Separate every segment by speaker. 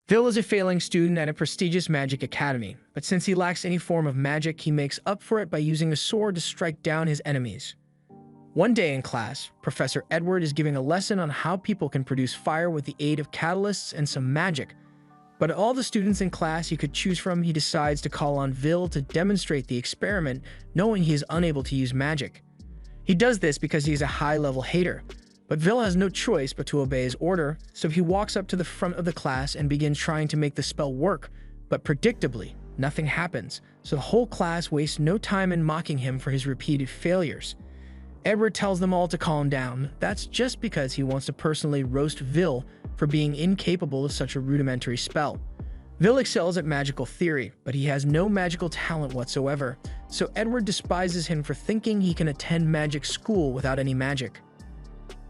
Speaker 1: Vil is a failing student at a prestigious magic academy, but since he lacks any form of magic, he makes up for it by using a sword to strike down his enemies. One day in class, Professor Edward is giving a lesson on how people can produce fire with the aid of catalysts and some magic. But of all the students in class he could choose from, he decides to call on Vil to demonstrate the experiment, knowing he is unable to use magic. He does this because he is a high-level hater, but Vil has no choice but to obey his order, so he walks up to the front of the class and begins trying to make the spell work, but predictably, nothing happens, so the whole class wastes no time in mocking him for his repeated failures. Edward tells them all to calm down. That's just because he wants to personally roast Vil for being incapable of such a rudimentary spell. Vil excels at magical theory, but he has no magical talent whatsoever, so Edward despises him for thinking he can attend magic school without any magic.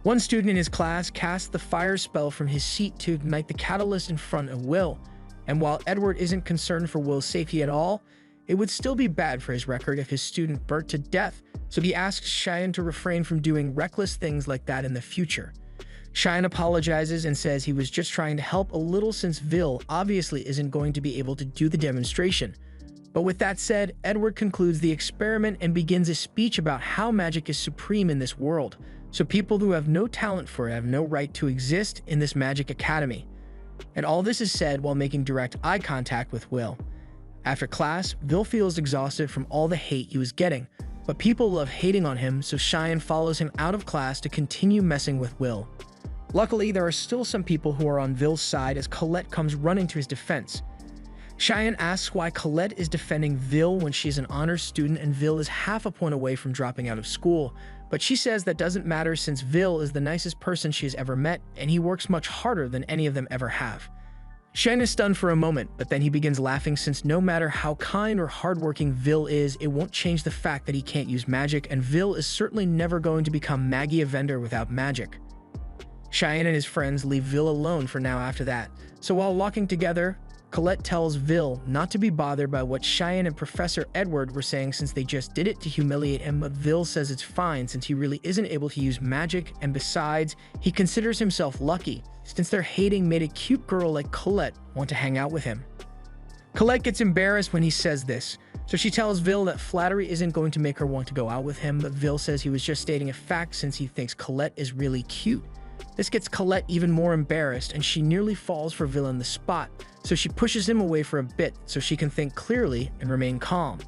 Speaker 1: One student in his class casts the fire spell from his seat to ignite the catalyst in front of Will, and while Edward isn't concerned for Will's safety at all, it would still be bad for his record if his student burnt to death, so he asks Cheyenne to refrain from doing reckless things like that in the future. Cheyenne apologizes and says he was just trying to help a little since Vil obviously isn't going to be able to do the demonstration. But with that said, Edward concludes the experiment and begins a speech about how magic is supreme in this world, so people who have no talent for it have no right to exist in this magic academy. And all this is said while making direct eye contact with Will. After class, Vil feels exhausted from all the hate he was getting, but people love hating on him, so Cheyenne follows him out of class to continue messing with Will. Luckily, there are still some people who are on Vil's side as Colette comes running to his defense. Cheyenne asks why Colette is defending Vil when she's an honors student and Vil is half a point away from dropping out of school, but she says that doesn't matter since Vil is the nicest person she has ever met and he works much harder than any of them ever have. Cheyenne is stunned for a moment, but then he begins laughing since no matter how kind or hardworking Vil is, it won't change the fact that he can't use magic, and Vil is certainly never going to become Magie-Avenger without magic. Cheyenne and his friends leave Vil alone for now after that, so while walking together, Colette tells Vil not to be bothered by what Cheyenne and Professor Edward were saying since they just did it to humiliate him, but Vil says it's fine since he really isn't able to use magic, and besides, he considers himself lucky since their hating made a cute girl like Colette want to hang out with him. Colette gets embarrassed when he says this, so she tells Vil that flattery isn't going to make her want to go out with him, but Vil says he was just stating a fact since he thinks Colette is really cute. This gets Colette even more embarrassed, and she nearly falls for Vil on the spot, so she pushes him away for a bit so she can think clearly and remain calm.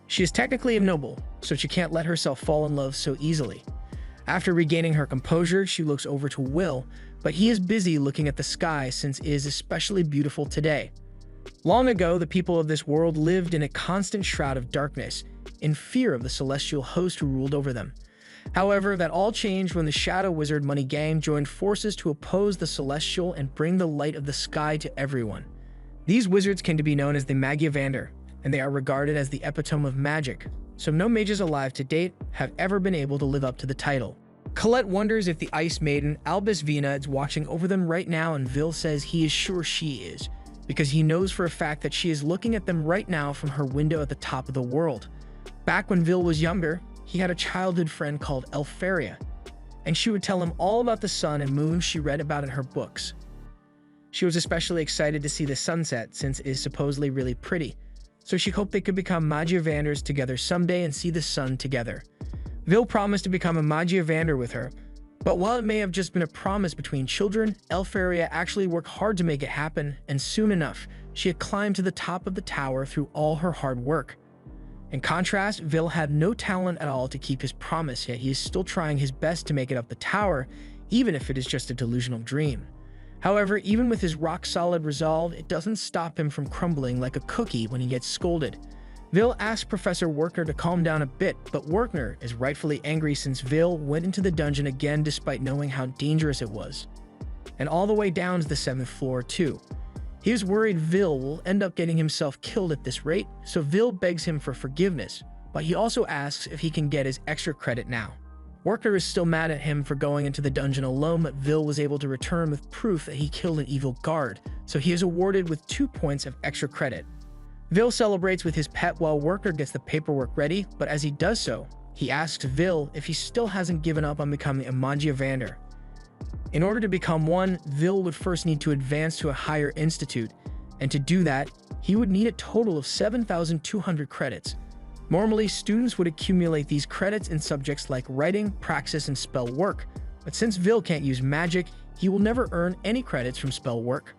Speaker 1: She is technically a noble, so she can't let herself fall in love so easily. After regaining her composure, she looks over to Will, but he is busy looking at the sky since it is especially beautiful today. Long ago, the people of this world lived in a constant shroud of darkness, in fear of the celestial host who ruled over them. However, that all changed when the Shadow Wizard Money Gang joined forces to oppose the Celestial and bring the light of the sky to everyone. These wizards came to be known as the Magie-Avenger, and they are regarded as the epitome of magic, so no mages alive to date have ever been able to live up to the title. Colette wonders if the Ice Maiden, Albus Vina, is watching over them right now, and Vil says he is sure she is, because he knows for a fact that she is looking at them right now from her window at the top of the world. Back when Vil was younger, he had a childhood friend called Elfaria, and she would tell him all about the sun and moon she read about in her books. She was especially excited to see the sunset since it is supposedly really pretty, so she hoped they could become Magie-Avengers together someday and see the sun together. Vil promised to become a Magie-Avenger with her, but while it may have just been a promise between children, Elfaria actually worked hard to make it happen, and soon enough, she had climbed to the top of the tower through all her hard work. In contrast, Vil had no talent at all to keep his promise, yet he is still trying his best to make it up the tower, even if it is just a delusional dream. However, even with his rock-solid resolve, it doesn't stop him from crumbling like a cookie when he gets scolded. Vil asks Professor Werner to calm down a bit, but Werner is rightfully angry since Vil went into the dungeon again despite knowing how dangerous it was. And all the way down to the 7th floor, too. He is worried Vil will end up getting himself killed at this rate, so Vil begs him for forgiveness, but he also asks if he can get his extra credit now. Werner is still mad at him for going into the dungeon alone, but Vil was able to return with proof that he killed an evil guard, so he is awarded with 2 points of extra credit. Vil celebrates with his pet while Werner gets the paperwork ready, but as he does so, he asks Vil if he still hasn't given up on becoming a Magie-Avenger. In order to become one, Vil would first need to advance to a higher institute, and to do that, he would need a total of 7,200 credits. Normally, students would accumulate these credits in subjects like writing, praxis, and spell work, but since Vil can't use magic, he will never earn any credits from spell work.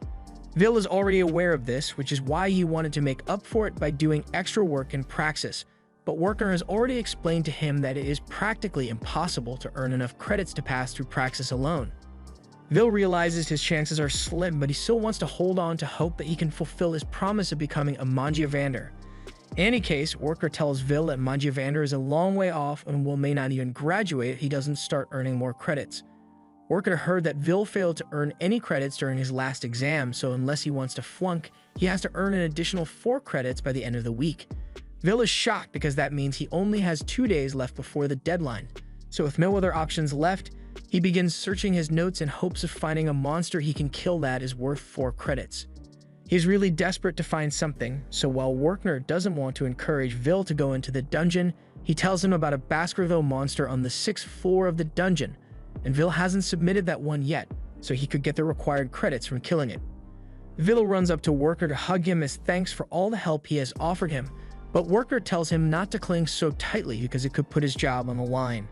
Speaker 1: Vil is already aware of this, which is why he wanted to make up for it by doing extra work in praxis, but Worker has already explained to him that it is practically impossible to earn enough credits to pass through praxis alone. Vil realizes his chances are slim, but he still wants to hold on to hope that he can fulfill his promise of becoming a Mangiavander. In any case, Worker tells Vil that Mangiavander is a long way off and may not even graduate if he doesn't start earning more credits. Worker heard that Vil failed to earn any credits during his last exam, so unless he wants to flunk, he has to earn an additional 4 credits by the end of the week. Vil is shocked because that means he only has 2 days left before the deadline. So with no other options left, he begins searching his notes in hopes of finding a monster he can kill that is worth 4 credits. He is really desperate to find something, so while Workner doesn't want to encourage Vil to go into the dungeon, he tells him about a Baskerville monster on the 6th floor of the dungeon, and Vil hasn't submitted that one yet, so he could get the required credits from killing it. Vil runs up to Worker to hug him as thanks for all the help he has offered him, but Worker tells him not to cling so tightly because it could put his job on the line.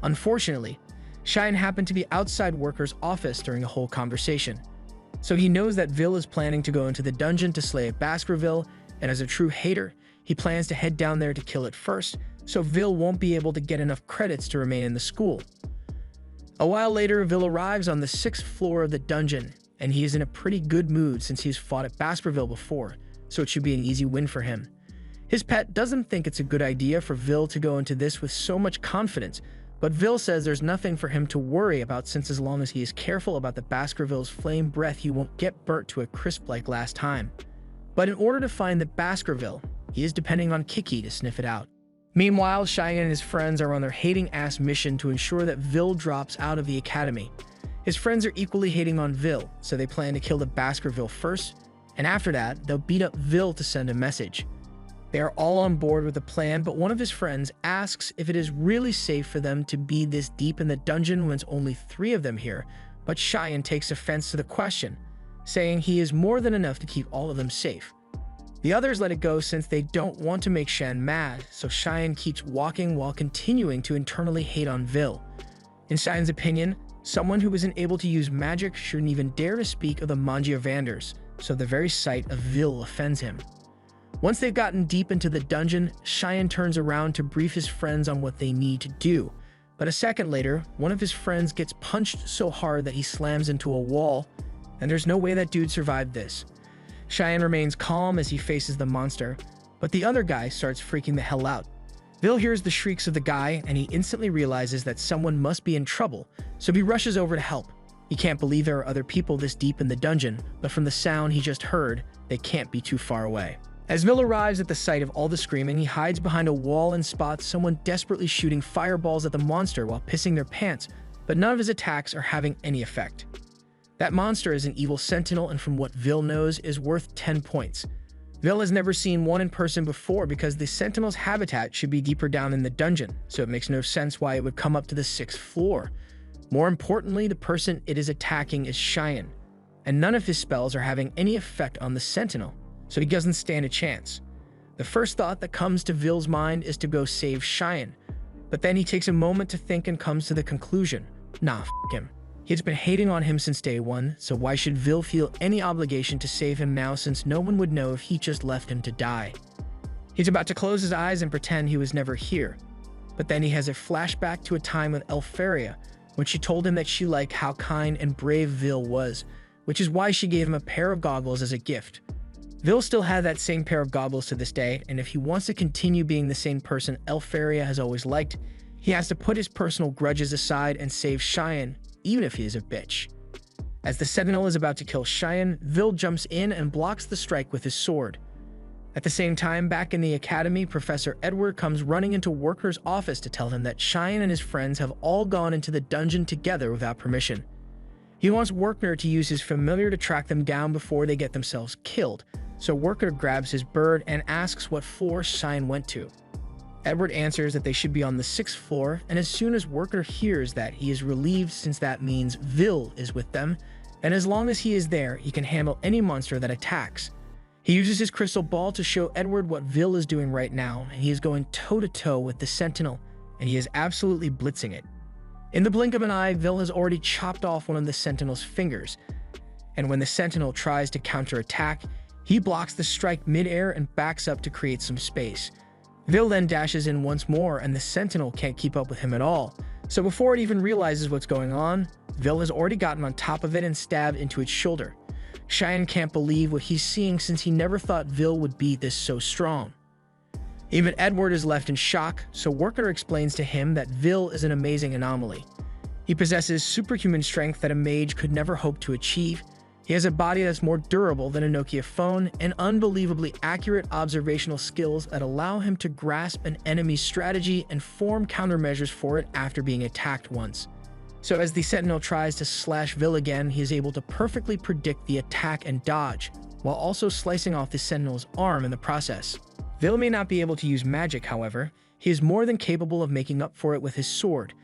Speaker 1: Unfortunately, Cheyenne happened to be outside Worker's office during the whole conversation, so he knows that Vil is planning to go into the dungeon to slay a Baskerville, and as a true hater, he plans to head down there to kill it first, so Vil won't be able to get enough credits to remain in the school. A while later, Vil arrives on the 6th floor of the dungeon, and he is in a pretty good mood since he's fought at Baskerville before, so it should be an easy win for him. His pet doesn't think it's a good idea for Vil to go into this with so much confidence, but Vil says there's nothing for him to worry about since as long as he is careful about the Baskerville's flame breath, he won't get burnt to a crisp like last time. But in order to find the Baskerville, he is depending on Kiki to sniff it out. Meanwhile, Cheyenne and his friends are on their hating-ass mission to ensure that Vil drops out of the academy. His friends are equally hating on Vil, so they plan to kill the Baskerville first, and after that, they'll beat up Vil to send a message. They are all on board with the plan, but one of his friends asks if it is really safe for them to be this deep in the dungeon when it's only 3 of them here, but Cheyenne takes offense to the question, saying he is more than enough to keep all of them safe. The others let it go since they don't want to make Shan mad, so Cheyenne keeps walking while continuing to internally hate on Vil. In Cheyenne's opinion, someone who isn't able to use magic shouldn't even dare to speak of the Mangiavanders, so the very sight of Vil offends him. Once they've gotten deep into the dungeon, Cheyenne turns around to brief his friends on what they need to do. But a second later, one of his friends gets punched so hard that he slams into a wall, and there's no way that dude survived this. Cheyenne remains calm as he faces the monster, but the other guy starts freaking the hell out. Vil hears the shrieks of the guy, and he instantly realizes that someone must be in trouble, so he rushes over to help. He can't believe there are other people this deep in the dungeon, but from the sound he just heard, they can't be too far away. As Vil arrives at the sight of all the screaming, he hides behind a wall and spots someone desperately shooting fireballs at the monster while pissing their pants, but none of his attacks are having any effect. That monster is an evil sentinel, and from what Vil knows, is worth 10 points. Vil has never seen one in person before because the sentinel's habitat should be deeper down in the dungeon, so it makes no sense why it would come up to the 6th floor. More importantly, the person it is attacking is Cheyenne, and none of his spells are having any effect on the sentinel, so he doesn't stand a chance. The first thought that comes to Vil's mind is to go save Cheyenne, but then he takes a moment to think and comes to the conclusion, nah, f*** him. He's been hating on him since day one, so why should Vil feel any obligation to save him now since no one would know if he just left him to die? He's about to close his eyes and pretend he was never here, but then he has a flashback to a time with Elfaria when she told him that she liked how kind and brave Vil was, which is why she gave him a pair of goggles as a gift. Vil still had that same pair of goggles to this day, and if he wants to continue being the same person Elfaria has always liked, he has to put his personal grudges aside and save Cheyenne, even if he is a bitch. As the Sentinel is about to kill Cheyenne, Vil jumps in and blocks the strike with his sword. At the same time, back in the academy, Professor Edward comes running into Worker's office to tell him that Cheyenne and his friends have all gone into the dungeon together without permission. He wants Worker to use his familiar to track them down before they get themselves killed, so Worker grabs his bird and asks what floor Cheyenne went to. Edward answers that they should be on the 6th floor, and as soon as Worker hears that, he is relieved since that means Vil is with them, and as long as he is there, he can handle any monster that attacks. He uses his crystal ball to show Edward what Vil is doing right now, and he is going toe-to-toe with the Sentinel, and he is absolutely blitzing it. In the blink of an eye, Vil has already chopped off one of the Sentinel's fingers, and when the Sentinel tries to counterattack, he blocks the strike mid-air and backs up to create some space. Vil then dashes in once more, and the Sentinel can't keep up with him at all. So before it even realizes what's going on, Vil has already gotten on top of it and stabbed into its shoulder. Cheyenne can't believe what he's seeing since he never thought Vil would be this so strong. Even Edward is left in shock, so Worker explains to him that Vil is an amazing anomaly. He possesses superhuman strength that a mage could never hope to achieve. He has a body that's more durable than a Nokia phone and unbelievably accurate observational skills that allow him to grasp an enemy's strategy and form countermeasures for it after being attacked once. So as the Sentinel tries to slash Vil again, he is able to perfectly predict the attack and dodge, while also slicing off the Sentinel's arm in the process. Vil may not be able to use magic, however. He is more than capable of making up for it with his sword.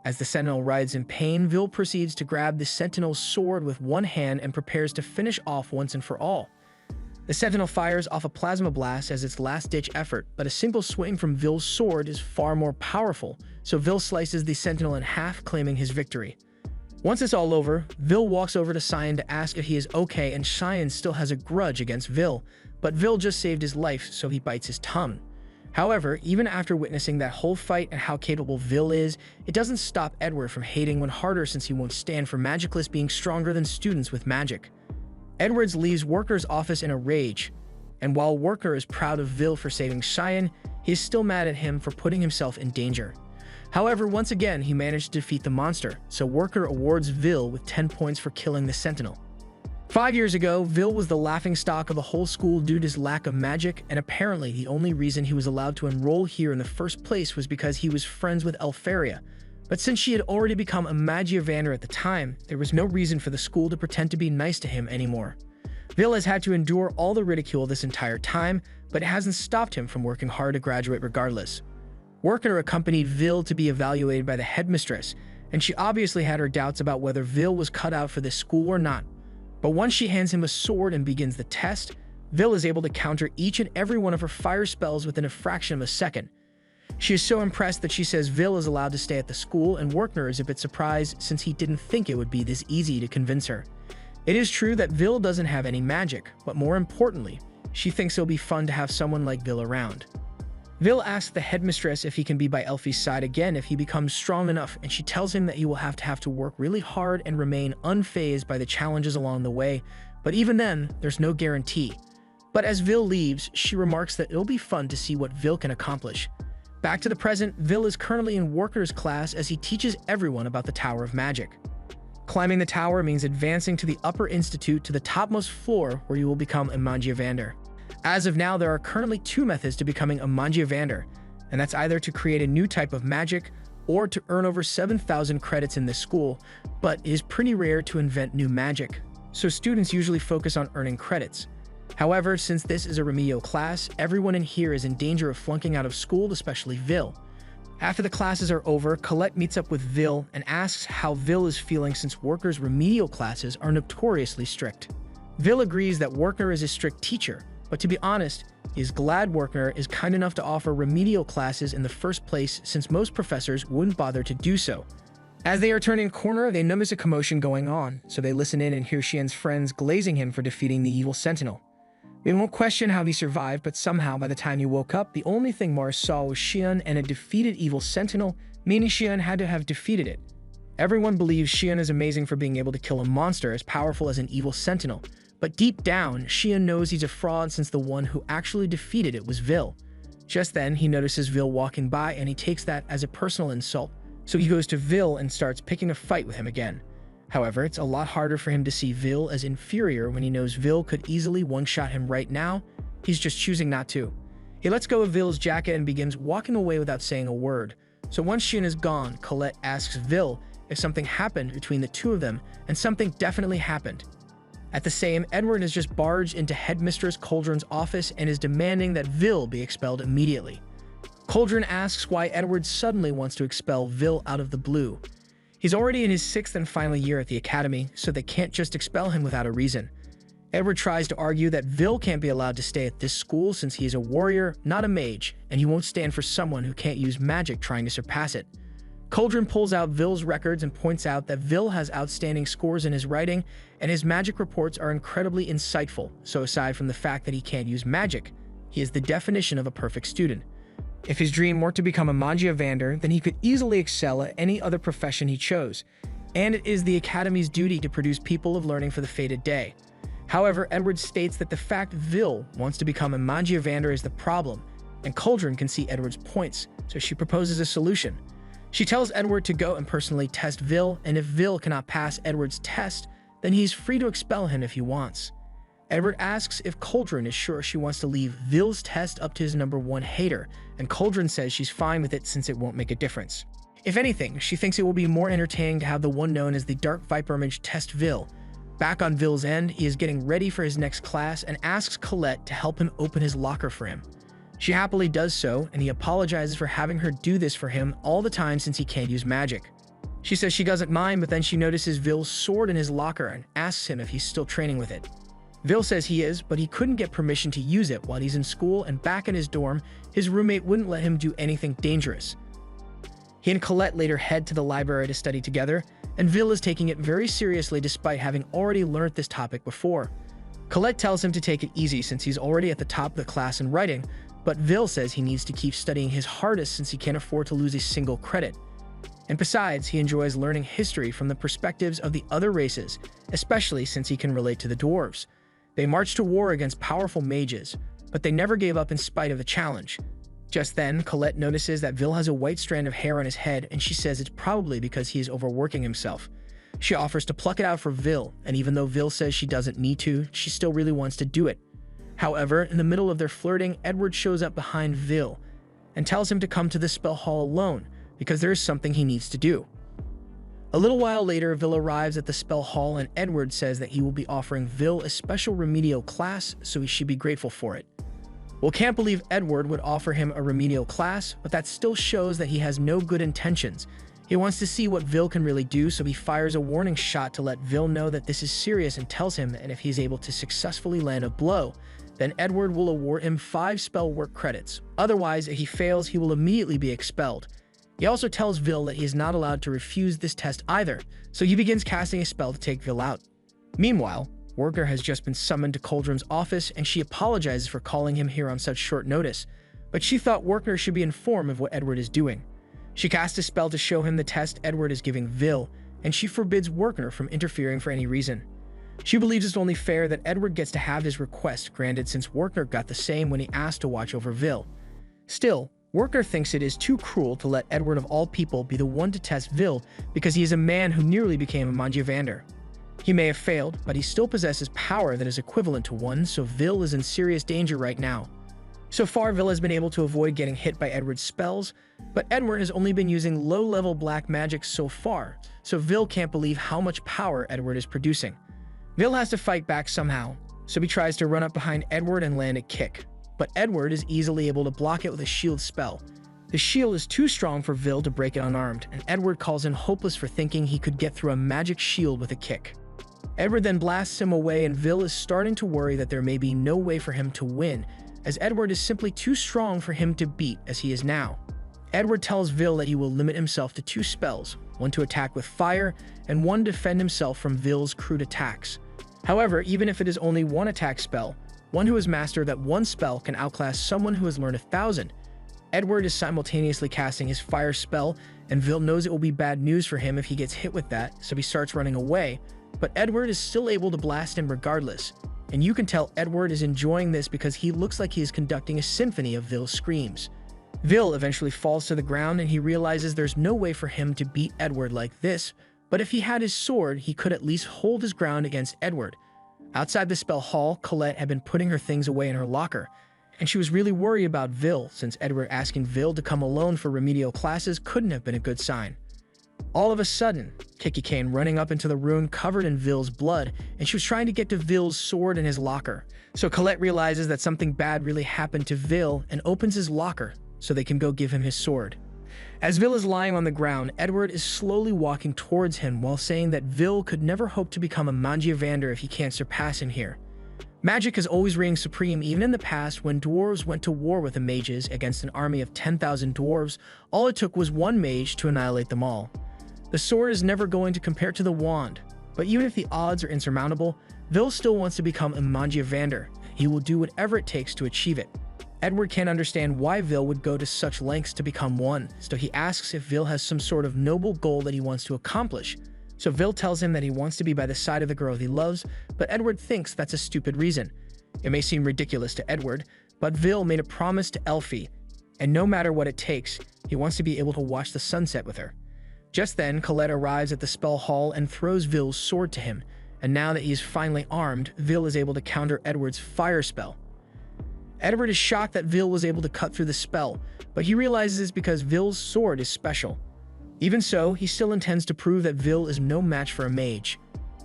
Speaker 1: As the Sentinel writhes in pain, Vil proceeds to grab the Sentinel's sword with one hand and prepares to finish off once and for all. The Sentinel fires off a plasma blast as its last-ditch effort, but a single swing from Vil's sword is far more powerful, so Vil slices the Sentinel in half, claiming his victory. Once it's all over, Vil walks over to Cheyenne to ask if he is okay, and Cheyenne still has a grudge against Vil, but Vil just saved his life, so he bites his tongue. However, even after witnessing that whole fight and how capable Vil is, it doesn't stop Edward from hating one harder since he won't stand for Magicless being stronger than students with magic. Edwards leaves Worker's office in a rage, and while Worker is proud of Vil for saving Cheyenne, he is still mad at him for putting himself in danger. However, once again, he managed to defeat the monster, so Worker awards Vil with 10 points for killing the Sentinel. 5 years ago, Vil was the laughingstock of the whole school due to his lack of magic, and apparently the only reason he was allowed to enroll here in the first place was because he was friends with Elfaria. But since she had already become a Magiavander at the time, there was no reason for the school to pretend to be nice to him anymore. Vil has had to endure all the ridicule this entire time, but it hasn't stopped him from working hard to graduate regardless. Worker accompanied Vil to be evaluated by the headmistress, and she obviously had her doubts about whether Vil was cut out for this school or not. But once she hands him a sword and begins the test, Vil is able to counter each and every one of her fire spells within a fraction of a second. She is so impressed that she says Vil is allowed to stay at the school, and Workner is a bit surprised since he didn't think it would be this easy to convince her. It is true that Vil doesn't have any magic, but more importantly, she thinks it'll be fun to have someone like Vil around. Vil asks the headmistress if he can be by Elfie's side again if he becomes strong enough, and she tells him that he will have to work really hard and remain unfazed by the challenges along the way, but even then, there's no guarantee. But as Vil leaves, she remarks that it'll be fun to see what Vil can accomplish. Back to the present, Vil is currently in Worker's class as he teaches everyone about the Tower of Magic. Climbing the tower means advancing to the upper institute to the topmost floor where you will become a Magiavander. As of now, there are currently 2 methods to becoming a Magiavander, and that's either to create a new type of magic or to earn over 7,000 credits in this school, but it is pretty rare to invent new magic, so students usually focus on earning credits. However, since this is a remedial class, everyone in here is in danger of flunking out of school, especially Vil. After the classes are over, Colette meets up with Vil and asks how Vil is feeling since Worker's remedial classes are notoriously strict. Vil agrees that Worker is a strict teacher, but to be honest, he is glad Worker is kind enough to offer remedial classes in the first place since most professors wouldn't bother to do so. As they are turning a corner, they notice a commotion going on, so they listen in and hear Xian's friends glazing him for defeating the evil Sentinel. They won't question how he survived, but somehow by the time he woke up, the only thing Mars saw was Xian and a defeated evil Sentinel, meaning Xian had to have defeated it. Everyone believes Xian is amazing for being able to kill a monster as powerful as an evil Sentinel, but deep down, Xian knows he's a fraud since the one who actually defeated it was Vil. Just then, he notices Vil walking by and he takes that as a personal insult, so he goes to Vil and starts picking a fight with him again. However, it's a lot harder for him to see Vil as inferior when he knows Vil could easily one-shot him right now. He's just choosing not to. He lets go of Vil's jacket and begins walking away without saying a word. So once Xian is gone, Colette asks Vil if something happened between the two of them, and something definitely happened. At the same, Edward has just barged into Headmistress Cauldron's office and is demanding that Vil be expelled immediately. Cauldron asks why Edward suddenly wants to expel Vil out of the blue. He's already in his 6th and final year at the academy, so they can't just expel him without a reason. Edward tries to argue that Vil can't be allowed to stay at this school since he is a warrior, not a mage, and he won't stand for someone who can't use magic trying to surpass it. Cauldron pulls out Vil's records and points out that Vil has outstanding scores in his writing, and his magic reports are incredibly insightful, so aside from the fact that he can't use magic, he is the definition of a perfect student. If his dream were to become a Magiavander, then he could easily excel at any other profession he chose, and it is the Academy's duty to produce people of learning for the fated day. However, Edward states that the fact Vil wants to become a Magiavander is the problem, and Cauldron can see Edward's points, so she proposes a solution. She tells Edward to go and personally test Vil, and if Vil cannot pass Edward's test, then he's free to expel him if he wants. Edward asks if Cauldron is sure she wants to leave Vil's test up to his #1 hater, and Cauldron says she's fine with it since it won't make a difference. If anything, she thinks it will be more entertaining to have the one known as the Dark Viper Mage test Vil. Back on Vil's end, he is getting ready for his next class and asks Colette to help him open his locker for him. She happily does so, and he apologizes for having her do this for him all the time since he can't use magic. She says she doesn't mind, but then she notices Vil's sword in his locker and asks him if he's still training with it. Vil says he is, but he couldn't get permission to use it while he's in school, and back in his dorm, his roommate wouldn't let him do anything dangerous. He and Colette later head to the library to study together, and Vil is taking it very seriously despite having already learned this topic before. Colette tells him to take it easy since he's already at the top of the class in writing, but Vil says he needs to keep studying his hardest since he can't afford to lose a single credit. And besides, he enjoys learning history from the perspectives of the other races, especially since he can relate to the dwarves. They marched to war against powerful mages, but they never gave up in spite of the challenge. Just then, Colette notices that Vil has a white strand of hair on his head, and she says it's probably because he is overworking himself. She offers to pluck it out for Vil, and even though Vil says she doesn't need to, she still really wants to do it. However, in the middle of their flirting, Edward shows up behind Vil and tells him to come to the spell hall alone because there is something he needs to do. A little while later, Vil arrives at the spell hall, and Edward says that he will be offering Vil a special remedial class, so he should be grateful for it. Will can't believe Edward would offer him a remedial class, but that still shows that he has no good intentions. He wants to see what Vil can really do, so he fires a warning shot to let Vil know that this is serious and tells him that if he's able to successfully land a blow, then Edward will award him 5 spell work credits. Otherwise, if he fails, he will immediately be expelled. He also tells Vil that he is not allowed to refuse this test either, so he begins casting a spell to take Vil out. Meanwhile, Worker has just been summoned to Cauldron's office, and she apologizes for calling him here on such short notice, but she thought Worker should be informed of what Edward is doing. She casts a spell to show him the test Edward is giving Vil, and she forbids Worker from interfering for any reason. She believes it's only fair that Edward gets to have his request granted since Worker got the same when he asked to watch over Vil. Still, Worker thinks it is too cruel to let Edward of all people be the one to test Vil because he is a man who nearly became a Magiavander. He may have failed, but he still possesses power that is equivalent to one, so Vil is in serious danger right now. So far, Vil has been able to avoid getting hit by Edward's spells, but Edward has only been using low-level black magic so far, so Vil can't believe how much power Edward is producing. Vil has to fight back somehow, so he tries to run up behind Edward and land a kick, but Edward is easily able to block it with a shield spell. The shield is too strong for Vil to break it unarmed, and Edward calls him hopeless for thinking he could get through a magic shield with a kick. Edward then blasts him away, and Vil is starting to worry that there may be no way for him to win, as Edward is simply too strong for him to beat as he is now. Edward tells Vil that he will limit himself to 2 spells, one to attack with fire, and one to defend himself from Vil's crude attacks. However, even if it is only one attack spell, one who has mastered that one spell can outclass someone who has learned 1,000. Edward is simultaneously casting his fire spell, and Vil knows it will be bad news for him if he gets hit with that, so he starts running away, but Edward is still able to blast him regardless, and you can tell Edward is enjoying this because he looks like he is conducting a symphony of Vil's screams. Vil eventually falls to the ground, and he realizes there's no way for him to beat Edward like this, but if he had his sword, he could at least hold his ground against Edward. Outside the spell hall, Colette had been putting her things away in her locker, and she was really worried about Vil since Edward asking Vil to come alone for remedial classes couldn't have been a good sign. All of a sudden, Kiki came running up into the room covered in Vil's blood, and she was trying to get to Vil's sword in his locker. So Colette realizes that something bad really happened to Vil and opens his locker, so they can go give him his sword. As Vil is lying on the ground, Edward is slowly walking towards him while saying that Vil could never hope to become a Mangiavander if he can't surpass him here. Magic has always reigned supreme even in the past. When dwarves went to war with the mages against an army of 10,000 dwarves, all it took was one mage to annihilate them all. The sword is never going to compare to the wand, but even if the odds are insurmountable, Vil still wants to become a Mangiavander. He will do whatever it takes to achieve it. Edward can't understand why Vil would go to such lengths to become one, so he asks if Vil has some sort of noble goal that he wants to accomplish. So Vil tells him that he wants to be by the side of the girl he loves, but Edward thinks that's a stupid reason. It may seem ridiculous to Edward, but Vil made a promise to Elfie, and no matter what it takes, he wants to be able to watch the sunset with her. Just then, Colette arrives at the spell hall and throws Vil's sword to him, and now that he is finally armed, Vil is able to counter Edward's fire spell. Edward is shocked that Vil was able to cut through the spell, but he realizes it's because Vil's sword is special. Even so, he still intends to prove that Vil is no match for a mage.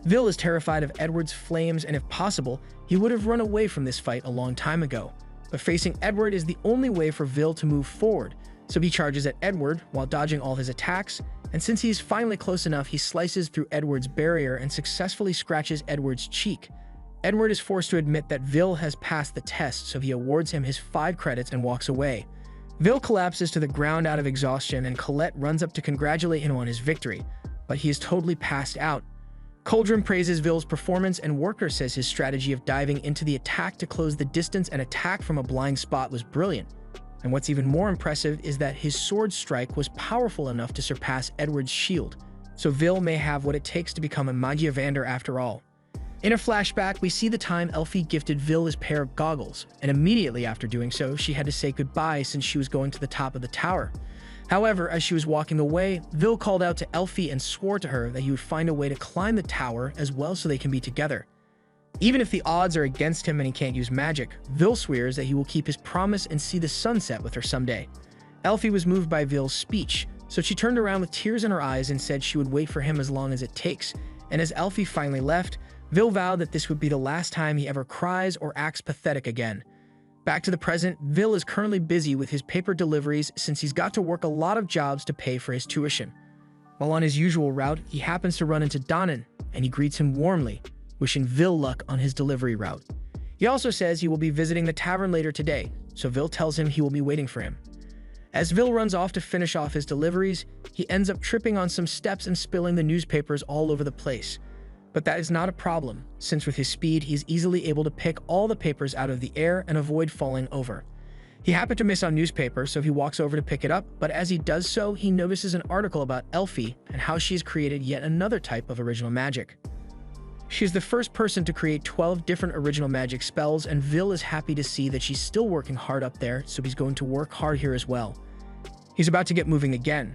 Speaker 1: Vil is terrified of Edward's flames, and if possible, he would have run away from this fight a long time ago. But facing Edward is the only way for Vil to move forward, so he charges at Edward while dodging all his attacks, and since he is finally close enough, he slices through Edward's barrier and successfully scratches Edward's cheek. Edward is forced to admit that Vil has passed the test, so he awards him his 5 credits and walks away. Vil collapses to the ground out of exhaustion, and Colette runs up to congratulate him on his victory, but he is totally passed out. Cauldron praises Vil's performance, and Worker says his strategy of diving into the attack to close the distance and attack from a blind spot was brilliant. And what's even more impressive is that his sword strike was powerful enough to surpass Edward's shield, so Vil may have what it takes to become a Mangiavander after all. In a flashback, we see the time Elfie gifted Vil his pair of goggles, and immediately after doing so, she had to say goodbye since she was going to the top of the tower. However, as she was walking away, Vil called out to Elfie and swore to her that he would find a way to climb the tower as well so they can be together. Even if the odds are against him and he can't use magic, Vil swears that he will keep his promise and see the sunset with her someday. Elfie was moved by Vil's speech, so she turned around with tears in her eyes and said she would wait for him as long as it takes, and as Elfie finally left, Vil vowed that this would be the last time he ever cries or acts pathetic again. Back to the present, Vil is currently busy with his paper deliveries since he's got to work a lot of jobs to pay for his tuition. While on his usual route, he happens to run into Danon, and he greets him warmly, wishing Vil luck on his delivery route. He also says he will be visiting the tavern later today, so Vil tells him he will be waiting for him. As Vil runs off to finish off his deliveries, he ends up tripping on some steps and spilling the newspapers all over the place. But that is not a problem, since with his speed, he's easily able to pick all the papers out of the air and avoid falling over. He happened to miss on newspaper, so he walks over to pick it up, but as he does so, he notices an article about Elfie and how she's created yet another type of original magic. She's the first person to create 12 different original magic spells, and Vil is happy to see that she's still working hard up there, so he's going to work hard here as well. He's about to get moving again,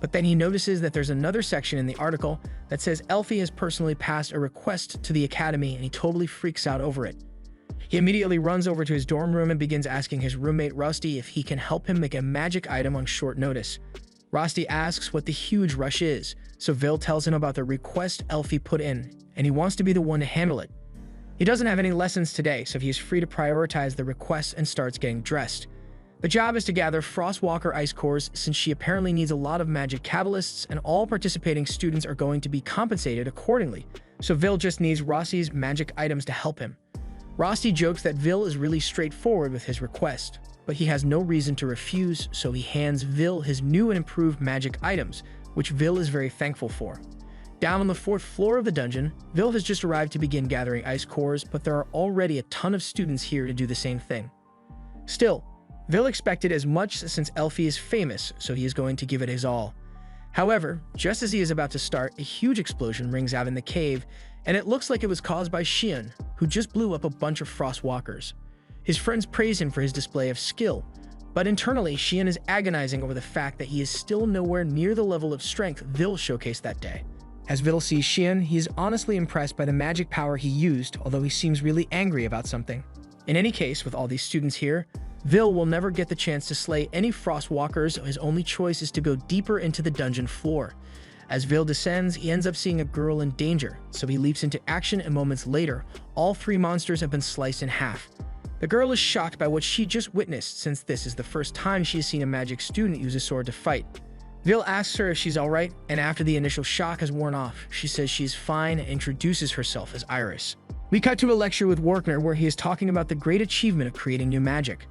Speaker 1: but then he notices that there's another section in the article that says Elfie has personally passed a request to the academy, and he totally freaks out over it. He immediately runs over to his dorm room and begins asking his roommate Rusty if he can help him make a magic item on short notice. Rusty asks what the huge rush is, so Vil tells him about the request Elfie put in, and he wants to be the one to handle it. He doesn't have any lessons today, so he's free to prioritize the request and starts getting dressed. The job is to gather Frostwalker ice cores since she apparently needs a lot of magic catalysts, and all participating students are going to be compensated accordingly, so Vil just needs Rossi's magic items to help him. Rossi jokes that Vil is really straightforward with his request, but he has no reason to refuse, so he hands Vil his new and improved magic items, which Vil is very thankful for. Down on the 4th floor of the dungeon, Vil has just arrived to begin gathering ice cores, but there are already a ton of students here to do the same thing. Still, Vil expected as much since Elfie is famous, so he is going to give it his all. However, just as he is about to start, a huge explosion rings out in the cave, and it looks like it was caused by Xian, who just blew up a bunch of Frostwalkers. His friends praise him for his display of skill, but internally Xian is agonizing over the fact that he is still nowhere near the level of strength Vil showcased that day. As Vil sees Xian, he is honestly impressed by the magic power he used, although he seems really angry about something. In any case, with all these students here, Vil will never get the chance to slay any Frostwalkers, so his only choice is to go deeper into the dungeon floor. As Vil descends, he ends up seeing a girl in danger, so he leaps into action, and moments later, all 3 monsters have been sliced in half. The girl is shocked by what she just witnessed, since this is the first time she has seen a magic student use a sword to fight. Vil asks her if she's alright, and after the initial shock has worn off, she says she's fine and introduces herself as Iris. We cut to a lecture with Werkner where he is talking about the great achievement of creating new magic.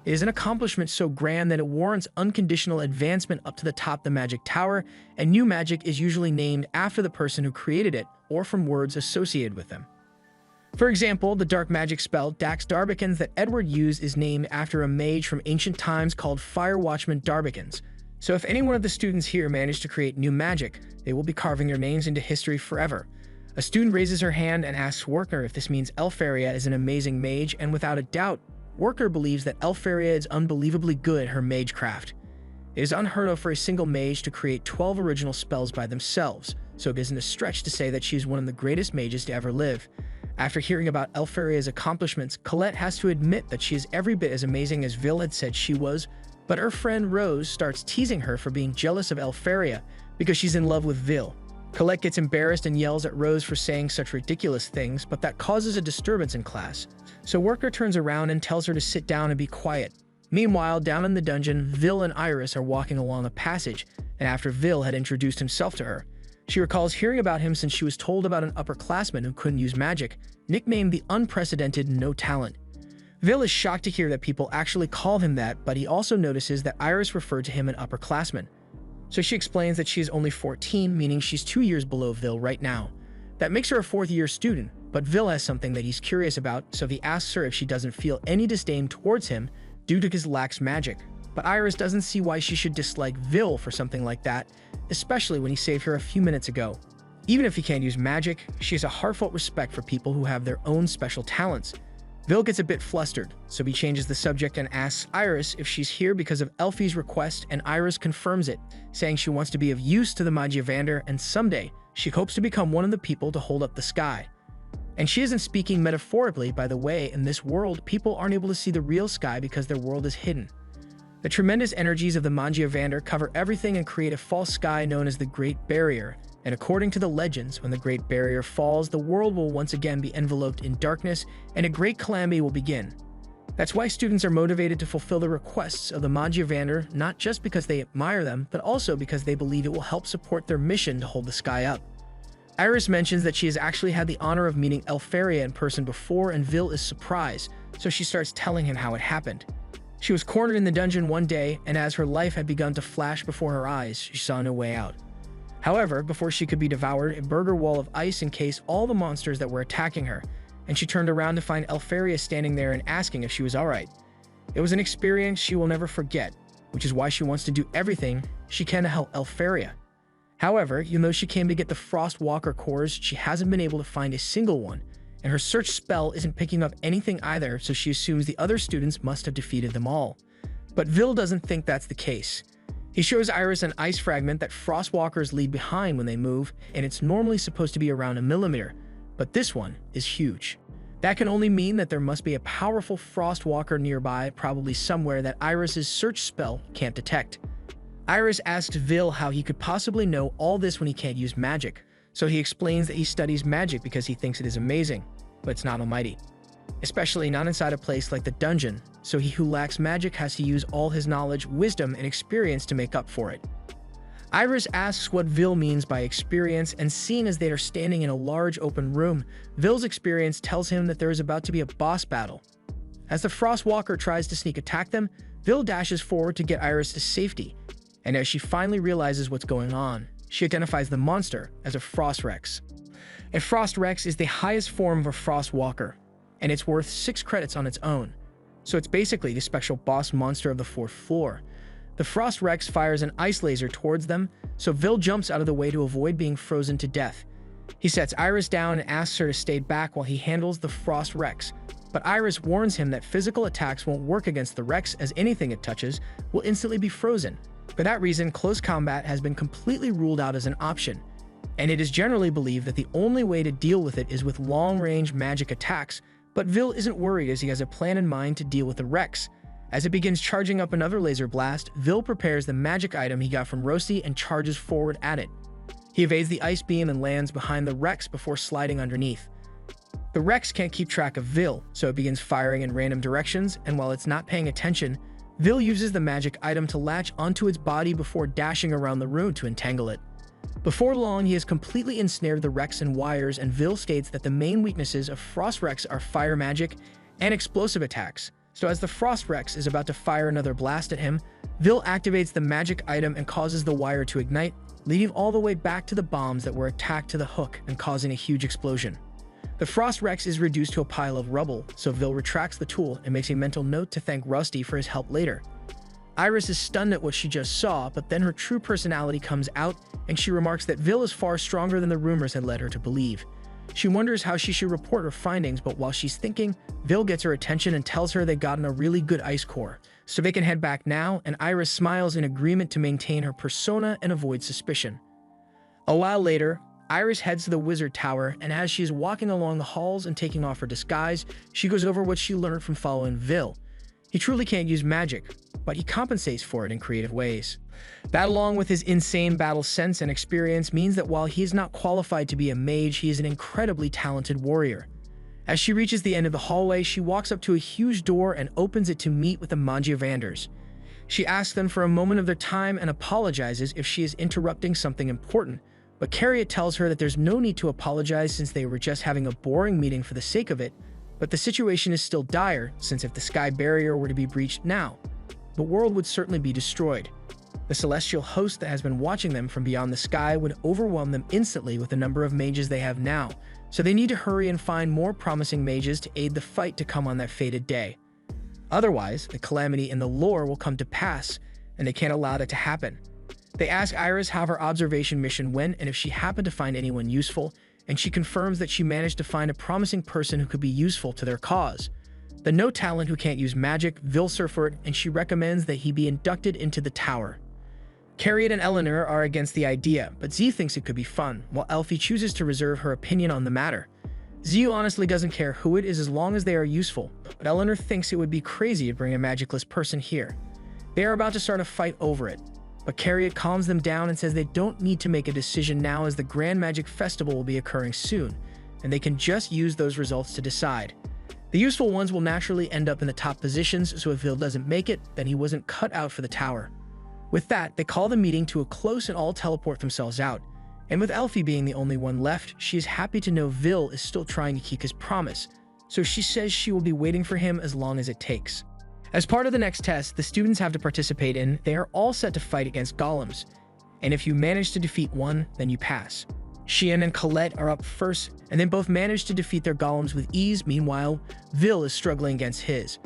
Speaker 1: It is an accomplishment so grand that it warrants unconditional advancement up to the top of the magic tower, and new magic is usually named after the person who created it or from words associated with them. For example, the dark magic spell Dax Darbicans that Edward used is named after a mage from ancient times called Fire Watchman Darbicans. So if any one of the students here manage to create new magic, they will be carving their names into history forever. A student raises her hand and asks Werkner if this means Elfaria is an amazing mage, and without a doubt, Werkner believes that Elfaria is unbelievably good at her magecraft. It is unheard of for a single mage to create 12 original spells by themselves, so it isn't a stretch to say that she is one of the greatest mages to ever live. After hearing about Elfaria's accomplishments, Colette has to admit that she is every bit as amazing as Vil had said she was, but her friend Rose starts teasing her for being jealous of Elfaria because she's in love with Vil. Colette gets embarrassed and yells at Rose for saying such ridiculous things, but that causes a disturbance in class. So Werkner turns around and tells her to sit down and be quiet. Meanwhile, down in the dungeon, Vil and Iris are walking along a passage, and after Vil had introduced himself to her, she recalls hearing about him since she was told about an upperclassman who couldn't use magic, nicknamed the Unprecedented No Talent. Vil is shocked to hear that people actually call him that, but he also notices that Iris referred to him an upperclassman. So she explains that she is only 14, meaning she's 2 years below Vil right now. That makes her a fourth-year student, but Vil has something that he's curious about, so he asks her if she doesn't feel any disdain towards him due to his lax magic. But Iris doesn't see why she should dislike Vil for something like that, especially when he saved her a few minutes ago. Even if he can't use magic, she has a heartfelt respect for people who have their own special talents. Vil gets a bit flustered, so he changes the subject and asks Iris if she's here because of Elfie's request, and Iris confirms it, saying she wants to be of use to the Magiavander and someday she hopes to become one of the people to hold up the sky. And she isn't speaking metaphorically, by the way. In this world, people aren't able to see the real sky because their world is hidden. The tremendous energies of the Magiavander cover everything and create a false sky known as the Great Barrier, and according to the legends, when the Great Barrier falls, the world will once again be enveloped in darkness and a great calamity will begin. That's why students are motivated to fulfill the requests of the Magiavander, not just because they admire them, but also because they believe it will help support their mission to hold the sky up. Iris mentions that she has actually had the honor of meeting Elfaria in person before, and Vil is surprised, so she starts telling him how it happened. She was cornered in the dungeon one day, and as her life had begun to flash before her eyes, she saw no way out. However, before she could be devoured, a burger wall of ice encased all the monsters that were attacking her, and she turned around to find Elfaria standing there and asking if she was alright. It was an experience she will never forget, which is why she wants to do everything she can to help Elfaria. However, even though she came to get the Frostwalker cores, she hasn't been able to find a single one, and her search spell isn't picking up anything either, so she assumes the other students must have defeated them all. But Vil doesn't think that's the case. He shows Iris an ice fragment that Frostwalkers leave behind when they move, and it's normally supposed to be around a millimeter, but this one is huge. That can only mean that there must be a powerful Frostwalker nearby, probably somewhere that Iris's search spell can't detect. Iris asks Vil how he could possibly know all this when he can't use magic, so he explains that he studies magic because he thinks it is amazing, but it's not almighty. Especially not inside a place like the dungeon, so he who lacks magic has to use all his knowledge, wisdom, and experience to make up for it. Iris asks what Vil means by experience, and seeing as they are standing in a large open room, Vil's experience tells him that there is about to be a boss battle. As the Frostwalker tries to sneak attack them, Vil dashes forward to get Iris to safety, and as she finally realizes what's going on, she identifies the monster as a Frostrex. A Frostrex is the highest form of a Frostwalker, and it's worth 6 credits on its own, so it's basically the special boss monster of the 4th floor. The Frostrex fires an ice laser towards them, so Vil jumps out of the way to avoid being frozen to death. He sets Iris down and asks her to stay back while he handles the Frostrex, but Iris warns him that physical attacks won't work against the Rex, as anything it touches will instantly be frozen. For that reason, close combat has been completely ruled out as an option, and it is generally believed that the only way to deal with it is with long-range magic attacks, but Vil isn't worried as he has a plan in mind to deal with the Rex. As it begins charging up another laser blast, Vil prepares the magic item he got from Rosti and charges forward at it. He evades the ice beam and lands behind the Rex before sliding underneath. The Rex can't keep track of Vil, so it begins firing in random directions, and while it's not paying attention, Vil uses the magic item to latch onto its body before dashing around the room to entangle it. Before long, he has completely ensnared the Rex in wires, and Vil states that the main weaknesses of Frost Rex are fire magic and explosive attacks. So as the Frost Rex is about to fire another blast at him, Vil activates the magic item and causes the wire to ignite, leading all the way back to the bombs that were attacked to the hook and causing a huge explosion. The Frost Rex is reduced to a pile of rubble, so Vil retracts the tool and makes a mental note to thank Rusty for his help later. Iris is stunned at what she just saw, but then her true personality comes out, and she remarks that Vil is far stronger than the rumors had led her to believe. She wonders how she should report her findings, but while she's thinking, Vil gets her attention and tells her they've gotten a really good ice core, so they can head back now, and Iris smiles in agreement to maintain her persona and avoid suspicion. A while later, Iris heads to the Wizard Tower, and as she is walking along the halls and taking off her disguise, she goes over what she learned from following Vil. He truly can't use magic, but he compensates for it in creative ways. That, along with his insane battle sense and experience, means that while he is not qualified to be a mage, he is an incredibly talented warrior. As she reaches the end of the hallway, she walks up to a huge door and opens it to meet with the Magiavanders. She asks them for a moment of their time and apologizes if she is interrupting something important, but Cariat tells her that there's no need to apologize since they were just having a boring meeting for the sake of it, but the situation is still dire since if the sky barrier were to be breached now, the world would certainly be destroyed. The celestial host that has been watching them from beyond the sky would overwhelm them instantly with the number of mages they have now, so they need to hurry and find more promising mages to aid the fight to come on that fated day. Otherwise, the calamity in the lore will come to pass, and they can't allow that to happen. They ask Iris how her observation mission went and if she happened to find anyone useful, and she confirms that she managed to find a promising person who could be useful to their cause. The no talent who can't use magic, Vil Surfort, and she recommends that he be inducted into the tower. Cariat and Eleanor are against the idea, but Z thinks it could be fun, while Elfie chooses to reserve her opinion on the matter. Z honestly doesn't care who it is as long as they are useful, but Eleanor thinks it would be crazy to bring a magicless person here. They are about to start a fight over it, but Cariat calms them down and says they don't need to make a decision now as the Grand Magic Festival will be occurring soon, and they can just use those results to decide. The useful ones will naturally end up in the top positions, so if Vil doesn't make it, then he wasn't cut out for the tower. With that, they call the meeting to a close and all teleport themselves out, and with Elfie being the only one left, she is happy to know Vil is still trying to keep his promise, so she says she will be waiting for him as long as it takes. As part of the next test the students have to participate in, they are all set to fight against golems, and if you manage to defeat one, then you pass. Shion and Colette are up first, and then both manage to defeat their golems with ease. Meanwhile, Vil is struggling against his.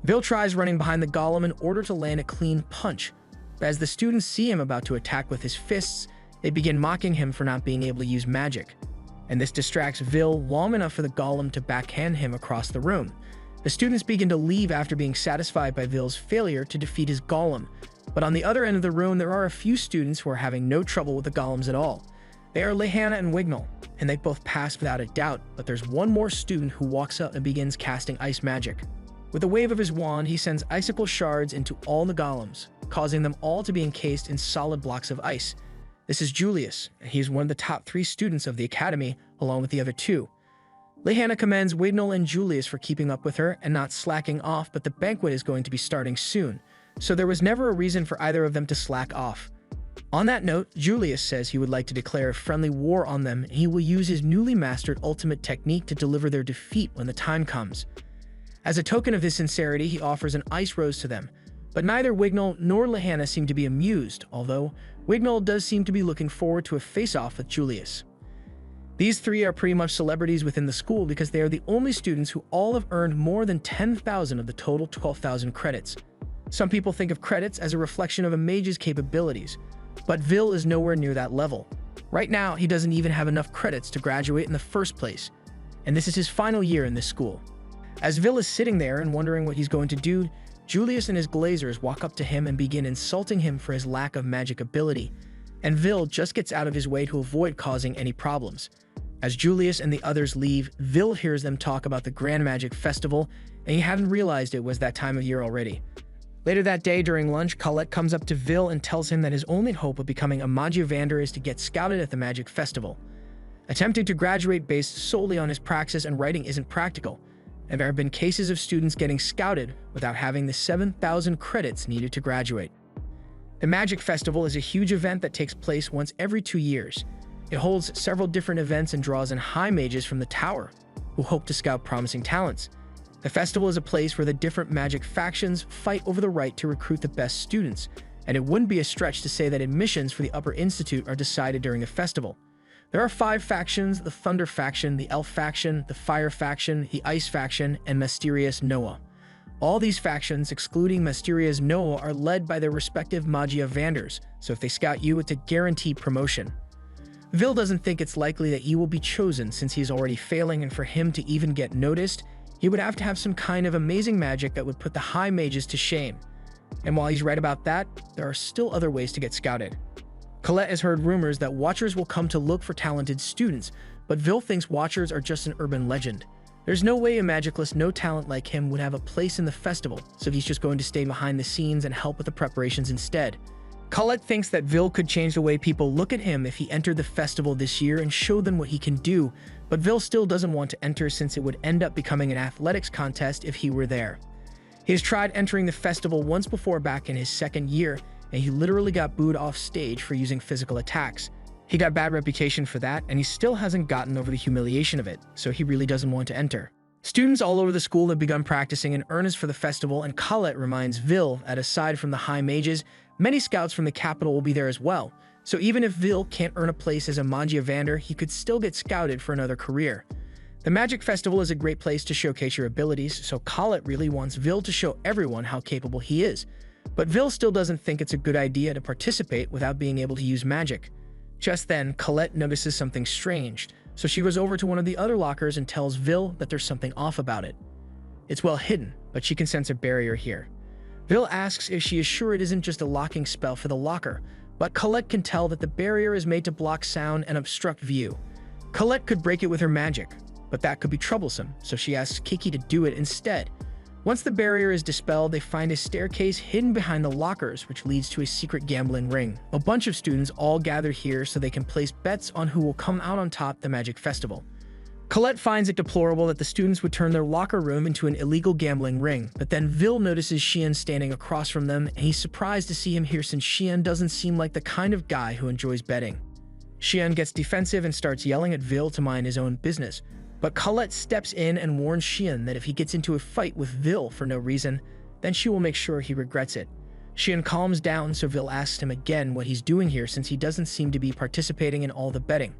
Speaker 1: Vil tries running behind the golem in order to land a clean punch, but as the students see him about to attack with his fists, they begin mocking him for not being able to use magic, and this distracts Vil long enough for the golem to backhand him across the room. The students begin to leave after being satisfied by Vil's failure to defeat his golem, but on the other end of the room there are a few students who are having no trouble with the golems at all. They are Lehana and Wignall, and they both pass without a doubt, but there's one more student who walks up and begins casting ice magic. With a wave of his wand, he sends icicle shards into all the golems, causing them all to be encased in solid blocks of ice. This is Julius, and he is one of the top 3 students of the academy, along with the other 2. Lehana commends Wignall and Julius for keeping up with her and not slacking off, but the banquet is going to be starting soon, so there was never a reason for either of them to slack off. On that note, Julius says he would like to declare a friendly war on them, and he will use his newly mastered ultimate technique to deliver their defeat when the time comes. As a token of his sincerity, he offers an ice rose to them, but neither Wignall nor Lehana seem to be amused, although Wignall does seem to be looking forward to a face-off with Julius. These 3 are pretty much celebrities within the school because they are the only students who all have earned more than 10,000 of the total 12,000 credits. Some people think of credits as a reflection of a mage's capabilities, but Vil is nowhere near that level. Right now, he doesn't even have enough credits to graduate in the first place, and this is his final year in this school. As Vil is sitting there and wondering what he's going to do, Julius and his Glazers walk up to him and begin insulting him for his lack of magic ability, and Vil just gets out of his way to avoid causing any problems. As Julius and the others leave, Vil hears them talk about the Grand Magic Festival, and he hadn't realized it was that time of year already. Later that day during lunch, Colette comes up to Vil and tells him that his only hope of becoming a Magiavander is to get scouted at the Magic Festival. Attempting to graduate based solely on his praxis and writing isn't practical, and there have been cases of students getting scouted without having the 7,000 credits needed to graduate. The Magic Festival is a huge event that takes place once every 2 years. It holds several different events and draws in high mages from the tower, who hope to scout promising talents. The festival is a place where the different magic factions fight over the right to recruit the best students, and it wouldn't be a stretch to say that admissions for the Upper Institute are decided during the festival. There are 5 factions: the Thunder faction, the Elf faction, the Fire faction, the Ice faction, and Mysterious Noah. All these factions, excluding Mysterious Noah, are led by their respective Magia Vanders, so if they scout you, it's a guaranteed promotion. Vil doesn't think it's likely that he will be chosen since he's already failing, and for him to even get noticed, he would have to have some kind of amazing magic that would put the high mages to shame. And while he's right about that, there are still other ways to get scouted. Colette has heard rumors that Watchers will come to look for talented students, but Vil thinks Watchers are just an urban legend. There's no way a Magicless no talent like him would have a place in the festival, so he's just going to stay behind the scenes and help with the preparations instead. Colette thinks that Vil could change the way people look at him if he entered the festival this year and show them what he can do, but Vil still doesn't want to enter since it would end up becoming an athletics contest if he were there. He has tried entering the festival once before back in his 2nd year, and he literally got booed off stage for using physical attacks. He got bad reputation for that, and he still hasn't gotten over the humiliation of it, so he really doesn't want to enter. Students all over the school have begun practicing in earnest for the festival, and Colette reminds Vil that aside from the high mages, many scouts from the capital will be there as well, so even if Vil can't earn a place as a Magia Vander, he could still get scouted for another career. The Magic Festival is a great place to showcase your abilities, so Colette really wants Vil to show everyone how capable he is. But Vil still doesn't think it's a good idea to participate without being able to use magic. Just then, Colette notices something strange, so she goes over to one of the other lockers and tells Vil that there's something off about it. It's well hidden, but she can sense a barrier here. Vil asks if she is sure it isn't just a locking spell for the locker, but Colette can tell that the barrier is made to block sound and obstruct view. Colette could break it with her magic, but that could be troublesome, so she asks Kiki to do it instead. Once the barrier is dispelled, they find a staircase hidden behind the lockers, which leads to a secret gambling ring. A bunch of students all gather here so they can place bets on who will come out on top the Magic Festival. Colette finds it deplorable that the students would turn their locker room into an illegal gambling ring, but then Vil notices Xian standing across from them, and he's surprised to see him here since Xian doesn't seem like the kind of guy who enjoys betting. Xian gets defensive and starts yelling at Vil to mind his own business, but Colette steps in and warns Xian that if he gets into a fight with Vil for no reason, then she will make sure he regrets it. Xian calms down, so Vil asks him again what he's doing here since he doesn't seem to be participating in all the betting.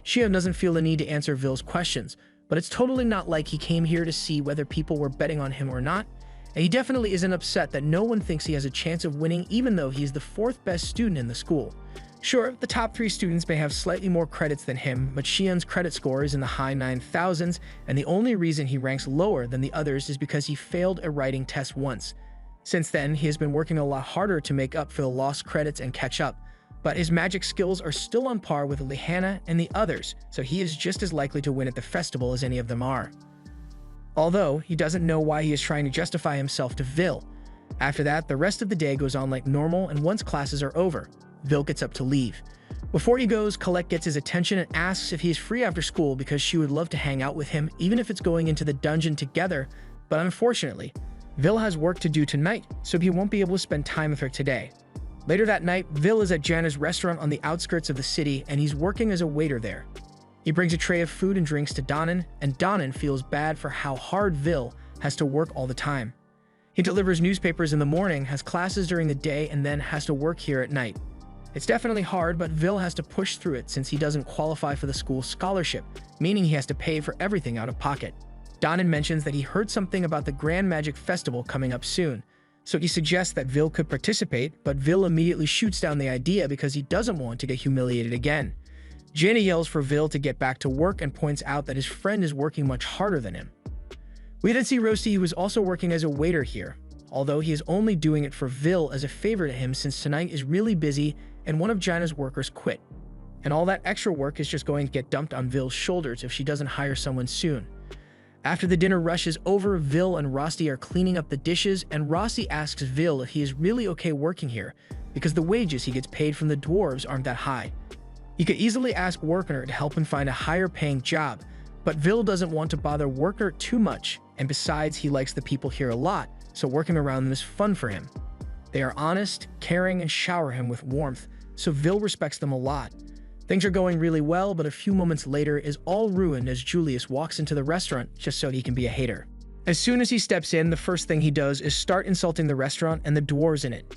Speaker 1: Xian doesn't feel the need to answer Vil's questions, but it's totally not like he came here to see whether people were betting on him or not, and he definitely isn't upset that no one thinks he has a chance of winning even though he's the 4th best student in the school. Sure, the top 3 students may have slightly more credits than him, but Xian's credit score is in the high 9,000s, and the only reason he ranks lower than the others is because he failed a writing test once. Since then, he has been working a lot harder to make up for the lost credits and catch up, but his magic skills are still on par with Lehana and the others, so he is just as likely to win at the festival as any of them are. Although, he doesn't know why he is trying to justify himself to Vil. After that, the rest of the day goes on like normal, and once classes are over, Vil gets up to leave. Before he goes, Colette gets his attention and asks if he is free after school because she would love to hang out with him, even if it's going into the dungeon together, but unfortunately, Vil has work to do tonight, so he won't be able to spend time with her today. Later that night, Vil is at Jana's restaurant on the outskirts of the city, and he's working as a waiter there. He brings a tray of food and drinks to Donnan, and Donnan feels bad for how hard Vil has to work all the time. He delivers newspapers in the morning, has classes during the day, and then has to work here at night. It's definitely hard, but Vil has to push through it since he doesn't qualify for the school's scholarship, meaning he has to pay for everything out of pocket. Donnan mentions that he heard something about the Grand Magic Festival coming up soon, so he suggests that Vil could participate, but Vil immediately shoots down the idea because he doesn't want to get humiliated again. Jana yells for Vil to get back to work and points out that his friend is working much harder than him. We then see Rosti, who is also working as a waiter here, although he is only doing it for Vil as a favor to him since tonight is really busy and one of Jana's workers quit. And all that extra work is just going to get dumped on Vil's shoulders if she doesn't hire someone soon. After the dinner rush is over, Vil and Rosti are cleaning up the dishes, and Rosti asks Vil if he is really okay working here, because the wages he gets paid from the dwarves aren't that high. He could easily ask Werner to help him find a higher paying job, but Vil doesn't want to bother Werner too much, and besides, he likes the people here a lot, so working around them is fun for him. They are honest, caring, and shower him with warmth, so Vil respects them a lot. Things are going really well, but a few moments later is all ruined as Julius walks into the restaurant just so he can be a hater. As soon as he steps in, the first thing he does is start insulting the restaurant and the dwarves in it.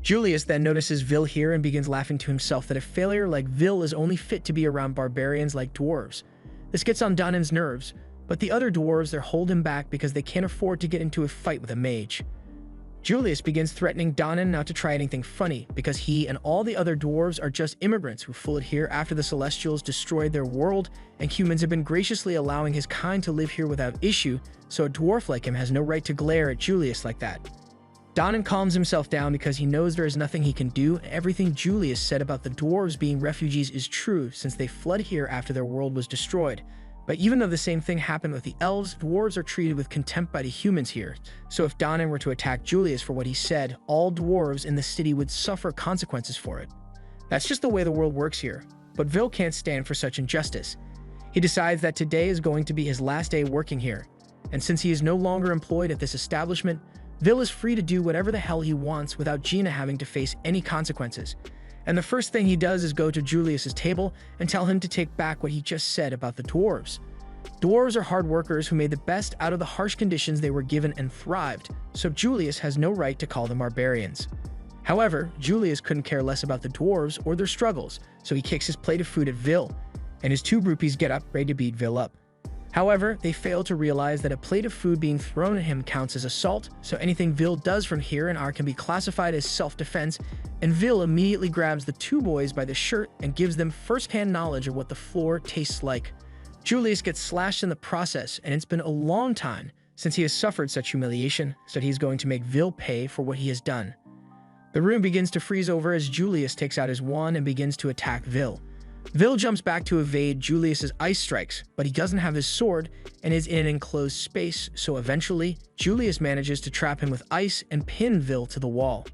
Speaker 1: Julius then notices Vil here and begins laughing to himself that a failure like Vil is only fit to be around barbarians like dwarves. This gets on Donan's nerves, but the other dwarves there hold him back because they can't afford to get into a fight with a mage. Julius begins threatening Donan not to try anything funny because he and all the other dwarves are just immigrants who fled here after the Celestials destroyed their world, and humans have been graciously allowing his kind to live here without issue, so a dwarf like him has no right to glare at Julius like that. Donan calms himself down because he knows there is nothing he can do, and everything Julius said about the dwarves being refugees is true since they fled here after their world was destroyed. But even though the same thing happened with the elves, dwarves are treated with contempt by the humans here. So if Donan were to attack Julius for what he said, all dwarves in the city would suffer consequences for it. That's just the way the world works here. But Vil can't stand for such injustice. He decides that today is going to be his last day working here. And since he is no longer employed at this establishment, Vil is free to do whatever the hell he wants without Gina having to face any consequences. And the first thing he does is go to Julius's table and tell him to take back what he just said about the dwarves. Dwarves are hard workers who made the best out of the harsh conditions they were given and thrived, so Julius has no right to call them barbarians. However, Julius couldn't care less about the dwarves or their struggles, so he kicks his plate of food at Vil, and his two groupies get up, ready to beat Vil up. However, they fail to realize that a plate of food being thrown at him counts as assault, so anything Vil does from here on out can be classified as self-defense, and Vil immediately grabs the two boys by the shirt and gives them first-hand knowledge of what the floor tastes like. Julius gets slashed in the process, and it's been a long time since he has suffered such humiliation, so he's going to make Vil pay for what he has done. The room begins to freeze over as Julius takes out his wand and begins to attack Vil. Vil jumps back to evade Julius's ice strikes, but he doesn't have his sword and is in an enclosed space, so eventually, Julius manages to trap him with ice and pin Vil to the wall.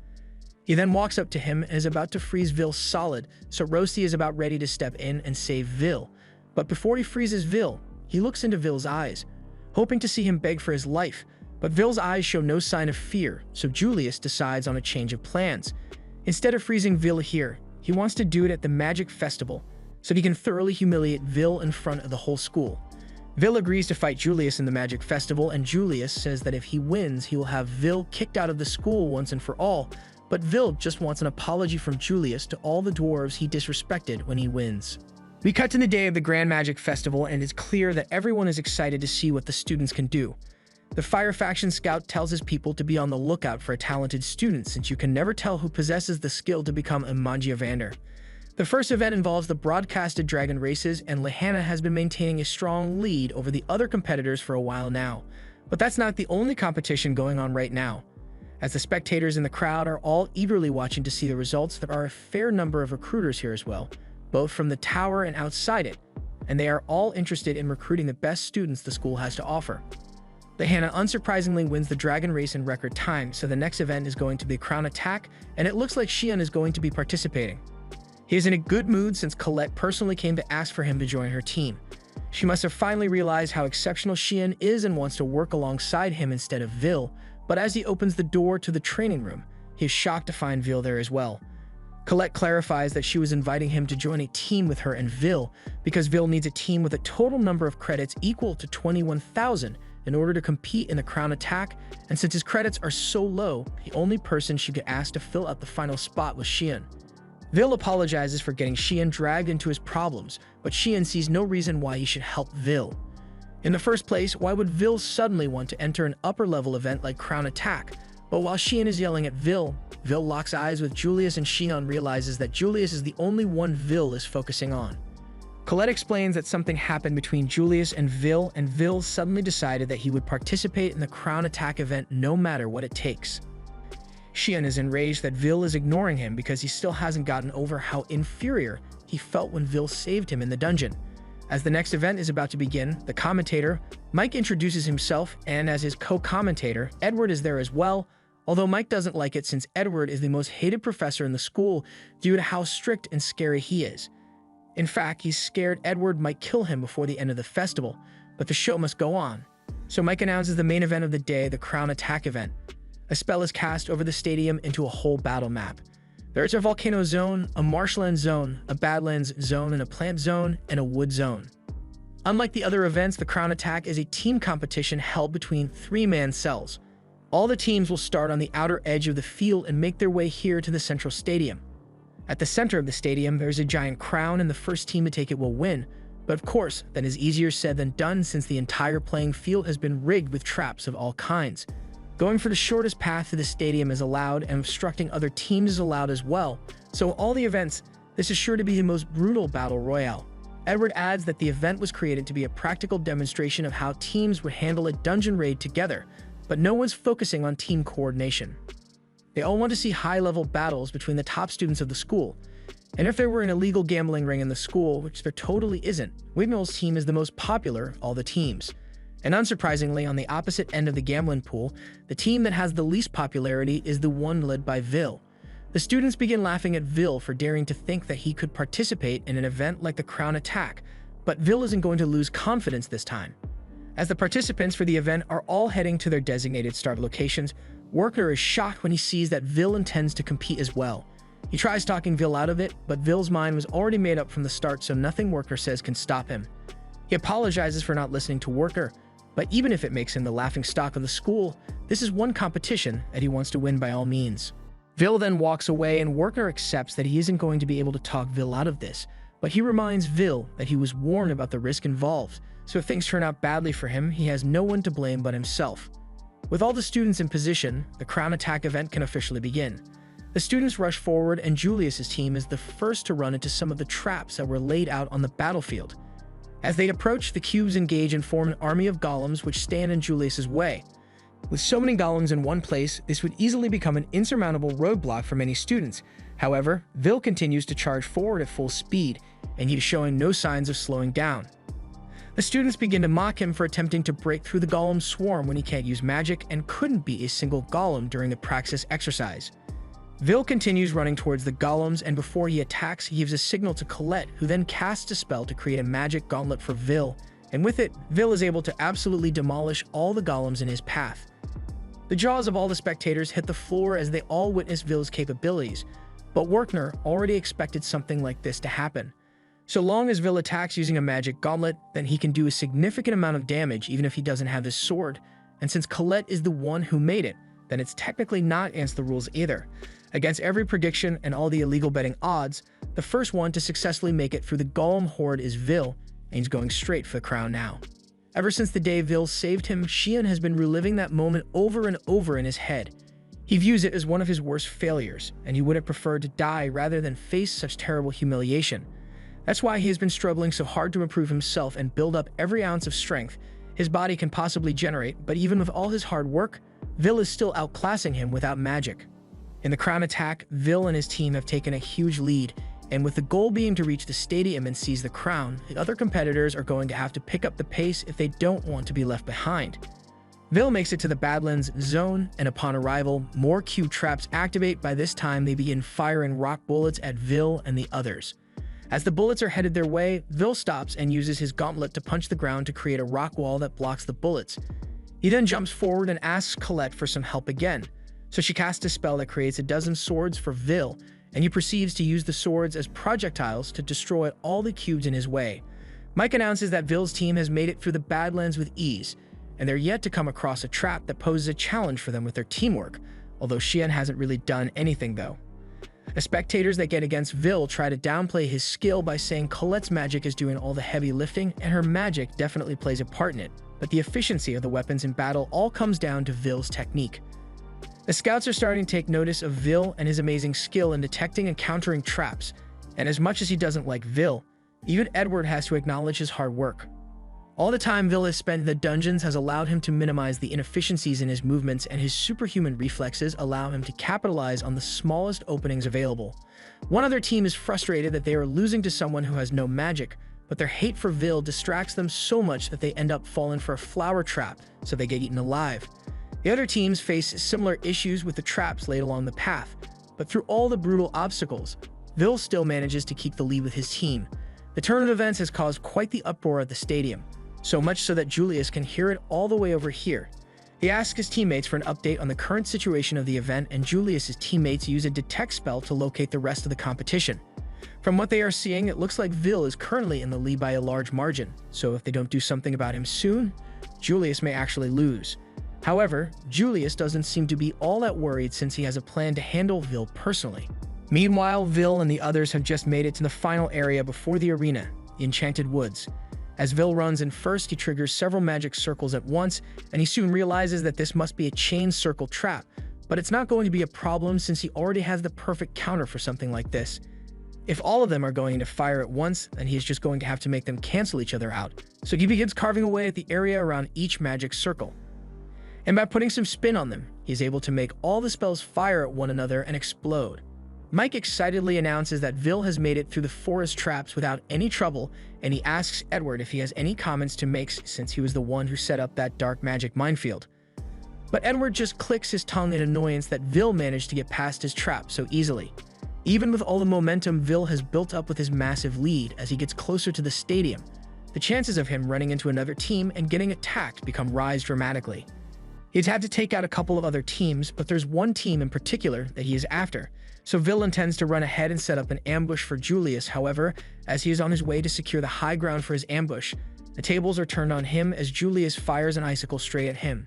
Speaker 1: He then walks up to him and is about to freeze Vil solid, so Rosti is about ready to step in and save Vil. But before he freezes Vil, he looks into Vil's eyes, hoping to see him beg for his life, but Vil's eyes show no sign of fear, so Julius decides on a change of plans. Instead of freezing Vil here, he wants to do it at the Magic Festival, so he can thoroughly humiliate Vil in front of the whole school. Vil agrees to fight Julius in the Magic Festival, and Julius says that if he wins, he will have Vil kicked out of the school once and for all, but Vil just wants an apology from Julius to all the dwarves he disrespected when he wins. We cut to the day of the Grand Magic Festival, and it's clear that everyone is excited to see what the students can do. The Fire Faction Scout tells his people to be on the lookout for a talented student, since you can never tell who possesses the skill to become a Magiavander. The first event involves the broadcasted dragon races, and Lehana has been maintaining a strong lead over the other competitors for a while now. But that's not the only competition going on right now. As the spectators in the crowd are all eagerly watching to see the results, there are a fair number of recruiters here as well, both from the tower and outside it, and they are all interested in recruiting the best students the school has to offer. Lehana unsurprisingly wins the dragon race in record time, so the next event is going to be Crown Attack, and it looks like Xian is going to be participating. He is in a good mood since Colette personally came to ask for him to join her team. She must have finally realized how exceptional Xian is and wants to work alongside him instead of Vil, but as he opens the door to the training room, he is shocked to find Vil there as well. Colette clarifies that she was inviting him to join a team with her and Vil because Vil needs a team with a total number of credits equal to 21,000 in order to compete in the Crown Attack, and since his credits are so low, the only person she could ask to fill out the final spot was Xian. Vil apologizes for getting Xian dragged into his problems, but Xian sees no reason why he should help Vil. In the first place, why would Vil suddenly want to enter an upper-level event like Crown Attack? But while Xian is yelling at Vil locks eyes with Julius, and Xian realizes that Julius is the only one Vil is focusing on. Colette explains that something happened between Julius and Vil suddenly decided that he would participate in the Crown Attack event no matter what it takes. Xian is enraged that Vil is ignoring him because he still hasn't gotten over how inferior he felt when Vil saved him in the dungeon. As the next event is about to begin, the commentator, Mike, introduces himself, and as his co-commentator, Edward is there as well, although Mike doesn't like it since Edward is the most hated professor in the school due to how strict and scary he is. In fact, he's scared Edward might kill him before the end of the festival, but the show must go on. So Mike announces the main event of the day, the Crown Attack event. A spell is cast over the stadium into a whole battle map. There's a volcano zone, a marshland zone, a badlands zone, and a plant zone, and a wood zone. Unlike the other events, the Crown Attack is a team competition held between three-man cells. All the teams will start on the outer edge of the field and make their way here to the central stadium. At the center of the stadium, there's a giant crown, and the first team to take it will win. But of course, that is easier said than done since the entire playing field has been rigged with traps of all kinds. Going for the shortest path to the stadium is allowed, and obstructing other teams is allowed as well. So all the events, this is sure to be the most brutal battle royale. Edward adds that the event was created to be a practical demonstration of how teams would handle a dungeon raid together, but no one's focusing on team coordination. They all want to see high-level battles between the top students of the school. And if there were an illegal gambling ring in the school, which there totally isn't, Wignull's team is the most popular of all the teams. And unsurprisingly, on the opposite end of the gambling pool, the team that has the least popularity is the one led by Vil. The students begin laughing at Vil for daring to think that he could participate in an event like the Crown Attack, but Vil isn't going to lose confidence this time. As the participants for the event are all heading to their designated start locations, Werkner is shocked when he sees that Vil intends to compete as well. He tries talking Vil out of it, but Vil's mind was already made up from the start, so nothing Werkner says can stop him. He apologizes for not listening to Werkner, but even if it makes him the laughingstock of the school, this is one competition that he wants to win by all means. Vil then walks away, and Werkner accepts that he isn't going to be able to talk Vil out of this, but he reminds Vil that he was warned about the risk involved, so if things turn out badly for him, he has no one to blame but himself. With all the students in position, the Crown Attack event can officially begin. The students rush forward, and Julius's team is the first to run into some of the traps that were laid out on the battlefield. As they approach, the cubes engage and form an army of golems which stand in Julius's way. With so many golems in one place, this would easily become an insurmountable roadblock for many students. However, Vil continues to charge forward at full speed, and he is showing no signs of slowing down. The students begin to mock him for attempting to break through the golem swarm when he can't use magic and couldn't beat a single golem during the praxis exercise. Vil continues running towards the golems, and before he attacks, he gives a signal to Colette, who then casts a spell to create a magic gauntlet for Vil, and with it, Vil is able to absolutely demolish all the golems in his path. The jaws of all the spectators hit the floor as they all witness Vil's capabilities, but Werkner already expected something like this to happen. So long as Vil attacks using a magic gauntlet, then he can do a significant amount of damage even if he doesn't have his sword, and since Colette is the one who made it, then it's technically not against the rules either. Against every prediction and all the illegal betting odds, the first one to successfully make it through the golem horde is Vil, and he's going straight for the crown now. Ever since the day Vil saved him, Xian has been reliving that moment over and over in his head. He views it as one of his worst failures, and he would have preferred to die rather than face such terrible humiliation. That's why he has been struggling so hard to improve himself and build up every ounce of strength his body can possibly generate, but even with all his hard work, Vil is still outclassing him without magic. In the Crown Attack, Vil and his team have taken a huge lead, and with the goal being to reach the stadium and seize the crown, the other competitors are going to have to pick up the pace if they don't want to be left behind. Vil makes it to the Badlands zone, and upon arrival, more cube traps activate. By this time, they begin firing rock bullets at Vil and the others. As the bullets are headed their way, Vil stops and uses his gauntlet to punch the ground to create a rock wall that blocks the bullets. He then jumps forward and asks Colette for some help again, so she casts a spell that creates a dozen swords for Vil, and he proceeds to use the swords as projectiles to destroy all the cubes in his way. Mike announces that Vil's team has made it through the Badlands with ease, and they're yet to come across a trap that poses a challenge for them with their teamwork, although Xian hasn't really done anything though. The spectators that get against Vil try to downplay his skill by saying Colette's magic is doing all the heavy lifting, and her magic definitely plays a part in it, but the efficiency of the weapons in battle all comes down to Vil's technique. The scouts are starting to take notice of Vil and his amazing skill in detecting and countering traps, and as much as he doesn't like Vil, even Edward has to acknowledge his hard work. All the time Vil has spent in the dungeons has allowed him to minimize the inefficiencies in his movements, and his superhuman reflexes allow him to capitalize on the smallest openings available. One other team is frustrated that they are losing to someone who has no magic, but their hate for Vil distracts them so much that they end up falling for a flower trap, so they get eaten alive. The other teams face similar issues with the traps laid along the path, but through all the brutal obstacles, Vil still manages to keep the lead with his team. The turn of events has caused quite the uproar at the stadium, so much so that Julius can hear it all the way over here. He asks his teammates for an update on the current situation of the event, and Julius's teammates use a detect spell to locate the rest of the competition. From what they are seeing, it looks like Vil is currently in the lead by a large margin, so if they don't do something about him soon, Julius may actually lose. However, Julius doesn't seem to be all that worried since he has a plan to handle Vil personally. Meanwhile, Vil and the others have just made it to the final area before the arena, the Enchanted Woods. As Vil runs in first, he triggers several magic circles at once, and he soon realizes that this must be a chain circle trap, but it's not going to be a problem since he already has the perfect counter for something like this. If all of them are going to fire at once, then he is just going to have to make them cancel each other out, so he begins carving away at the area around each magic circle. And by putting some spin on them, he is able to make all the spells fire at one another and explode. Mike excitedly announces that Vil has made it through the forest traps without any trouble, and he asks Edward if he has any comments to make since he was the one who set up that dark magic minefield. But Edward just clicks his tongue in annoyance that Vil managed to get past his trap so easily. Even with all the momentum Vil has built up with his massive lead as he gets closer to the stadium, the chances of him running into another team and getting attacked become rise dramatically. He'd had to take out a couple of other teams, but there's one team in particular that he is after, so Vil intends to run ahead and set up an ambush for Julius. However, as he is on his way to secure the high ground for his ambush, the tables are turned on him as Julius fires an icicle straight at him.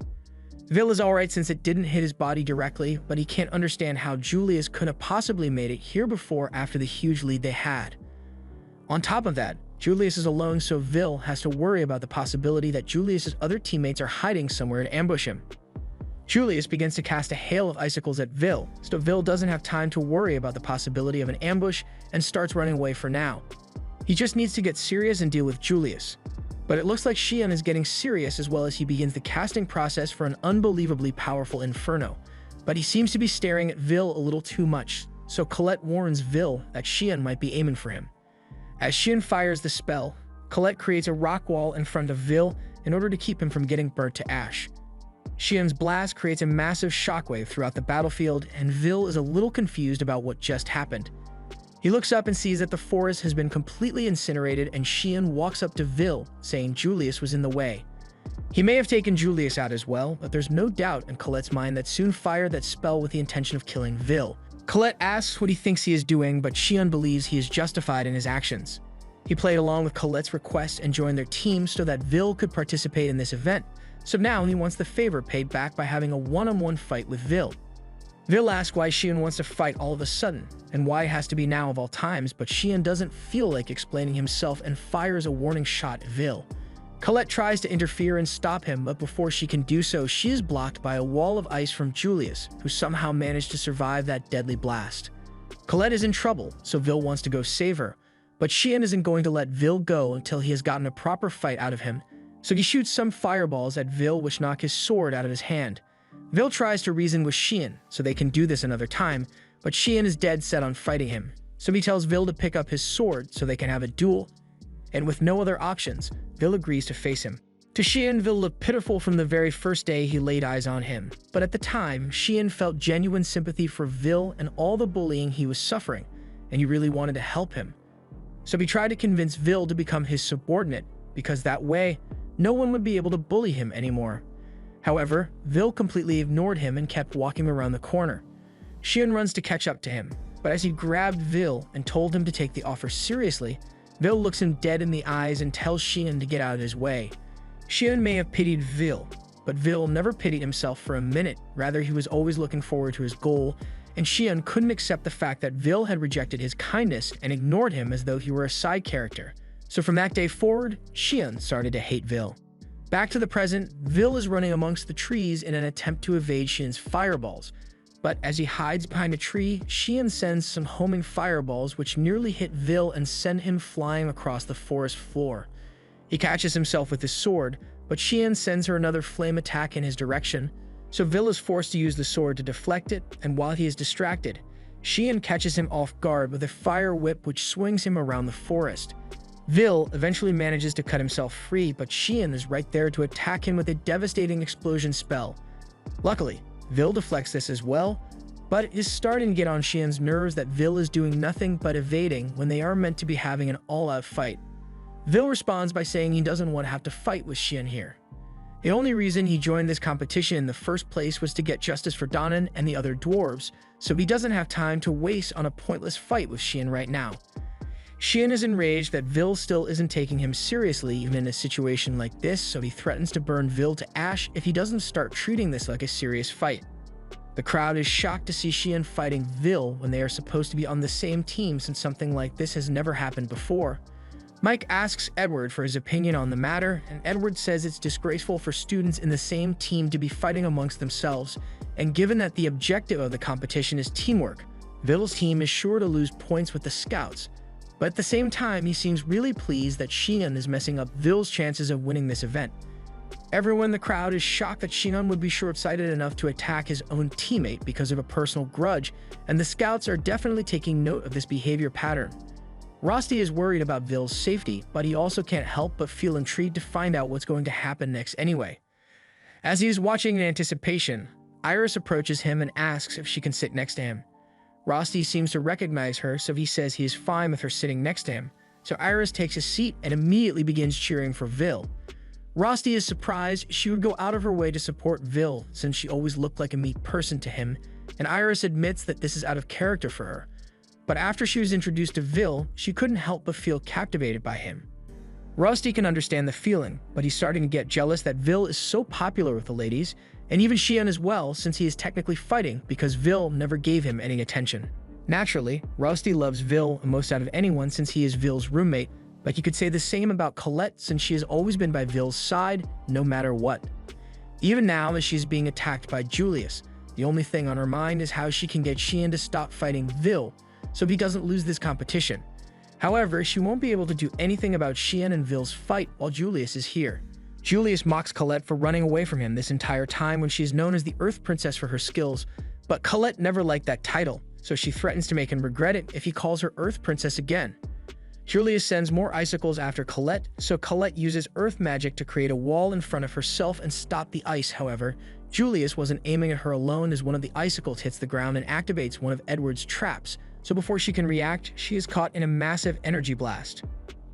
Speaker 1: Vil is alright since it didn't hit his body directly, but he can't understand how Julius could have possibly made it here before after the huge lead they had. On top of that, Julius is alone, so Vil has to worry about the possibility that Julius's other teammates are hiding somewhere to ambush him. Julius begins to cast a hail of icicles at Vil, so Vil doesn't have time to worry about the possibility of an ambush and starts running away for now. He just needs to get serious and deal with Julius. But it looks like Xian is getting serious as well as he begins the casting process for an unbelievably powerful Inferno. But he seems to be staring at Vil a little too much, so Colette warns Vil that Xian might be aiming for him. As Xian fires the spell, Colette creates a rock wall in front of Vil in order to keep him from getting burnt to ash. Xian's blast creates a massive shockwave throughout the battlefield, and Vil is a little confused about what just happened. He looks up and sees that the forest has been completely incinerated, and Xian walks up to Vil, saying Julius was in the way. He may have taken Julius out as well, but there's no doubt in Colette's mind that Soon fired that spell with the intention of killing Vil. Colette asks what he thinks he is doing, but Xian believes he is justified in his actions. He played along with Colette's request and joined their team so that Vil could participate in this event, so now he wants the favor paid back by having a one-on-one fight with Vil. Vil asks why Xian wants to fight all of a sudden, and why it has to be now of all times, but Xian doesn't feel like explaining himself and fires a warning shot at Vil. Colette tries to interfere and stop him, but before she can do so, she is blocked by a wall of ice from Julius, who somehow managed to survive that deadly blast. Colette is in trouble, so Vil wants to go save her, but Xian isn't going to let Vil go until he has gotten a proper fight out of him, so he shoots some fireballs at Vil which knock his sword out of his hand. Vil tries to reason with Xian so they can do this another time, but Xian is dead set on fighting him, so he tells Vil to pick up his sword so they can have a duel, and with no other options, Vil agrees to face him. To Xian, Vil looked pitiful from the very first day he laid eyes on him, but at the time, Xian felt genuine sympathy for Vil and all the bullying he was suffering, and he really wanted to help him. So he tried to convince Vil to become his subordinate, because that way, no one would be able to bully him anymore. However, Vil completely ignored him and kept walking around the corner. Xian runs to catch up to him, but as he grabbed Vil and told him to take the offer seriously, Vil looks him dead in the eyes and tells Xian to get out of his way. Xian may have pitied Vil, but Vil never pitied himself for a minute. Rather, he was always looking forward to his goal, and Xian couldn't accept the fact that Vil had rejected his kindness and ignored him as though he were a side character. So from that day forward, Xian started to hate Vil. Back to the present, Vil is running amongst the trees in an attempt to evade Xian's fireballs. But as he hides behind a tree, Xian sends some homing fireballs which nearly hit Vil and send him flying across the forest floor. He catches himself with his sword, but Xian sends her another flame attack in his direction, so Vil is forced to use the sword to deflect it, and while he is distracted, Xian catches him off guard with a fire whip which swings him around the forest. Vil eventually manages to cut himself free, but Xian is right there to attack him with a devastating explosion spell. Luckily, Vil deflects this as well, But it is starting to get on Xian's nerves that Vil is doing nothing but evading when they are meant to be having an all-out fight. Vil responds by saying he doesn't want to have to fight with Xian here. The only reason he joined this competition in the first place was to get justice for Danan and the other dwarves, so he doesn't have time to waste on a pointless fight with Xian right now. Xian is enraged that Vil still isn't taking him seriously even in a situation like this, so he threatens to burn Vil to ash if he doesn't start treating this like a serious fight. The crowd is shocked to see Xian fighting Vil when they are supposed to be on the same team since something like this has never happened before. Mike asks Edward for his opinion on the matter, and Edward says it's disgraceful for students in the same team to be fighting amongst themselves, and given that the objective of the competition is teamwork, Vil's team is sure to lose points with the scouts. But at the same time, he seems really pleased that Xian is messing up Vil's chances of winning this event. Everyone in the crowd is shocked that Xian would be short-sighted enough to attack his own teammate because of a personal grudge, and the scouts are definitely taking note of this behavior pattern. Rosti is worried about Vil's safety, but he also can't help but feel intrigued to find out what's going to happen next anyway. As he is watching in anticipation, Iris approaches him and asks if she can sit next to him. Rosti seems to recognize her, so he says he is fine with her sitting next to him, so Iris takes a seat and immediately begins cheering for Vil. Rosti is surprised she would go out of her way to support Vil since she always looked like a meek person to him, and Iris admits that this is out of character for her. But after she was introduced to Vil, she couldn't help but feel captivated by him. Rosti can understand the feeling, but he's starting to get jealous that Vil is so popular with the ladies, and even Xian as well, since he is technically fighting because Vil never gave him any attention. Naturally, Rosti loves Vil most out of anyone since he is Vil's roommate, but you could say the same about Colette since she has always been by Vil's side, no matter what. Even now, as she's being attacked by Julius, the only thing on her mind is how she can get Xian to stop fighting Vil, so he doesn't lose this competition. However, she won't be able to do anything about Xian and Vil's fight while Julius is here. Julius mocks Colette for running away from him this entire time when she is known as the Earth Princess for her skills, but Colette never liked that title, so she threatens to make him regret it if he calls her Earth Princess again. Julius sends more icicles after Colette, so Colette uses earth magic to create a wall in front of herself and stop the ice. However, Julius wasn't aiming at her alone as one of the icicles hits the ground and activates one of Edward's traps, so before she can react, she is caught in a massive energy blast.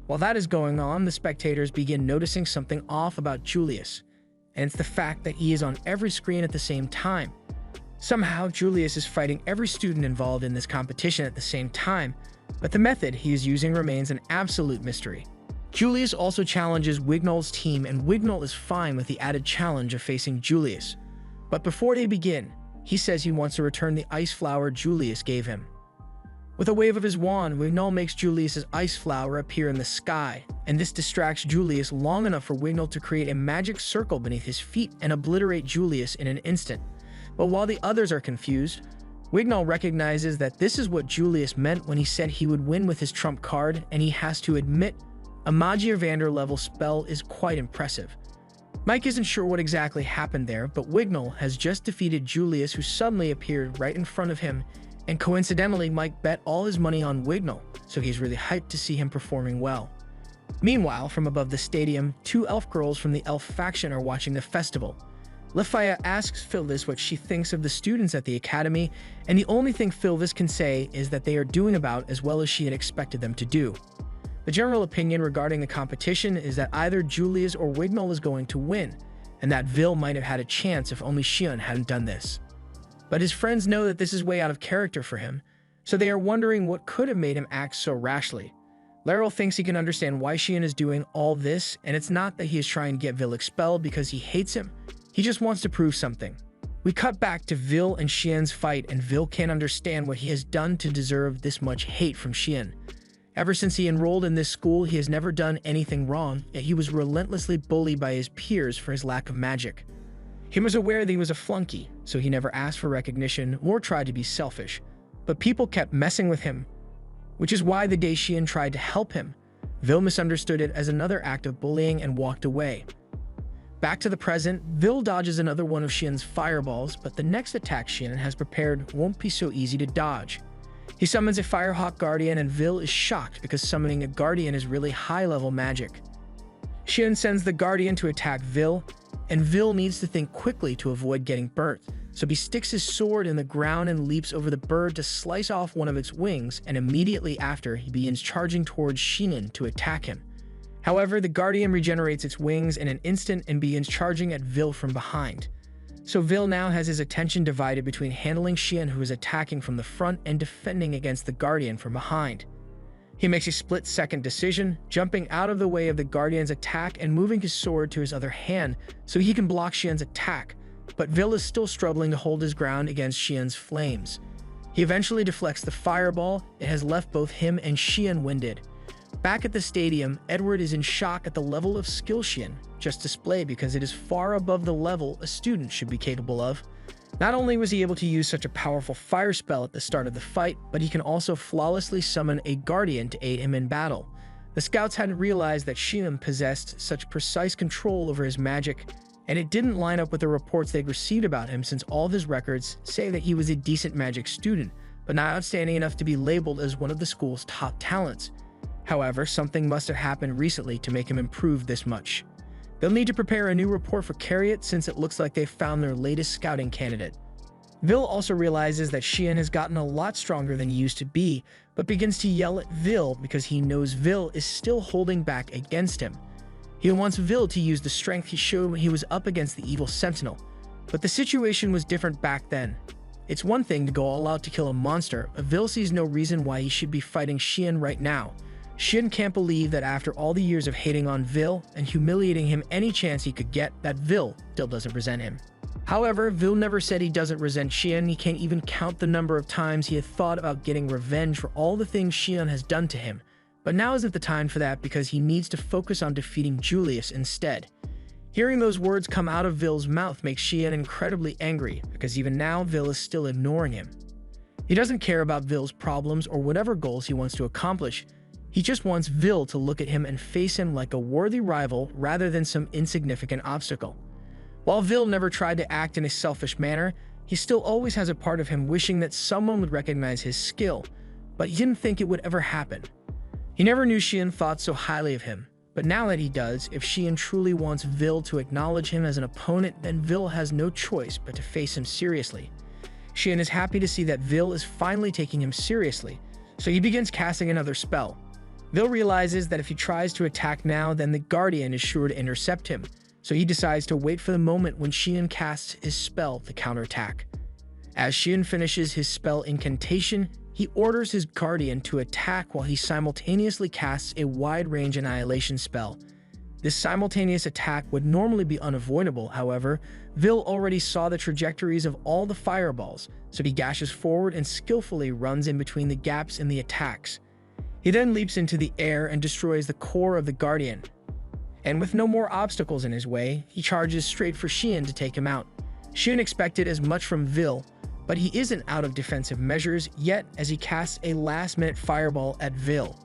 Speaker 1: While that is going on, the spectators begin noticing something off about Julius, and it's the fact that he is on every screen at the same time. Somehow, Julius is fighting every student involved in this competition at the same time, but the method he is using remains an absolute mystery. Julius also challenges Wignall's team, and Wignall is fine with the added challenge of facing Julius. But before they begin, he says he wants to return the ice flower Julius gave him. With a wave of his wand, Wignall makes Julius's ice flower appear in the sky, and this distracts Julius long enough for Wignall to create a magic circle beneath his feet and obliterate Julius in an instant. But while the others are confused, Wignall recognizes that this is what Julius meant when he said he would win with his trump card, and he has to admit, a Magia Vander level spell is quite impressive. Mike isn't sure what exactly happened there, but Wignall has just defeated Julius, who suddenly appeared right in front of him, and coincidentally, Mike bet all his money on Wignall, so he's really hyped to see him performing well. Meanwhile, from above the stadium, two elf girls from the elf faction are watching the festival. Lefaya asks Phyllis what she thinks of the students at the academy, and the only thing Phyllis can say is that they are doing about as well as she had expected them to do. The general opinion regarding the competition is that either Julius or Wignall is going to win, and that Vil might have had a chance if only Xian hadn't done this. But his friends know that this is way out of character for him, so they are wondering what could have made him act so rashly. Laeral thinks he can understand why Xian is doing all this, and it's not that he is trying to get Vil expelled because he hates him, he just wants to prove something. We cut back to Vil and Xian's fight, and Vil can't understand what he has done to deserve this much hate from Xian. Ever since he enrolled in this school, he has never done anything wrong, yet he was relentlessly bullied by his peers for his lack of magic. He was aware that he was a flunky, so he never asked for recognition or tried to be selfish, but people kept messing with him, which is why the day Xian tried to help him, Vil misunderstood it as another act of bullying and walked away. Back to the present, Vil dodges another one of Xian's fireballs, but the next attack Xian has prepared won't be so easy to dodge. He summons a Firehawk Guardian, and Vil is shocked because summoning a Guardian is really high-level magic. Xian sends the Guardian to attack Vil, and Vil needs to think quickly to avoid getting burnt, So he sticks his sword in the ground and leaps over the bird to slice off one of its wings, and immediately after, he begins charging towards Xian to attack him. However, the Guardian regenerates its wings in an instant and begins charging at Vil from behind. So Vil now has his attention divided between handling Xian, who is attacking from the front, and defending against the Guardian from behind. He makes a split-second decision, jumping out of the way of the Guardian's attack and moving his sword to his other hand so he can block Xian's attack, but Vil is still struggling to hold his ground against Xian's flames. He eventually deflects the fireball. It has left both him and Xian winded. Back at the stadium, Edward is in shock at the level of skill Xian just displayed because it is far above the level a student should be capable of. Not only was he able to use such a powerful fire spell at the start of the fight, but he can also flawlessly summon a Guardian to aid him in battle. The scouts hadn't realized that Xian possessed such precise control over his magic, and it didn't line up with the reports they'd received about him, since all of his records say that he was a decent magic student, but not outstanding enough to be labeled as one of the school's top talents. However, something must have happened recently to make him improve this much. They'll need to prepare a new report for Cariat, since it looks like they've found their latest scouting candidate. Vil also realizes that Xian has gotten a lot stronger than he used to be, but begins to yell at Vil because he knows Vil is still holding back against him. He wants Vil to use the strength he showed when he was up against the evil Sentinel, but the situation was different back then. It's one thing to go all out to kill a monster, but Vil sees no reason why he should be fighting Xian right now. Xian can't believe that after all the years of hating on Vil and humiliating him any chance he could get, that Vil still doesn't resent him. However, Vil never said he doesn't resent Xian. He can't even count the number of times he had thought about getting revenge for all the things Xian has done to him. But now isn't the time for that, because he needs to focus on defeating Julius instead. Hearing those words come out of Vil's mouth makes Xian incredibly angry, because even now Vil is still ignoring him. He doesn't care about Vil's problems or whatever goals he wants to accomplish. He just wants Vil to look at him and face him like a worthy rival rather than some insignificant obstacle. While Vil never tried to act in a selfish manner, he still always has a part of him wishing that someone would recognize his skill, but he didn't think it would ever happen. He never knew Xian thought so highly of him, but now that he does, if Xian truly wants Vil to acknowledge him as an opponent, then Vil has no choice but to face him seriously. Xian is happy to see that Vil is finally taking him seriously, so he begins casting another spell. Vil realizes that if he tries to attack now, then the Guardian is sure to intercept him, so he decides to wait for the moment when Xian casts his spell to counterattack. As Xian finishes his spell incantation, he orders his Guardian to attack while he simultaneously casts a wide-range annihilation spell. This simultaneous attack would normally be unavoidable, however, Vil already saw the trajectories of all the fireballs, so he dashes forward and skillfully runs in between the gaps in the attacks. He then leaps into the air and destroys the core of the Guardian. And with no more obstacles in his way, he charges straight for Xian to take him out. Xian expected as much from Vil, but he isn't out of defensive measures yet, as he casts a last-minute fireball at Vil.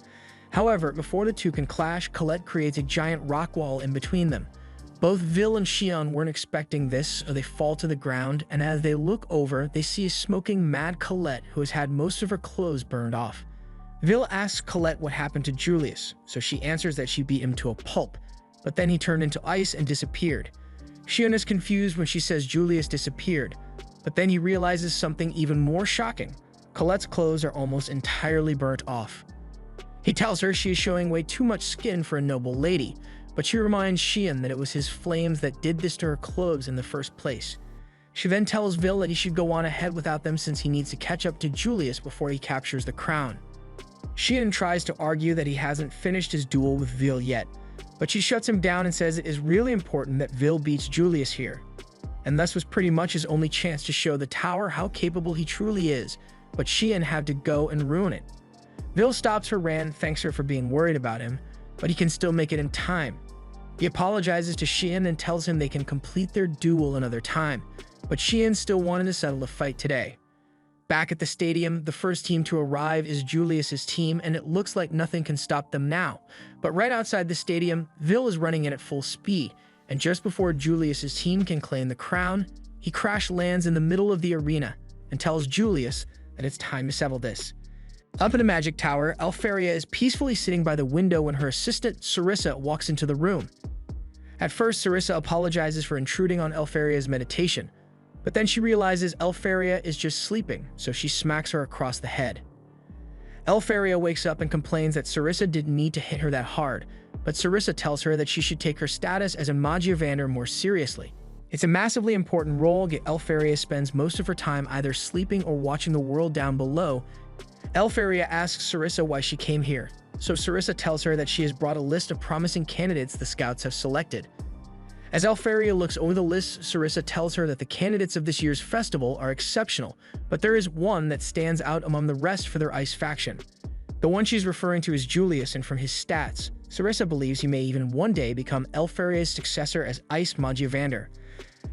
Speaker 1: However, before the two can clash, Colette creates a giant rock wall in between them. Both Vil and Xian weren't expecting this, so they fall to the ground, and as they look over, they see a smoking mad Colette who has had most of her clothes burned off. Vil asks Colette what happened to Julius, so she answers that she beat him to a pulp, but then he turned into ice and disappeared. Xian is confused when she says Julius disappeared, but then he realizes something even more shocking. Colette's clothes are almost entirely burnt off. He tells her she is showing way too much skin for a noble lady, but she reminds Xian that it was his flames that did this to her clothes in the first place. She then tells Vil that he should go on ahead without them, since he needs to catch up to Julius before he captures the crown. Xian tries to argue that he hasn't finished his duel with Vil yet, but she shuts him down and says it is really important that Vil beats Julius here, and thus was pretty much his only chance to show the tower how capable he truly is, but Xian had to go and ruin it. Vil stops her rant and thanks her for being worried about him, but he can still make it in time. He apologizes to Xian and tells him they can complete their duel another time, but Xian still wanted to settle the fight today. Back at the stadium, the first team to arrive is Julius's team, and it looks like nothing can stop them now. But right outside the stadium, Vil is running in at full speed, and just before Julius's team can claim the crown, he crash lands in the middle of the arena and tells Julius that it's time to settle this. Up in the magic tower, Elfaria is peacefully sitting by the window when her assistant, Sarissa, walks into the room. At first, Sarissa apologizes for intruding on Elfaria's meditation, But then she realizes Elfaria is just sleeping, so she smacks her across the head. Elfaria wakes up and complains that Sarissa didn't need to hit her that hard, but Sarissa tells her that she should take her status as a Magiavander more seriously. It's a massively important role, yet Elfaria spends most of her time either sleeping or watching the world down below. Elfaria asks Sarissa why she came here, so Sarissa tells her that she has brought a list of promising candidates the scouts have selected. As Elfaria looks over the list, Sarissa tells her that the candidates of this year's festival are exceptional, but there is one that stands out among the rest for their ice faction. The one she's referring to is Julius, and from his stats, Sarissa believes he may even one day become Elfaria's successor as Ice Magiavander.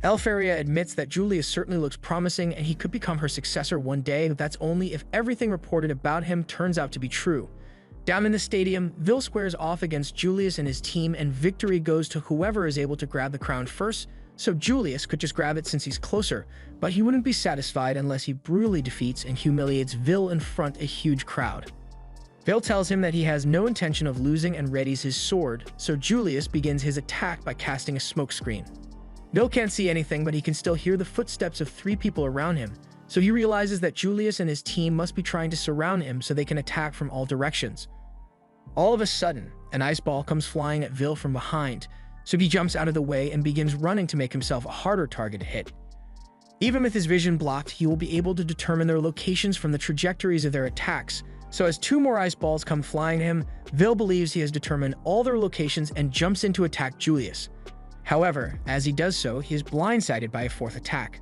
Speaker 1: Elfaria admits that Julius certainly looks promising and he could become her successor one day, but that's only if everything reported about him turns out to be true. Down in the stadium, Vil squares off against Julius and his team, and victory goes to whoever is able to grab the crown first, so Julius could just grab it since he's closer, but he wouldn't be satisfied unless he brutally defeats and humiliates Vil in front of a huge crowd. Vil tells him that he has no intention of losing and readies his sword, so Julius begins his attack by casting a smokescreen. Vil can't see anything, but he can still hear the footsteps of 3 people around him, so he realizes that Julius and his team must be trying to surround him so they can attack from all directions. All of a sudden, an ice ball comes flying at Vil from behind, so he jumps out of the way and begins running to make himself a harder target to hit. Even with his vision blocked, he will be able to determine their locations from the trajectories of their attacks, so as 2 more ice balls come flying at him, Vil believes he has determined all their locations and jumps in to attack Julius. However, as he does so, he is blindsided by a 4th attack.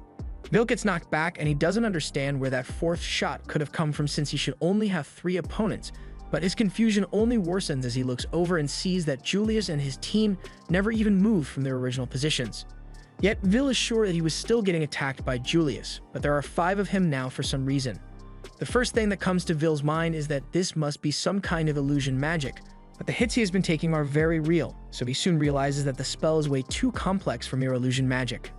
Speaker 1: Vil gets knocked back and he doesn't understand where that 4th shot could have come from since he should only have 3 opponents, but his confusion only worsens as he looks over and sees that Julius and his team never even moved from their original positions. Yet Vil is sure that he was still getting attacked by Julius, but there are 5 of him now for some reason. The first thing that comes to Vil's mind is that this must be some kind of illusion magic, but the hits he has been taking are very real, so he soon realizes that the spell is way too complex for mere illusion magic.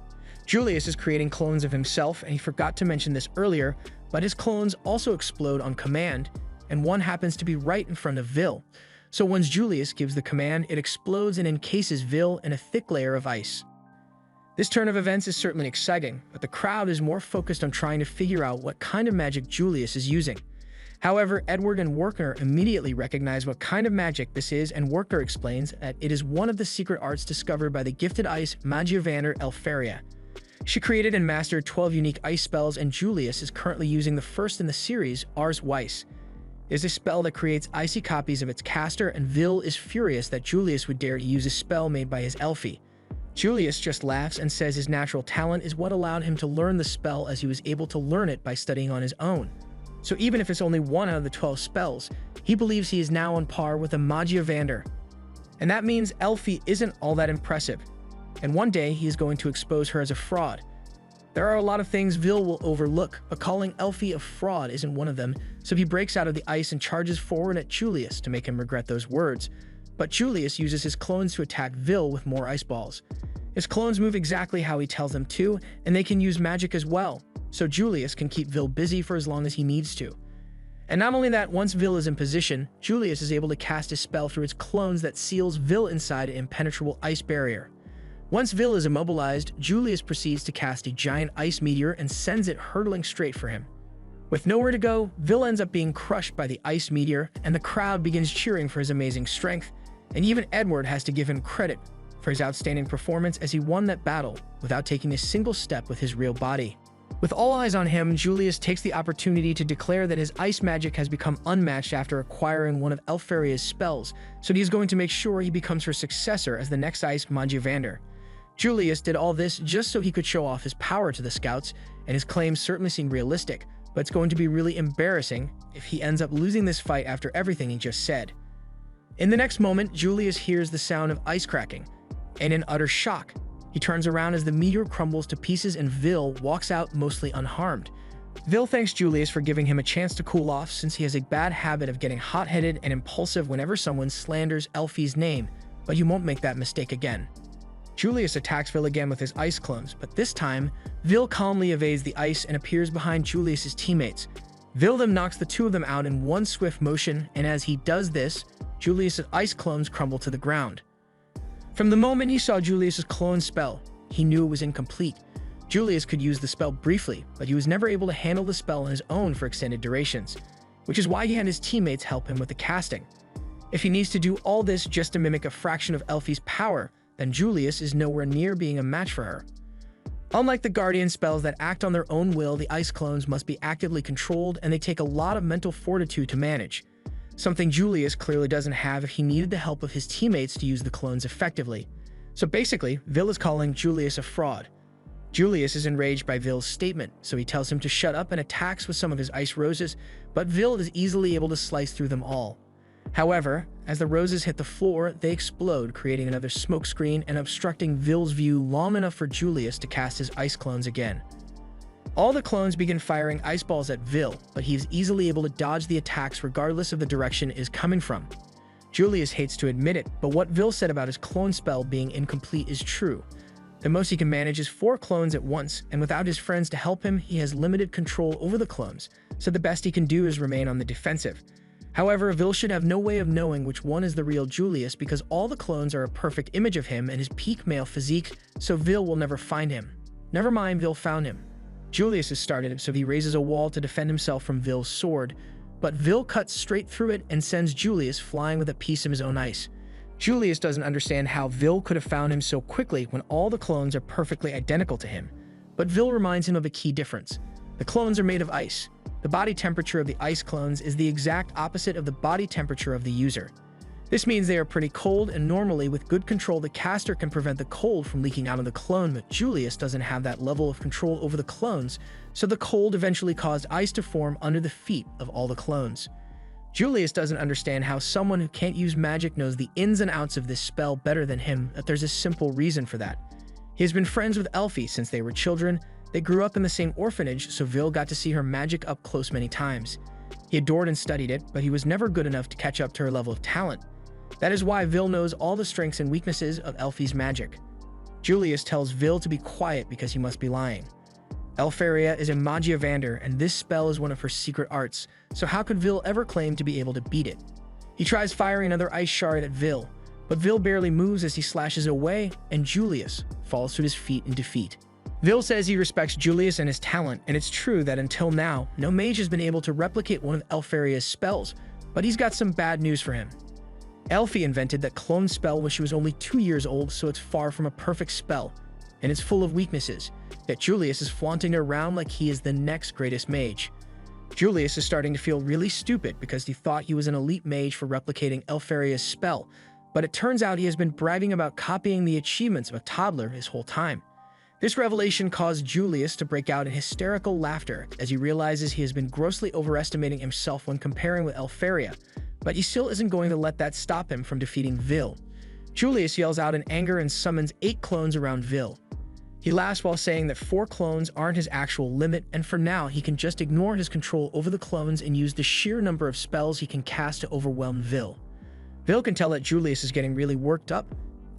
Speaker 1: Julius is creating clones of himself, and he forgot to mention this earlier, but his clones also explode on command, and one happens to be right in front of Vil. So once Julius gives the command, it explodes and encases Vil in a thick layer of ice. This turn of events is certainly exciting, but the crowd is more focused on trying to figure out what kind of magic Julius is using. However, Edward and Werner immediately recognize what kind of magic this is, and Werner explains that it is one of the secret arts discovered by the gifted ice Magiavander Elfaria. She created and mastered 12 unique ice spells, and Julius is currently using the first in the series, Ars Weiss. It is a spell that creates icy copies of its caster, and Vil is furious that Julius would dare to use a spell made by his Elfie. Julius just laughs and says his natural talent is what allowed him to learn the spell, as he was able to learn it by studying on his own. So even if it's only 1 out of the 12 spells, he believes he is now on par with a Magiavander. And that means Elfie isn't all that impressive, and one day he is going to expose her as a fraud. There are a lot of things Vil will overlook, but calling Elfie a fraud isn't one of them, so he breaks out of the ice and charges forward at Julius to make him regret those words. But Julius uses his clones to attack Vil with more ice balls. His clones move exactly how he tells them to, and they can use magic as well, so Julius can keep Vil busy for as long as he needs to. And not only that, once Vil is in position, Julius is able to cast a spell through his clones that seals Vil inside an impenetrable ice barrier. Once Vil is immobilized, Julius proceeds to cast a giant ice meteor and sends it hurtling straight for him. With nowhere to go, Vil ends up being crushed by the ice meteor, and the crowd begins cheering for his amazing strength, and even Edward has to give him credit for his outstanding performance as he won that battle without taking a single step with his real body. With all eyes on him, Julius takes the opportunity to declare that his ice magic has become unmatched after acquiring one of Elfaria's spells, so he is going to make sure he becomes her successor as the next Ice Magiavander. Julius did all this just so he could show off his power to the scouts, and his claims certainly seem realistic, but it's going to be really embarrassing if he ends up losing this fight after everything he just said. In the next moment, Julius hears the sound of ice cracking, and in utter shock, he turns around as the meteor crumbles to pieces and Vil walks out mostly unharmed. Vil thanks Julius for giving him a chance to cool off, since he has a bad habit of getting hot-headed and impulsive whenever someone slanders Elfie's name, but he won't make that mistake again. Julius attacks Vil again with his ice clones, but this time, Vil calmly evades the ice and appears behind Julius's teammates. Vil then knocks the 2 of them out in one swift motion, and as he does this, Julius's ice clones crumble to the ground. From the moment he saw Julius's clone spell, he knew it was incomplete, Julius could use the spell briefly, but he was never able to handle the spell on his own for extended durations, which is why he had his teammates help him with the casting. If he needs to do all this just to mimic a fraction of Elfie's power, then Julius is nowhere near being a match for her. Unlike the Guardian spells that act on their own will, the ice clones must be actively controlled, and they take a lot of mental fortitude to manage, something Julius clearly doesn't have if he needed the help of his teammates to use the clones effectively. So basically, Vil is calling Julius a fraud. Julius is enraged by Vil's statement, so he tells him to shut up and attacks with some of his ice roses, but Vil is easily able to slice through them all. However, as the roses hit the floor, they explode, creating another smokescreen and obstructing Vil's view long enough for Julius to cast his ice clones again. All the clones begin firing ice balls at Vil, but he is easily able to dodge the attacks regardless of the direction it is coming from. Julius hates to admit it, but what Vil said about his clone spell being incomplete is true. The most he can manage is 4 clones at once, and without his friends to help him, he has limited control over the clones, so the best he can do is remain on the defensive. However, Vil should have no way of knowing which one is the real Julius because all the clones are a perfect image of him and his peak male physique, so Vil will never find him. Never mind, Vil found him. Julius has started, so he raises a wall to defend himself from Vil's sword, but Vil cuts straight through it and sends Julius flying with a piece of his own ice. Julius doesn't understand how Vil could have found him so quickly when all the clones are perfectly identical to him, but Vil reminds him of a key difference. The clones are made of ice. The body temperature of the ice clones is the exact opposite of the body temperature of the user. This means they are pretty cold, and normally with good control the caster can prevent the cold from leaking out of the clone, but Julius doesn't have that level of control over the clones, so the cold eventually caused ice to form under the feet of all the clones. Julius doesn't understand how someone who can't use magic knows the ins and outs of this spell better than him, that there's a simple reason for that. He has been friends with Elfie since they were children. They grew up in the same orphanage, so Vil got to see her magic up close many times. He adored and studied it, but he was never good enough to catch up to her level of talent. That is why Vil knows all the strengths and weaknesses of Elfie's magic. Julius tells Vil to be quiet because he must be lying. Elfaria is a Magiavander, and this spell is one of her secret arts, so how could Vil ever claim to be able to beat it? He tries firing another ice shard at Vil, but Vil barely moves as he slashes away, and Julius falls to his feet in defeat. Vil says he respects Julius and his talent, and it's true that until now, no mage has been able to replicate one of Elfaria's spells, but he's got some bad news for him. Elfie invented that clone spell when she was only 2 years old, so it's far from a perfect spell, and it's full of weaknesses, yet Julius is flaunting it around like he is the next greatest mage. Julius is starting to feel really stupid because he thought he was an elite mage for replicating Elfaria's spell, but it turns out he has been bragging about copying the achievements of a toddler his whole time. This revelation caused Julius to break out in hysterical laughter as he realizes he has been grossly overestimating himself when comparing with Elfaria, but he still isn't going to let that stop him from defeating Vil. Julius yells out in anger and summons 8 clones around Vil. He laughs while saying that 4 clones aren't his actual limit, and for now he can just ignore his control over the clones and use the sheer number of spells he can cast to overwhelm Vil. Vil can tell that Julius is getting really worked up,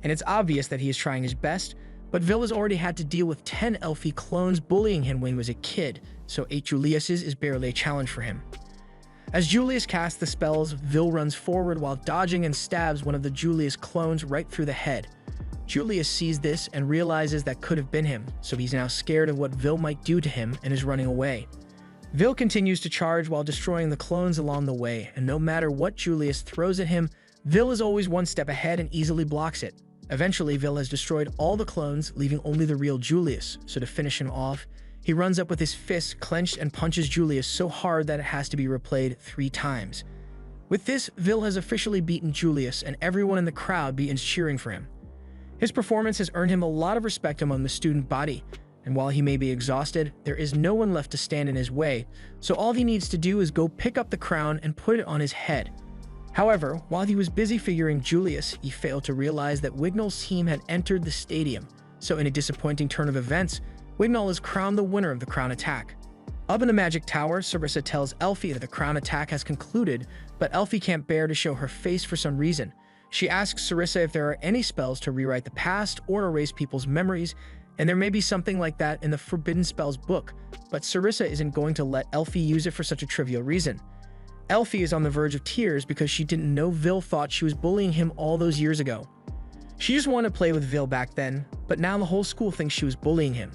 Speaker 1: and it's obvious that he is trying his best, but Vil has already had to deal with 10 Elfie clones bullying him when he was a kid, so 8 Juliuses is barely a challenge for him. As Julius casts the spells, Vil runs forward while dodging and stabs one of the Julius clones right through the head. Julius sees this and realizes that could have been him, so he's now scared of what Vil might do to him and is running away. Vil continues to charge while destroying the clones along the way, and no matter what Julius throws at him, Vil is always one step ahead and easily blocks it. Eventually, Vil has destroyed all the clones, leaving only the real Julius, so to finish him off, he runs up with his fist clenched and punches Julius so hard that it has to be replayed 3 times. With this, Vil has officially beaten Julius, and everyone in the crowd begins cheering for him. His performance has earned him a lot of respect among the student body, and while he may be exhausted, there is no one left to stand in his way, so all he needs to do is go pick up the crown and put it on his head. However, while he was busy figuring Julius, he failed to realize that Wignall's team had entered the stadium, so in a disappointing turn of events, Wignall is crowned the winner of the crown attack. Up in the magic tower, Sarissa tells Elfie that the crown attack has concluded, but Elfie can't bear to show her face for some reason. She asks Sarissa if there are any spells to rewrite the past or erase people's memories, and there may be something like that in the Forbidden Spells book, but Sarissa isn't going to let Elfie use it for such a trivial reason. Elfie is on the verge of tears because she didn't know Vil thought she was bullying him all those years ago. She just wanted to play with Vil back then, but now the whole school thinks she was bullying him.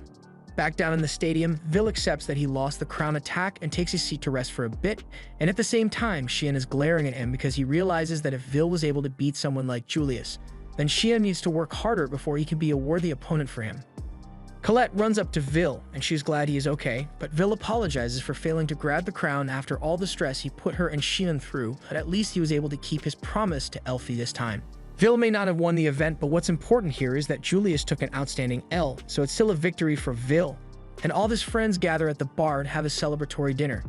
Speaker 1: Back down in the stadium, Vil accepts that he lost the crown attack and takes his seat to rest for a bit, and at the same time, Xian is glaring at him because he realizes that if Vil was able to beat someone like Julius, then Xian needs to work harder before he can be a worthy opponent for him. Colette runs up to Vil, and she's glad he is okay, but Vil apologizes for failing to grab the crown after all the stress he put her and Xian through, but at least he was able to keep his promise to Elfie this time. Vil may not have won the event, but what's important here is that Julius took an outstanding L, so it's still a victory for Vil, and all of his friends gather at the bar and have a celebratory dinner.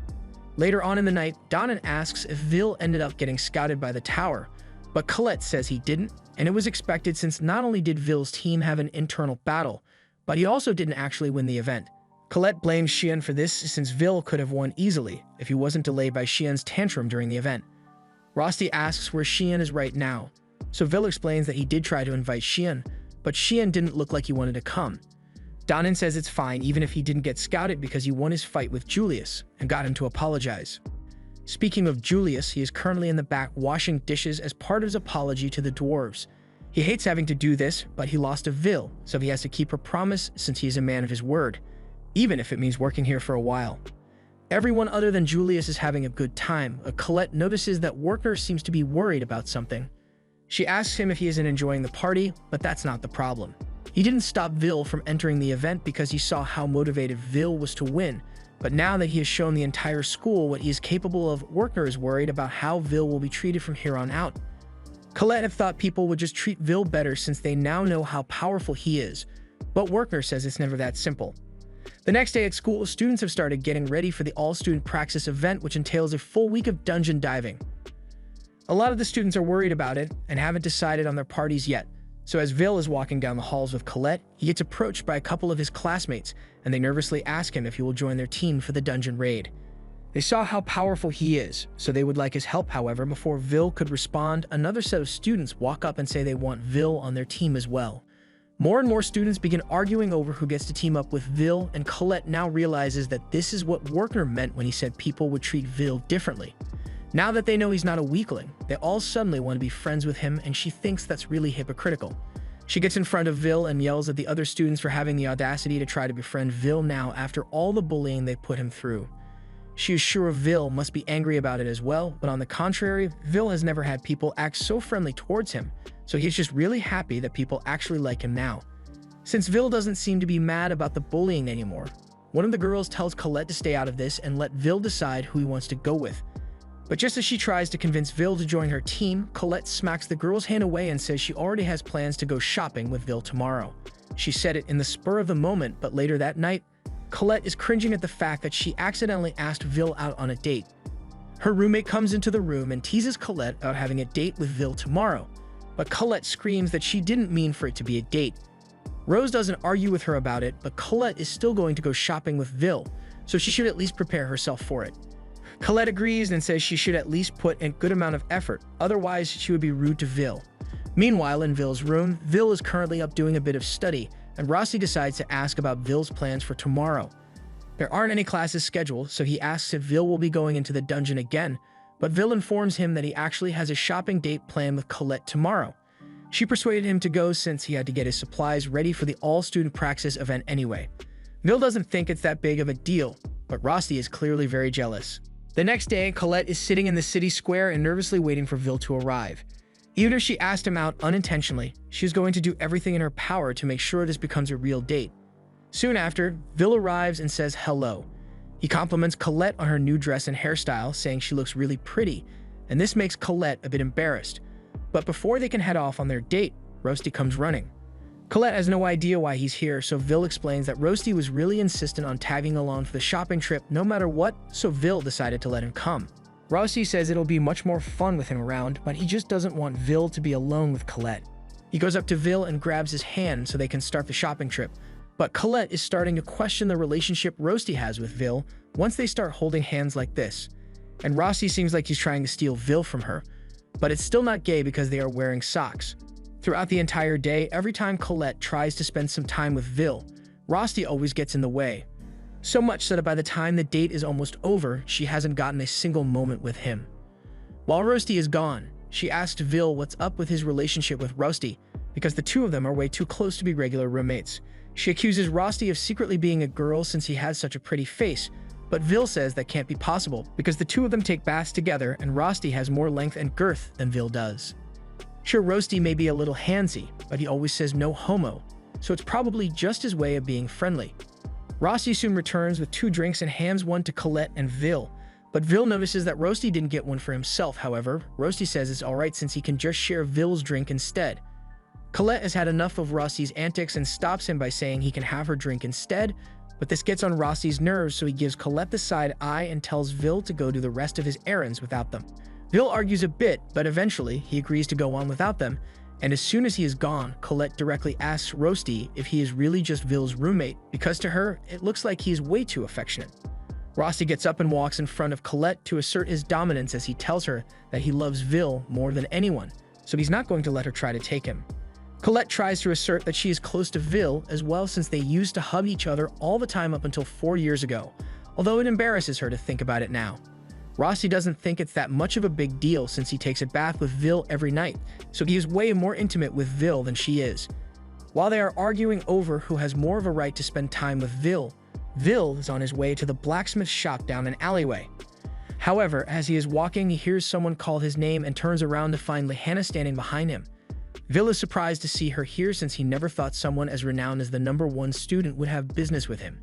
Speaker 1: Later on in the night, Donnan asks if Vil ended up getting scouted by the tower, but Colette says he didn't, and it was expected since not only did Vil's team have an internal battle, but he also didn't actually win the event. Colette blames Xian for this since Vil could have won easily if he wasn't delayed by Xian's tantrum during the event. Rosti asks where Xian is right now, so Vil explains that he did try to invite Xian, but Xian didn't look like he wanted to come. Donnan says it's fine even if he didn't get scouted because he won his fight with Julius and got him to apologize. Speaking of Julius, he is currently in the back washing dishes as part of his apology to the dwarves. He hates having to do this, but he lost to Vil, so he has to keep her promise since he is a man of his word, even if it means working here for a while. Everyone other than Julius is having a good time, but Colette notices that Werkner seems to be worried about something. She asks him if he isn't enjoying the party, but that's not the problem. He didn't stop Vil from entering the event because he saw how motivated Vil was to win, but now that he has shown the entire school what he is capable of, Werkner is worried about how Vil will be treated from here on out. Colette had thought people would just treat Vil better since they now know how powerful he is, but Werkner says it's never that simple. The next day at school, students have started getting ready for the all-student praxis event, which entails a full week of dungeon diving. A lot of the students are worried about it and haven't decided on their parties yet, so as Vil is walking down the halls with Colette, he gets approached by a couple of his classmates, and they nervously ask him if he will join their team for the dungeon raid. They saw how powerful he is, so they would like his help. However, before Vil could respond, another set of students walk up and say they want Vil on their team as well. More and more students begin arguing over who gets to team up with Vil, and Colette now realizes that this is what Werkner meant when he said people would treat Vil differently. Now that they know he's not a weakling, they all suddenly want to be friends with him, and she thinks that's really hypocritical. She gets in front of Vil and yells at the other students for having the audacity to try to befriend Vil now after all the bullying they put him through. She is sure Vil must be angry about it as well, but on the contrary, Vil has never had people act so friendly towards him, so he's just really happy that people actually like him now. Since Vil doesn't seem to be mad about the bullying anymore, one of the girls tells Colette to stay out of this and let Vil decide who he wants to go with. But just as she tries to convince Vil to join her team, Colette smacks the girl's hand away and says she already has plans to go shopping with Vil tomorrow. She said it in the spur of the moment, but later that night, Colette is cringing at the fact that she accidentally asked Vil out on a date. Her roommate comes into the room and teases Colette about having a date with Vil tomorrow, but Colette screams that she didn't mean for it to be a date. Rose doesn't argue with her about it, but Colette is still going to go shopping with Vil, so she should at least prepare herself for it. Colette agrees and says she should at least put in a good amount of effort, otherwise she would be rude to Vil. Meanwhile, in Vil's room, Vil is currently up doing a bit of study, and Rossi decides to ask about Vil's plans for tomorrow. There aren't any classes scheduled, so he asks if Vil will be going into the dungeon again, but Vil informs him that he actually has a shopping date planned with Colette tomorrow. She persuaded him to go since he had to get his supplies ready for the all-student praxis event anyway. Vil doesn't think it's that big of a deal, but Rossi is clearly very jealous. The next day, Colette is sitting in the city square and nervously waiting for Vil to arrive. Even if she asked him out unintentionally, she's going to do everything in her power to make sure this becomes a real date. Soon after, Vil arrives and says hello. He compliments Colette on her new dress and hairstyle, saying she looks really pretty, and this makes Colette a bit embarrassed. But before they can head off on their date, Rosti comes running. Colette has no idea why he's here, so Vil explains that Rosti was really insistent on tagging along for the shopping trip no matter what, so Vil decided to let him come. Rosti says it'll be much more fun with him around, but he just doesn't want Vil to be alone with Colette. He goes up to Vil and grabs his hand so they can start the shopping trip, but Colette is starting to question the relationship Rosti has with Vil once they start holding hands like this. And Rosti seems like he's trying to steal Vil from her, but it's still not gay because they are wearing socks. Throughout the entire day, every time Colette tries to spend some time with Vil, Rosti always gets in the way. So much so that by the time the date is almost over, she hasn't gotten a single moment with him. While Rosti is gone, she asked Vil what's up with his relationship with Rosti, because the two of them are way too close to be regular roommates. She accuses Rosti of secretly being a girl since he has such a pretty face, but Vil says that can't be possible because the two of them take baths together and Rosti has more length and girth than Vil does. Sure, Rosti may be a little handsy, but he always says no homo, so it's probably just his way of being friendly. Rosti soon returns with 2 drinks and hands one to Colette and Vil, but Vil notices that Rosti didn't get one for himself. However, Rosti says it's alright since he can just share Vil's drink instead. Colette has had enough of Rosti's antics and stops him by saying he can have her drink instead, but this gets on Rosti's nerves, so he gives Colette the side eye and tells Vil to go do the rest of his errands without them. Vil argues a bit, but eventually he agrees to go on without them, and as soon as he is gone, Colette directly asks Rosti if he is really just Vil's roommate, because to her, it looks like he's way too affectionate. Rosti gets up and walks in front of Colette to assert his dominance as he tells her that he loves Vil more than anyone, so he's not going to let her try to take him. Colette tries to assert that she is close to Vil as well since they used to hug each other all the time up until 4 years ago, although it embarrasses her to think about it now. Rosti doesn't think it's that much of a big deal since he takes a bath with Vil every night, so he is way more intimate with Vil than she is. While they are arguing over who has more of a right to spend time with Vil, Vil is on his way to the blacksmith shop down an alleyway. However, as he is walking, he hears someone call his name and turns around to find Lehana standing behind him. Vil is surprised to see her here since he never thought someone as renowned as the #1 student would have business with him.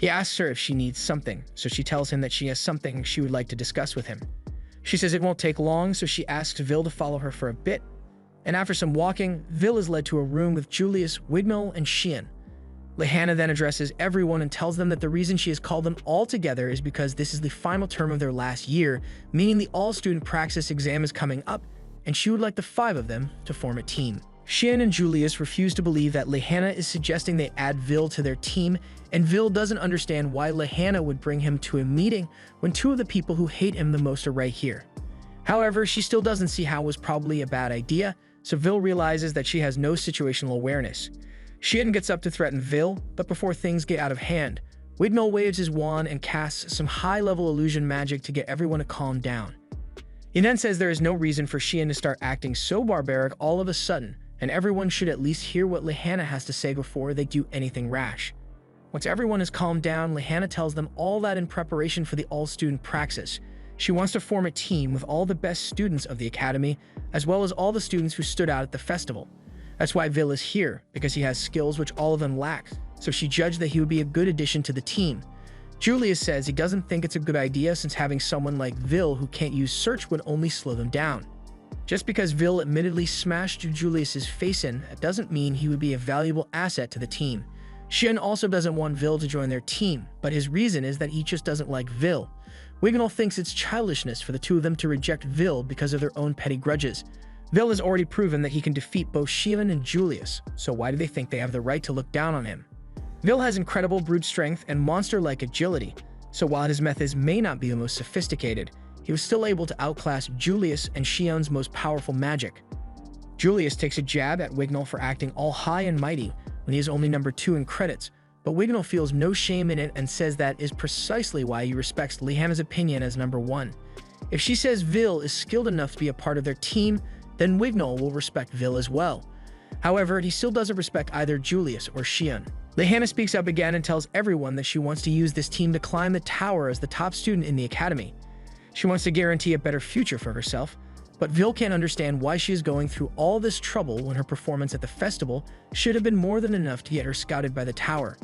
Speaker 1: He asks her if she needs something, so she tells him that she has something she would like to discuss with him. She says it won't take long, so she asks Vil to follow her for a bit. And after some walking, Vil is led to a room with Julius, Wignall, and Shion. Lehana then addresses everyone and tells them that the reason she has called them all together is because this is the final term of their last year, meaning the all-student praxis exam is coming up, and she would like the 5 of them to form a team. Shion and Julius refuse to believe that Lehana is suggesting they add Vil to their team, and Vil doesn't understand why Lehana would bring him to a meeting when 2 of the people who hate him the most are right here. However, she still doesn't see how it was probably a bad idea, so Vil realizes that she has no situational awareness. Shion gets up to threaten Vil, but before things get out of hand, Wignall waves his wand and casts some high-level illusion magic to get everyone to calm down. He then says there is no reason for Shion to start acting so barbaric all of a sudden, and everyone should at least hear what Lehana has to say before they do anything rash. Once everyone is calmed down, Lehana tells them all that in preparation for the all-student praxis. She wants to form a team with all the best students of the academy, as well as all the students who stood out at the festival. That's why Vil is here, because he has skills which all of them lack, so she judged that he would be a good addition to the team. Julius says he doesn't think it's a good idea since having someone like Vil who can't use search would only slow them down. Just because Vil admittedly smashed Julius's face in, that doesn't mean he would be a valuable asset to the team. Shion also doesn't want Vil to join their team, but his reason is that he just doesn't like Vil. Wignall thinks it's childishness for the 2 of them to reject Vil because of their own petty grudges. Vil has already proven that he can defeat both Shion and Julius, so why do they think they have the right to look down on him? Vil has incredible brute strength and monster-like agility, so while his methods may not be the most sophisticated, he was still able to outclass Julius and Shion's most powerful magic. Julius takes a jab at Wignall for acting all high and mighty when he is only #2 in credits, but Wignall feels no shame in it and says that is precisely why he respects Lehana's opinion as #1. If she says Vil is skilled enough to be a part of their team, then Wignall will respect Vil as well. However, he still doesn't respect either Julius or Shion. Lehana speaks up again and tells everyone that she wants to use this team to climb the tower as the top student in the academy. She wants to guarantee a better future for herself, but Vil can't understand why she is going through all this trouble when her performance at the festival should have been more than enough to get her scouted by the tower.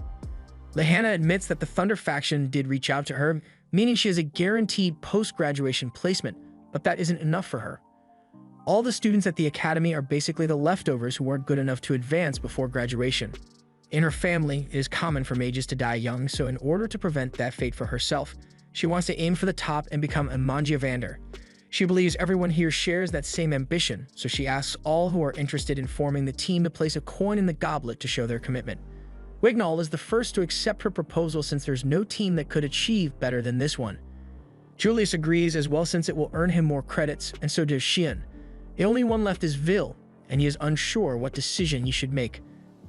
Speaker 1: Lehana admits that the Thunder faction did reach out to her, meaning she has a guaranteed post-graduation placement, but that isn't enough for her. All the students at the academy are basically the leftovers who weren't good enough to advance before graduation. In her family, it is common for mages to die young, so in order to prevent that fate for herself, she wants to aim for the top and become a Mangiavander. She believes everyone here shares that same ambition, so she asks all who are interested in forming the team to place a coin in the goblet to show their commitment. Wignall is the first to accept her proposal since there's no team that could achieve better than this one. Julius agrees as well since it will earn him more credits, and so does Shion. The only one left is Vil, and he is unsure what decision he should make.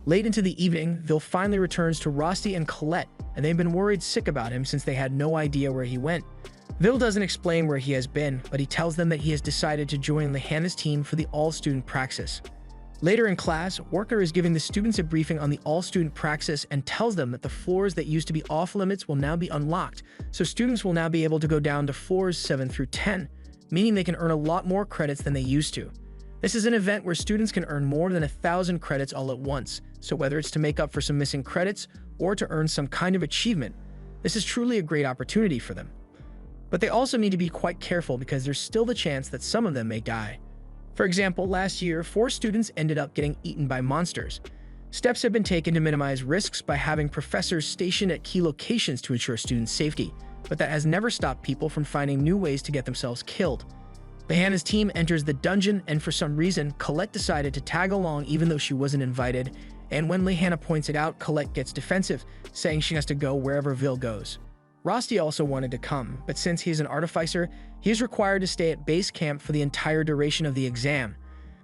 Speaker 1: Late into the evening, Vil finally returns to Rosti and Colette, and they've been worried sick about him since they had no idea where he went. Vil doesn't explain where he has been, but he tells them that he has decided to join Lehana's team for the all-student praxis. Later in class, Worker is giving the students a briefing on the all-student praxis and tells them that the floors that used to be off-limits will now be unlocked, so students will now be able to go down to floors 7 through 10, meaning they can earn a lot more credits than they used to. This is an event where students can earn more than 1,000 credits all at once, so whether it's to make up for some missing credits or to earn some kind of achievement, this is truly a great opportunity for them. But they also need to be quite careful because there's still the chance that some of them may die. For example, last year, 4 students ended up getting eaten by monsters. Steps have been taken to minimize risks by having professors stationed at key locations to ensure students' safety, but that has never stopped people from finding new ways to get themselves killed. Lehana's team enters the dungeon, and for some reason, Colette decided to tag along even though she wasn't invited, and when Lehana points it out, Colette gets defensive, saying she has to go wherever Vil goes. Rosti also wanted to come, but since he is an artificer, he is required to stay at base camp for the entire duration of the exam.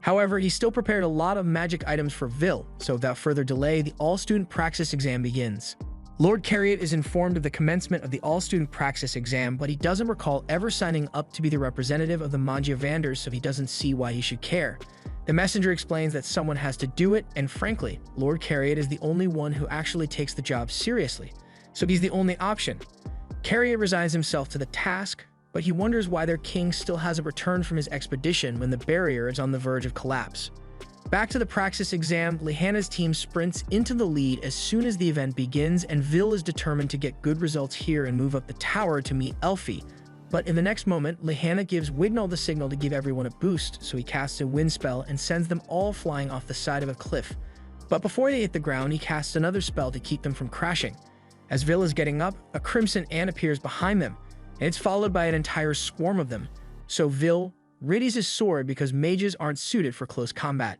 Speaker 1: However, he still prepared a lot of magic items for Vil, so without further delay, the all-student praxis exam begins. Lord Cariot is informed of the commencement of the all-student praxis exam, but he doesn't recall ever signing up to be the representative of the Magiavanders, so he doesn't see why he should care. The messenger explains that someone has to do it, and frankly, Lord Cariot is the only one who actually takes the job seriously, so he's the only option. Cariot resigns himself to the task, but he wonders why their king still hasn't returned from his expedition when the barrier is on the verge of collapse. Back to the praxis exam, Lehana's team sprints into the lead as soon as the event begins, and Vil is determined to get good results here and move up the tower to meet Elfie. But in the next moment, Lehana gives Wignall the signal to give everyone a boost, so he casts a wind spell and sends them all flying off the side of a cliff. But before they hit the ground, he casts another spell to keep them from crashing. As Vil is getting up, a crimson ant appears behind them, and it's followed by an entire swarm of them. So Vil readies his sword because mages aren't suited for close combat.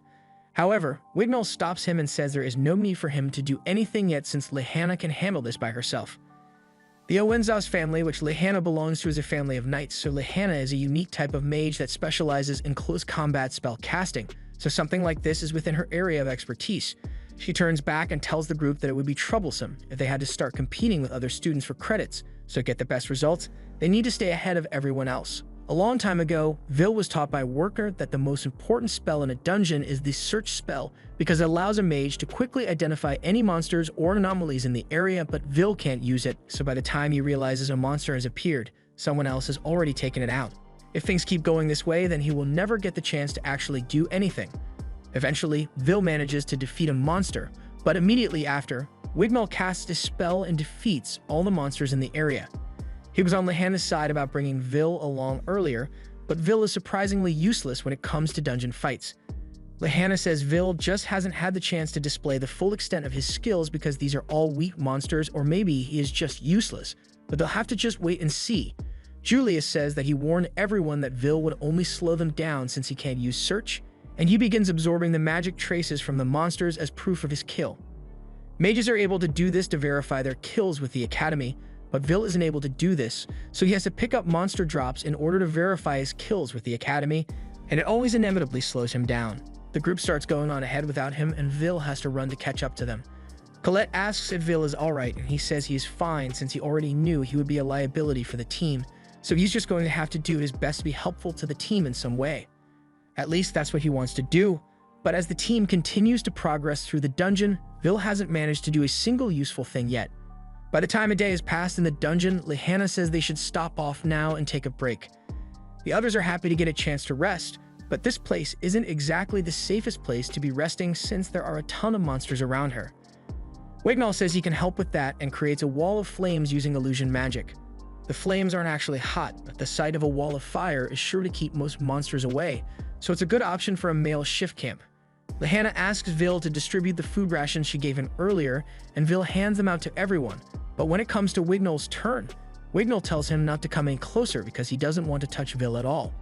Speaker 1: However, Wignall stops him and says there is no need for him to do anything yet since Lehana can handle this by herself. The Owenzos family, which Lehana belongs to, is a family of knights, so Lehana is a unique type of mage that specializes in close combat spell casting, so something like this is within her area of expertise. She turns back and tells the group that it would be troublesome if they had to start competing with other students for credits, so to get the best results, they need to stay ahead of everyone else. A long time ago, Vil was taught by Worker that the most important spell in a dungeon is the search spell because it allows a mage to quickly identify any monsters or anomalies in the area, but Vil can't use it, so by the time he realizes a monster has appeared, someone else has already taken it out. If things keep going this way, then he will never get the chance to actually do anything. Eventually, Vil manages to defeat a monster, but immediately after, Wignall casts a spell and defeats all the monsters in the area. He was on Lehana's side about bringing Vil along earlier, but Vil is surprisingly useless when it comes to dungeon fights. Lehana says Vil just hasn't had the chance to display the full extent of his skills because these are all weak monsters, or maybe he is just useless, but they'll have to just wait and see. Julius says that he warned everyone that Vil would only slow them down since he can't use search, and he begins absorbing the magic traces from the monsters as proof of his kill. Mages are able to do this to verify their kills with the Academy, but Vil isn't able to do this, so he has to pick up monster drops in order to verify his kills with the Academy, and it always inevitably slows him down. The group starts going on ahead without him, and Vil has to run to catch up to them. Colette asks if Vil is alright, and he says he is fine since he already knew he would be a liability for the team, so he's just going to have to do his best to be helpful to the team in some way. At least that's what he wants to do, but as the team continues to progress through the dungeon, Vil hasn't managed to do a single useful thing yet. By the time a day has passed in the dungeon, Lehana says they should stop off now and take a break. The others are happy to get a chance to rest, but this place isn't exactly the safest place to be resting since there are a ton of monsters around her. Wignall says he can help with that and creates a wall of flames using illusion magic. The flames aren't actually hot, but the sight of a wall of fire is sure to keep most monsters away, so it's a good option for a male shift camp. Lehana asks Vil to distribute the food rations she gave him earlier, and Vil hands them out to everyone. But when it comes to Wignall's turn, Wignall tells him not to come any closer because he doesn't want to touch Vil at all.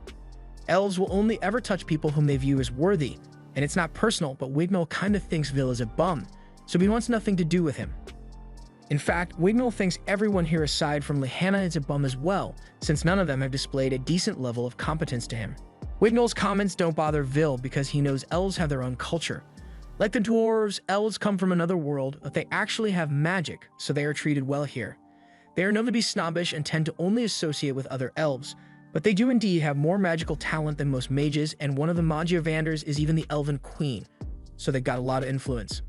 Speaker 1: Elves will only ever touch people whom they view as worthy, and it's not personal, but Wignall kinda thinks Vil is a bum, so he wants nothing to do with him. In fact, Wignall thinks everyone here aside from Lehana is a bum as well, since none of them have displayed a decent level of competence to him. Wignall's comments don't bother Vil because he knows elves have their own culture. Like the dwarves, elves come from another world, but they actually have magic, so they are treated well here. They are known to be snobbish and tend to only associate with other elves, but they do indeed have more magical talent than most mages, and one of the Magiavanders is even the Elven Queen, so they got a lot of influence.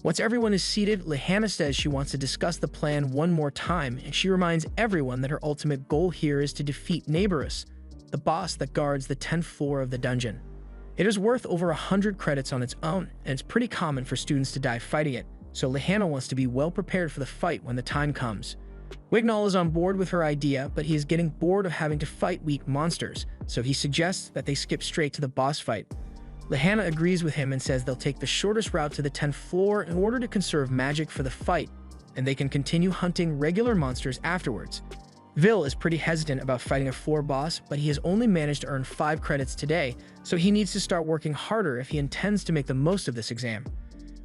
Speaker 1: Once everyone is seated, Lehana says she wants to discuss the plan one more time, and she reminds everyone that her ultimate goal here is to defeat Neighborus, the boss that guards the 10th floor of the dungeon. It is worth over 100 credits on its own, and it's pretty common for students to die fighting it, so Lehana wants to be well prepared for the fight when the time comes. Wignall is on board with her idea, but he is getting bored of having to fight weak monsters, so he suggests that they skip straight to the boss fight. Lehana agrees with him and says they'll take the shortest route to the 10th floor in order to conserve magic for the fight, and they can continue hunting regular monsters afterwards. Vil is pretty hesitant about fighting a floor boss, but he has only managed to earn 5 credits today, so he needs to start working harder if he intends to make the most of this exam.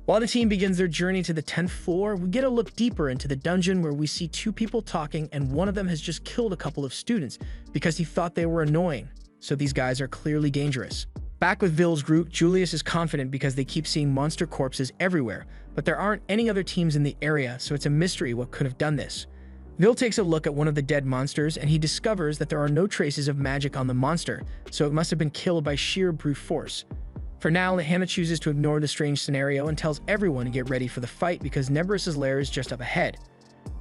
Speaker 1: While the team begins their journey to the 10th floor, we get a look deeper into the dungeon where we see 2 people talking, and one of them has just killed a couple of students because he thought they were annoying, so these guys are clearly dangerous. Back with Vil's group, Julius is confident because they keep seeing monster corpses everywhere, but there aren't any other teams in the area, so it's a mystery what could have done this. Vil takes a look at one of the dead monsters, and he discovers that there are no traces of magic on the monster, so it must have been killed by sheer brute force. For now, Lehana chooses to ignore the strange scenario and tells everyone to get ready for the fight because Neighborus' lair is just up ahead.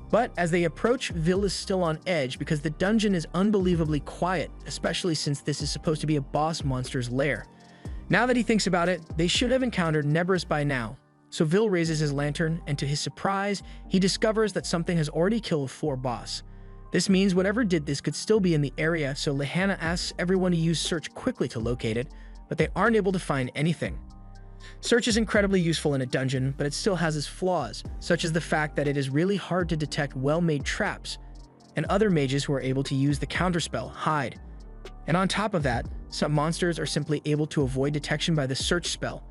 Speaker 1: But as they approach, Vil is still on edge because the dungeon is unbelievably quiet, especially since this is supposed to be a boss monster's lair. Now that he thinks about it, they should have encountered Neighborus by now. So Vil raises his lantern, and to his surprise, he discovers that something has already killed a floor boss. This means whatever did this could still be in the area, so Lehana asks everyone to use search quickly to locate it, but they aren't able to find anything. Search is incredibly useful in a dungeon, but it still has its flaws, such as the fact that it is really hard to detect well-made traps, and other mages who are able to use the counterspell, Hide. And on top of that, some monsters are simply able to avoid detection by the search spell.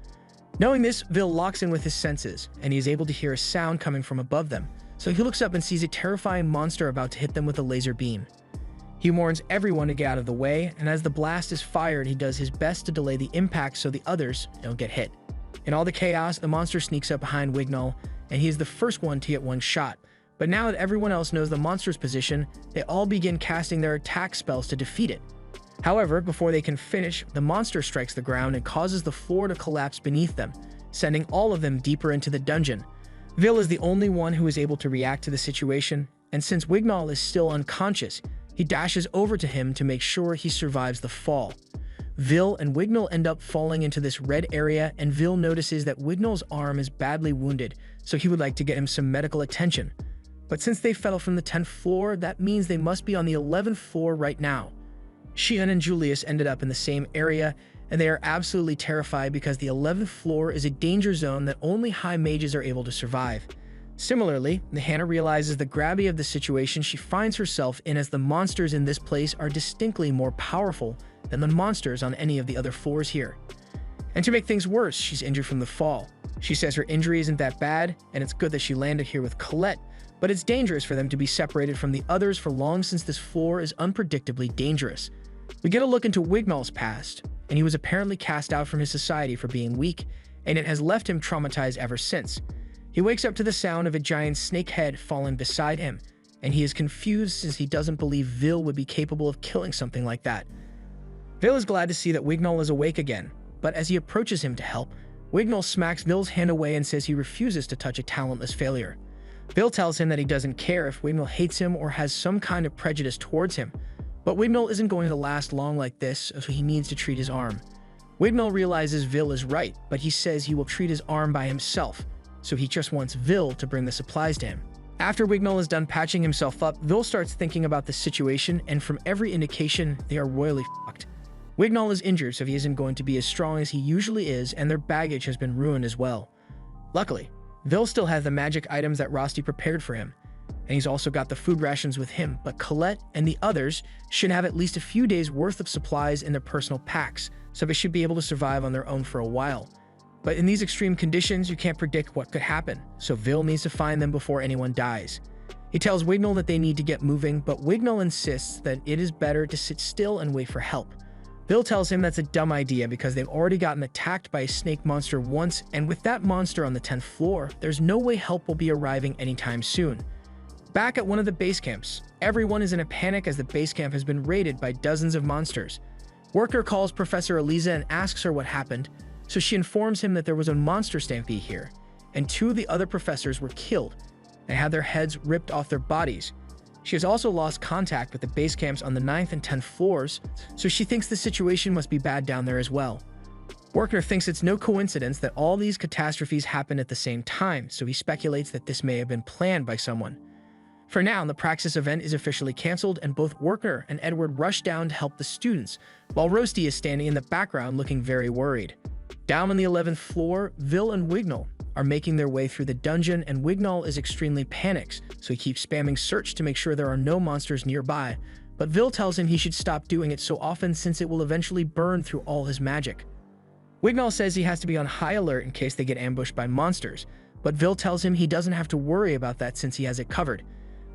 Speaker 1: Knowing this, Vil locks in with his senses, and he is able to hear a sound coming from above them, so he looks up and sees a terrifying monster about to hit them with a laser beam. He warns everyone to get out of the way, and as the blast is fired, he does his best to delay the impact so the others don't get hit. In all the chaos, the monster sneaks up behind Wignall, and he is the first one to get one shot. But now that everyone else knows the monster's position, they all begin casting their attack spells to defeat it. However, before they can finish, the monster strikes the ground and causes the floor to collapse beneath them, sending all of them deeper into the dungeon. Vil is the only one who is able to react to the situation, and since Wignall is still unconscious, he dashes over to him to make sure he survives the fall. Vil and Wignall end up falling into this red area, and Vil notices that Wignall's arm is badly wounded, so he would like to get him some medical attention. But since they fell from the 10th floor, that means they must be on the 11th floor right now. Xian and Julius ended up in the same area, and they are absolutely terrified because the 11th floor is a danger zone that only high mages are able to survive. Similarly, Lehana realizes the gravity of the situation she finds herself in, as the monsters in this place are distinctly more powerful than the monsters on any of the other floors here. And to make things worse, she's injured from the fall. She says her injury isn't that bad, and it's good that she landed here with Colette, but it's dangerous for them to be separated from the others for long since this floor is unpredictably dangerous. We get a look into Wignall's past, and he was apparently cast out from his society for being weak, and it has left him traumatized ever since. He wakes up to the sound of a giant snake head falling beside him, and he is confused since he doesn't believe Vil would be capable of killing something like that. Vil is glad to see that Wignall is awake again, but as he approaches him to help, Wignall smacks Vil's hand away and says he refuses to touch a talentless failure. Vil tells him that he doesn't care if Wignall hates him or has some kind of prejudice towards him, but Wignall isn't going to last long like this, so he needs to treat his arm. Wignall realizes Vil is right, but he says he will treat his arm by himself, so he just wants Vil to bring the supplies to him. After Wignall is done patching himself up, Vil starts thinking about the situation, and from every indication, they are royally fucked. Wignall is injured, so he isn't going to be as strong as he usually is, and their baggage has been ruined as well. Luckily, Vil still has the magic items that Rosti prepared for him, and he's also got the food rations with him, but Colette and the others should have at least a few days worth of supplies in their personal packs, so they should be able to survive on their own for a while. But in these extreme conditions, you can't predict what could happen, so Vil needs to find them before anyone dies. He tells Wignall that they need to get moving, but Wignall insists that it is better to sit still and wait for help. Vil tells him that's a dumb idea because they've already gotten attacked by a snake monster once, and with that monster on the 10th floor, there's no way help will be arriving anytime soon. Back at one of the base camps, everyone is in a panic as the base camp has been raided by dozens of monsters. Worker calls Professor Eliza and asks her what happened, So she informs him that there was a monster stampede here, and 2 of the other professors were killed and had their heads ripped off their bodies. She has also lost contact with the base camps on the 9th and 10th floors, so she thinks the situation must be bad down there as well. Werkner thinks it's no coincidence that all these catastrophes happen at the same time, so he speculates that this may have been planned by someone. For now, the Praxis event is officially cancelled, and both Werkner and Edward rush down to help the students, while Rosti is standing in the background looking very worried. Down on the 11th floor, Vil and Wignall are making their way through the dungeon, and Wignall is extremely panicked, so he keeps spamming search to make sure there are no monsters nearby, but Vil tells him he should stop doing it so often since it will eventually burn through all his magic. Wignall says he has to be on high alert in case they get ambushed by monsters, but Vil tells him he doesn't have to worry about that since he has it covered.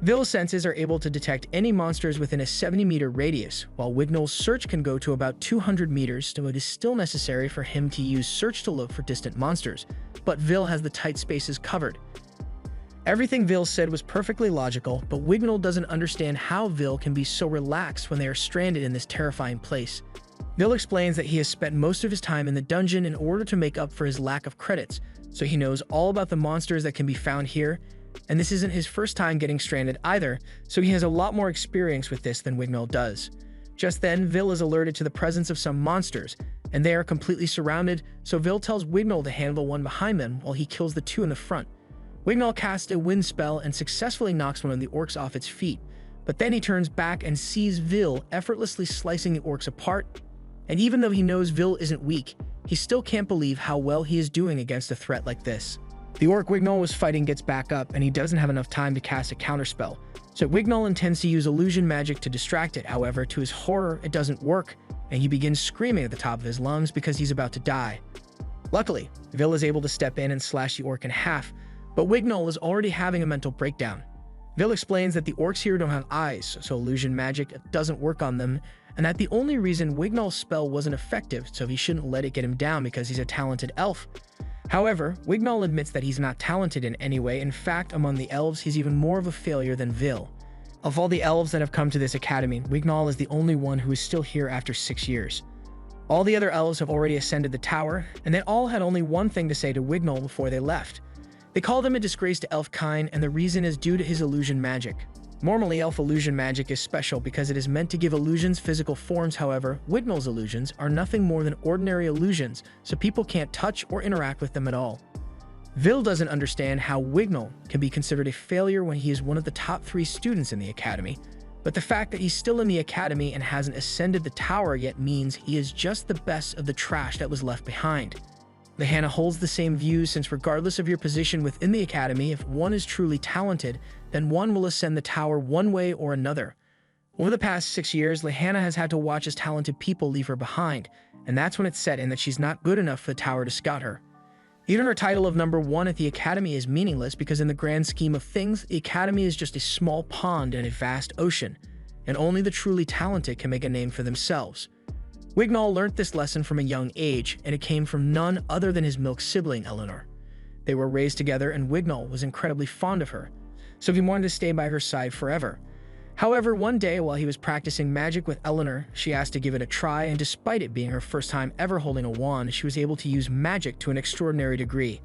Speaker 1: Vil's senses are able to detect any monsters within a 70-meter radius, while Wignall's search can go to about 200 meters, so it is still necessary for him to use search to look for distant monsters, but Vil has the tight spaces covered. Everything Vil said was perfectly logical, but Wignall doesn't understand how Vil can be so relaxed when they are stranded in this terrifying place. Vil explains that he has spent most of his time in the dungeon in order to make up for his lack of credits, so he knows all about the monsters that can be found here, and this isn't his first time getting stranded either, so he has a lot more experience with this than Wignall does. Just then, Vil is alerted to the presence of some monsters, and they are completely surrounded, so Vil tells Wignall to handle one behind them while he kills the 2 in the front. Wignall casts a wind spell and successfully knocks one of the orcs off its feet, but then he turns back and sees Vil effortlessly slicing the orcs apart, and even though he knows Vil isn't weak, he still can't believe how well he is doing against a threat like this. The orc Wignall was fighting gets back up, and he doesn't have enough time to cast a counterspell, so Wignall intends to use illusion magic to distract it. However, to his horror, it doesn't work, and he begins screaming at the top of his lungs because he's about to die. Luckily, Vil is able to step in and slash the orc in half, but Wignall is already having a mental breakdown. Vil explains that the orcs here don't have eyes, so illusion magic doesn't work on them, and that the only reason Wignall's spell wasn't effective, so he shouldn't let it get him down because he's a talented elf. However, Wignall admits that he's not talented in any way. In fact, among the elves, he's even more of a failure than Vil. Of all the elves that have come to this academy, Wignall is the only one who is still here after 6 years. All the other elves have already ascended the tower, and they all had only one thing to say to Wignall before they left. They called him a disgrace to elfkind, and the reason is due to his illusion magic. Normally, elf illusion magic is special because it is meant to give illusions physical forms. However, Wignall's illusions are nothing more than ordinary illusions, so people can't touch or interact with them at all. Vil doesn't understand how Wignall can be considered a failure when he is one of the top 3 students in the academy, but the fact that he's still in the academy and hasn't ascended the tower yet means he is just the best of the trash that was left behind. Lyanna holds the same views since regardless of your position within the academy, if one is truly talented, then one will ascend the tower one way or another. Over the past 6 years, Lyanna has had to watch as talented people leave her behind, and that's when it's set in that she's not good enough for the tower to scout her. Even her title of number 1 at the academy is meaningless because in the grand scheme of things, the academy is just a small pond in a vast ocean, and only the truly talented can make a name for themselves. Wignall learnt this lesson from a young age, and it came from none other than his milk sibling, Eleanor. They were raised together, and Wignall was incredibly fond of her, so he wanted to stay by her side forever. However, one day while he was practicing magic with Eleanor, she asked to give it a try, and despite it being her first time ever holding a wand, she was able to use magic to an extraordinary degree.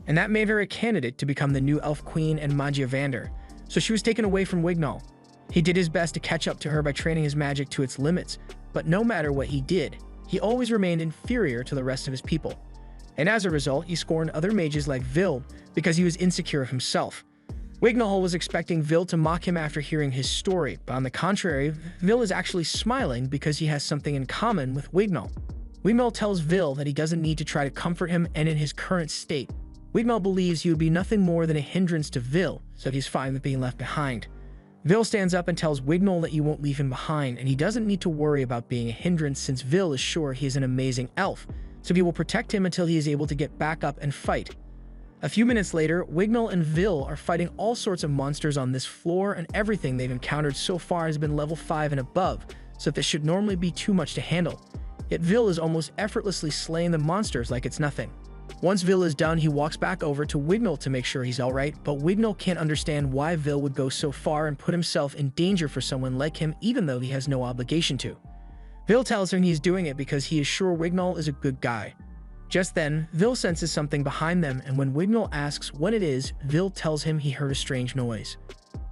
Speaker 1: And that made her a candidate to become the new Elf Queen and Magiavander, so she was taken away from Wignall. He did his best to catch up to her by training his magic to its limits, but no matter what he did, he always remained inferior to the rest of his people. And as a result, he scorned other mages like Vil because he was insecure of himself. Wignall was expecting Vil to mock him after hearing his story, but on the contrary, Vil is actually smiling because he has something in common with Wignall. Wignall tells Vil that he doesn't need to try to comfort him, and in his current state, Wignall believes he would be nothing more than a hindrance to Vil, so he's fine with being left behind. Vil stands up and tells Wignall that he won't leave him behind, and he doesn't need to worry about being a hindrance since Vil is sure he is an amazing elf, so he will protect him until he is able to get back up and fight. A few minutes later, Wignall and Vil are fighting all sorts of monsters on this floor, and everything they've encountered so far has been level 5 and above, so this should normally be too much to handle. Yet Vil is almost effortlessly slaying the monsters like it's nothing. Once Vil is done, he walks back over to Wignall to make sure he's alright, but Wignall can't understand why Vil would go so far and put himself in danger for someone like him even though he has no obligation to. Vil tells him he's doing it because he is sure Wignall is a good guy. Just then, Vil senses something behind them, and when Wignall asks what it is, Vil tells him he heard a strange noise.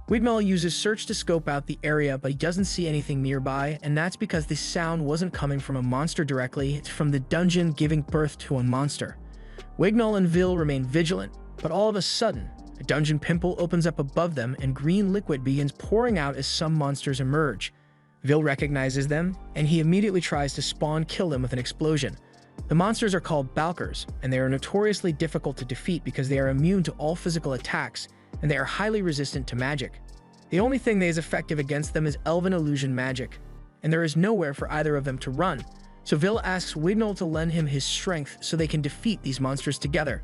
Speaker 1: Wignall uses search to scope out the area, but he doesn't see anything nearby, and that's because the sound wasn't coming from a monster directly, it's from the dungeon giving birth to a monster. Wignall and Vil remain vigilant, but all of a sudden, a dungeon pimple opens up above them and green liquid begins pouring out as some monsters emerge. Vil recognizes them, and he immediately tries to spawn kill them with an explosion. The monsters are called Balkers, and they are notoriously difficult to defeat because they are immune to all physical attacks, and they are highly resistant to magic. The only thing that is effective against them is Elven illusion magic, and there is nowhere for either of them to run, so Vil asks Wignall to lend him his strength so they can defeat these monsters together.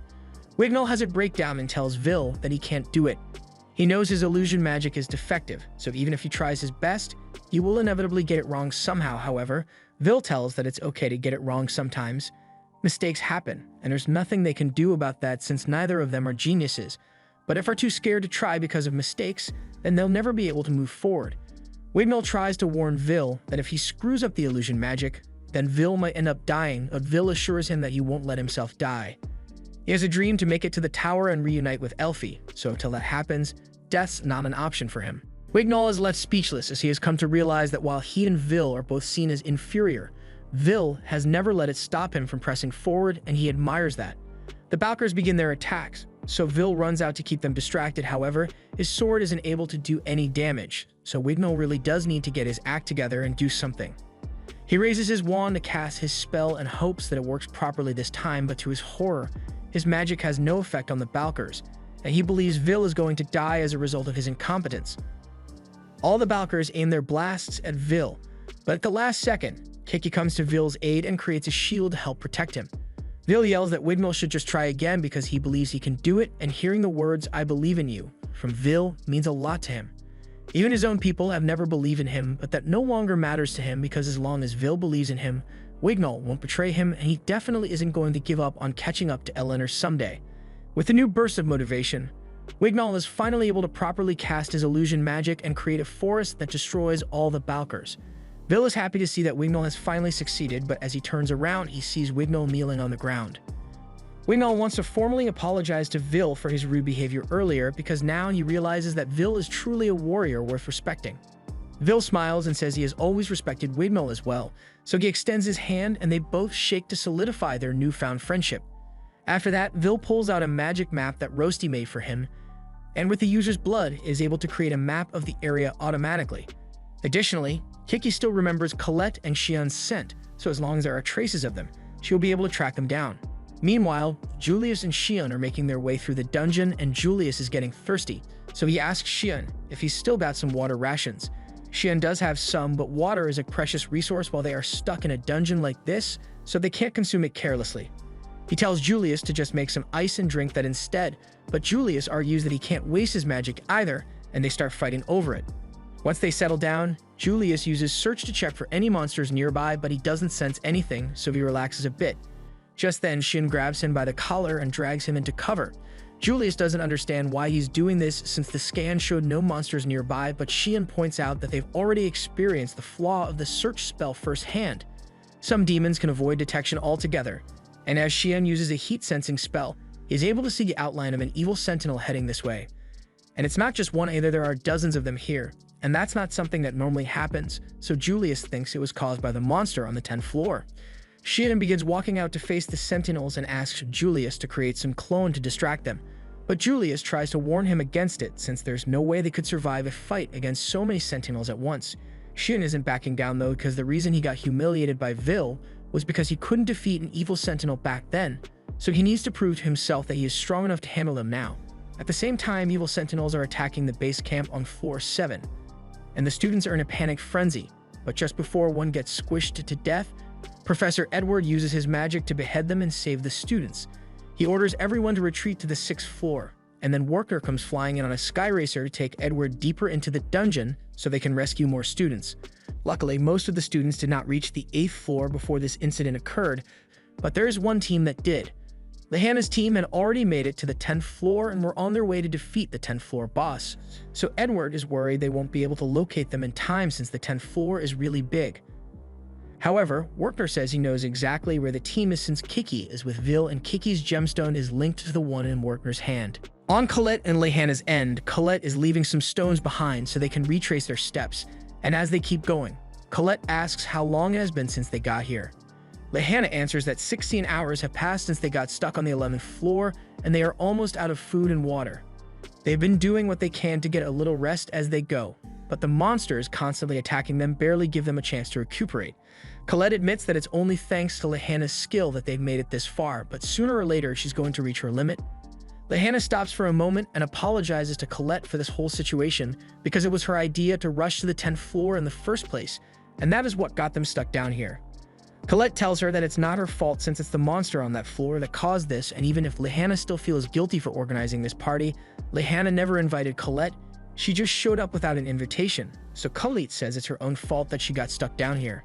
Speaker 1: Wignall has a breakdown and tells Vil that he can't do it. He knows his illusion magic is defective, so even if he tries his best, he will inevitably get it wrong somehow. However, Vil tells that it's okay to get it wrong sometimes. Mistakes happen, and there's nothing they can do about that since neither of them are geniuses. But if are too scared to try because of mistakes, then they'll never be able to move forward. Wignall tries to warn Vil that if he screws up the illusion magic, then Vil might end up dying, but Vil assures him that he won't let himself die. He has a dream to make it to the tower and reunite with Elfie, so until that happens, death's not an option for him. Wignall is left speechless as he has come to realize that while he and Vil are both seen as inferior, Vil has never let it stop him from pressing forward, and he admires that. The Balkers begin their attacks, so Vil runs out to keep them distracted. However, his sword isn't able to do any damage, so Wignall really does need to get his act together and do something. He raises his wand to cast his spell and hopes that it works properly this time, but to his horror, his magic has no effect on the Balkers, and he believes Vil is going to die as a result of his incompetence. All the Balkers aim their blasts at Vil, but at the last second, Kiki comes to Vil's aid and creates a shield to help protect him. Vil yells that Wignall should just try again because he believes he can do it, and hearing the words "I believe in you" from Vil means a lot to him. Even his own people have never believed in him, but that no longer matters to him because as long as Vil believes in him, Wignall won't betray him, and he definitely isn't going to give up on catching up to Eleanor someday. With a new burst of motivation, Wignall is finally able to properly cast his illusion magic and create a forest that destroys all the Balkers. Vil is happy to see that Wignall has finally succeeded, but as he turns around, he sees Wignall kneeling on the ground. Wignall wants to formally apologize to Vil for his rude behavior earlier because now he realizes that Vil is truly a warrior worth respecting. Vil smiles and says he has always respected Wignall as well, so he extends his hand and they both shake to solidify their newfound friendship. After that, Vil pulls out a magic map that Roasty made for him, and with the user's blood is able to create a map of the area automatically. Additionally, Kiki still remembers Colette and Xian's scent, so as long as there are traces of them, she will be able to track them down. Meanwhile, Julius and Xian are making their way through the dungeon, and Julius is getting thirsty, so he asks Xian if he's still got some water rations. Xian does have some, but water is a precious resource while they are stuck in a dungeon like this, so they can't consume it carelessly. He tells Julius to just make some ice and drink that instead, but Julius argues that he can't waste his magic either, and they start fighting over it. Once they settle down, Julius uses search to check for any monsters nearby, but he doesn't sense anything, so he relaxes a bit. Just then, Xian grabs him by the collar and drags him into cover. Julius doesn't understand why he's doing this since the scan showed no monsters nearby, but Xian points out that they've already experienced the flaw of the search spell firsthand. Some demons can avoid detection altogether, and as Xian uses a heat-sensing spell, he is able to see the outline of an evil sentinel heading this way. And it's not just one either, there are dozens of them here, and that's not something that normally happens, so Julius thinks it was caused by the monster on the 10th floor. Xian begins walking out to face the sentinels and asks Julius to create some clone to distract them, but Julius tries to warn him against it since there's no way they could survive a fight against so many sentinels at once. Xian isn't backing down though, because the reason he got humiliated by Vil was because he couldn't defeat an evil sentinel back then, so he needs to prove to himself that he is strong enough to handle them now. At the same time, evil sentinels are attacking the base camp on floor 7, and the students are in a panic frenzy, but just before one gets squished to death, Professor Edward uses his magic to behead them and save the students. He orders everyone to retreat to the 6th floor, and then Worker comes flying in on a sky racer to take Edward deeper into the dungeon so they can rescue more students. Luckily, most of the students did not reach the 8th floor before this incident occurred, but there is one team that did. Lehana's team had already made it to the 10th floor and were on their way to defeat the 10th floor boss, so Edward is worried they won't be able to locate them in time since the 10th floor is really big. However, Werkner says he knows exactly where the team is since Kiki is with Vil and Kiki's gemstone is linked to the one in Werkner's hand. On Colette and Lehana's end, Colette is leaving some stones behind so they can retrace their steps, and as they keep going, Colette asks how long it has been since they got here. Lehana answers that 16 hours have passed since they got stuck on the 11th floor, and they are almost out of food and water. They've been doing what they can to get a little rest as they go, but the monsters constantly attacking them barely give them a chance to recuperate. Colette admits that it's only thanks to Lehana's skill that they've made it this far, but sooner or later she's going to reach her limit. Lehana stops for a moment and apologizes to Colette for this whole situation because it was her idea to rush to the 10th floor in the first place, and that is what got them stuck down here. Colette tells her that it's not her fault since it's the monster on that floor that caused this, and even if Lehana still feels guilty for organizing this party, Lehana never invited Colette. She just showed up without an invitation, so Colette says it's her own fault that she got stuck down here.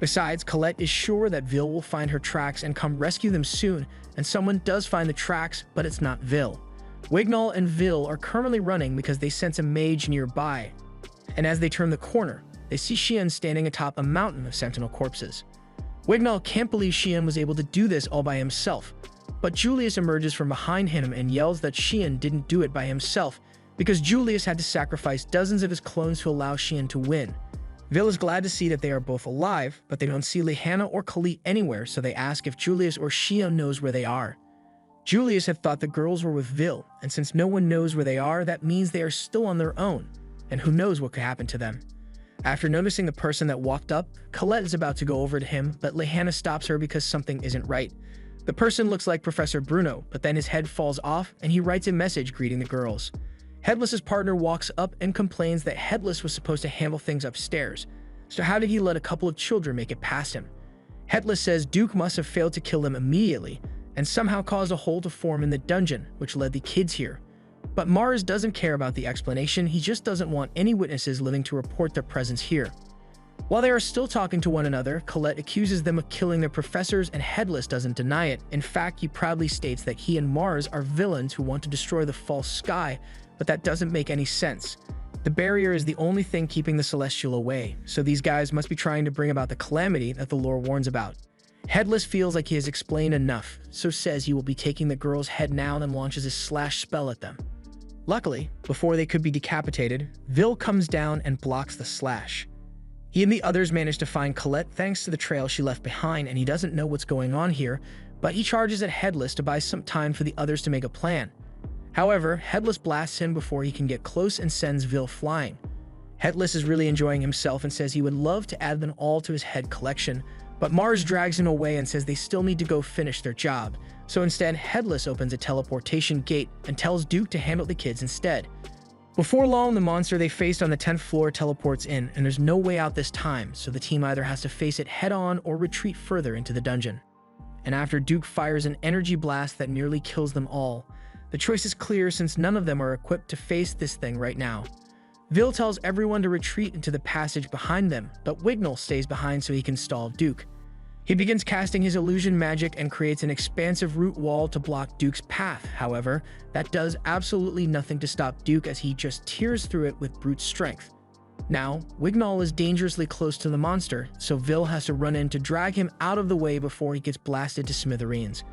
Speaker 1: Besides, Colette is sure that Vil will find her tracks and come rescue them soon, and someone does find the tracks, but it's not Vil. Wignall and Vil are currently running because they sense a mage nearby, and as they turn the corner, they see Xian standing atop a mountain of sentinel corpses. Wignall can't believe Xian was able to do this all by himself, but Julius emerges from behind him and yells that Xian didn't do it by himself because Julius had to sacrifice dozens of his clones to allow Xian to win. Vil is glad to see that they are both alive, but they don't see Lehana or Colette anywhere, so they ask if Julius or Xian knows where they are. Julius had thought the girls were with Vil, and since no one knows where they are, that means they are still on their own, and who knows what could happen to them. After noticing the person that walked up, Colette is about to go over to him, but Lehana stops her because something isn't right. The person looks like Professor Bruno, but then his head falls off and he writes a message greeting the girls. Headless's partner walks up and complains that Headless was supposed to handle things upstairs, so how did he let a couple of children make it past him? Headless says Duke must have failed to kill them immediately and somehow caused a hole to form in the dungeon, which led the kids here. But Mars doesn't care about the explanation, he just doesn't want any witnesses living to report their presence here. While they are still talking to one another, Colette accuses them of killing their professors and Headless doesn't deny it. In fact, he proudly states that he and Mars are villains who want to destroy the false sky, but that doesn't make any sense. The barrier is the only thing keeping the Celestial away, so these guys must be trying to bring about the calamity that the lore warns about. Headless feels like he has explained enough, so says he will be taking the girl's head now and launches his slash spell at them. Luckily, before they could be decapitated, Vil comes down and blocks the slash. He and the others manage to find Colette thanks to the trail she left behind, and he doesn't know what's going on here, but he charges at Headless to buy some time for the others to make a plan. However, Headless blasts him before he can get close and sends Vil flying. Headless is really enjoying himself and says he would love to add them all to his head collection, but Mars drags him away and says they still need to go finish their job. So instead, Headless opens a teleportation gate and tells Duke to handle the kids instead. Before long, the monster they faced on the 10th floor teleports in, and there's no way out this time, so the team either has to face it head-on or retreat further into the dungeon. And after Duke fires an energy blast that nearly kills them all, the choice is clear since none of them are equipped to face this thing right now. Vil tells everyone to retreat into the passage behind them, but Wignall stays behind so he can stall Duke. He begins casting his illusion magic and creates an expansive root wall to block Duke's path. However, that does absolutely nothing to stop Duke as he just tears through it with brute strength. Now, Wignall is dangerously close to the monster, so Vil has to run in to drag him out of the way before he gets blasted to smithereens.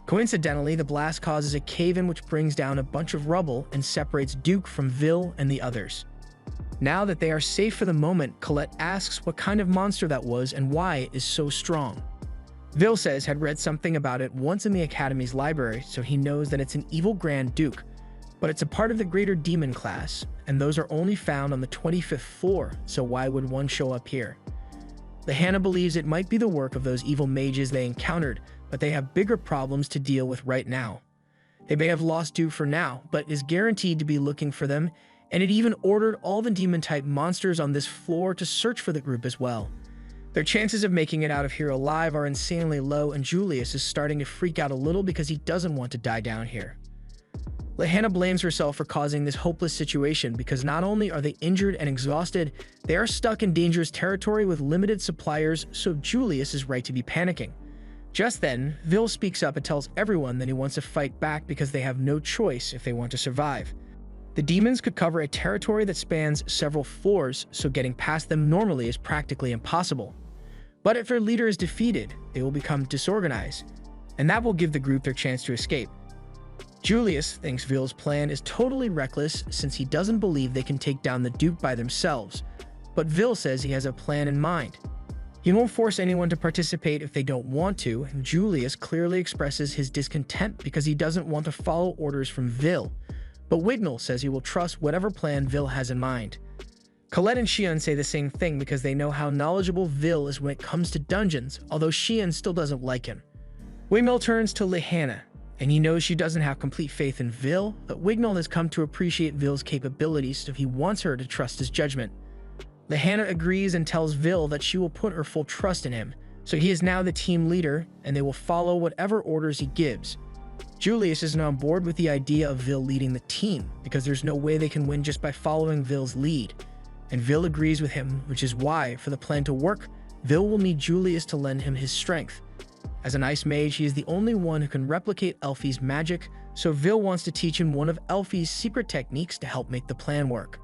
Speaker 1: Coincidentally, the blast causes a cave-in which brings down a bunch of rubble and separates Duke from Vil and the others. Now that they are safe for the moment, Colette asks what kind of monster that was and why it is so strong. Vil says had read something about it once in the Academy's library, so he knows that it's an evil Grand Duke, but it's a part of the greater demon class, and those are only found on the 25th floor, so why would one show up here? Lehana believes it might be the work of those evil mages they encountered, but they have bigger problems to deal with right now. They may have lost Duke for now, but is guaranteed to be looking for them, and it even ordered all the demon-type monsters on this floor to search for the group as well. Their chances of making it out of here alive are insanely low, and Julius is starting to freak out a little because he doesn't want to die down here. Lehana blames herself for causing this hopeless situation because not only are they injured and exhausted, they are stuck in dangerous territory with limited suppliers, so Julius is right to be panicking. Just then, Vil speaks up and tells everyone that he wants to fight back because they have no choice if they want to survive. The demons could cover a territory that spans several floors, so getting past them normally is practically impossible. But if their leader is defeated, they will become disorganized, and that will give the group their chance to escape. Julius thinks Vil's plan is totally reckless since he doesn't believe they can take down the Duke by themselves, but Vil says he has a plan in mind. He won't force anyone to participate if they don't want to, and Julius clearly expresses his discontent because he doesn't want to follow orders from Vil, but Wignall says he will trust whatever plan Vil has in mind. Colette and Xian say the same thing because they know how knowledgeable Vil is when it comes to dungeons, although Xian still doesn't like him. Wignall turns to Lehana, and he knows she doesn't have complete faith in Vil, but Wignall has come to appreciate Vil's capabilities, so he wants her to trust his judgment. Lehana agrees and tells Vil that she will put her full trust in him, so he is now the team leader, and they will follow whatever orders he gives. Julius isn't on board with the idea of Vil leading the team, because there's no way they can win just by following Vil's lead, and Vil agrees with him, which is why, for the plan to work, Vil will need Julius to lend him his strength. As an ice mage, he is the only one who can replicate Elfie's magic, so Vil wants to teach him one of Elfie's secret techniques to help make the plan work.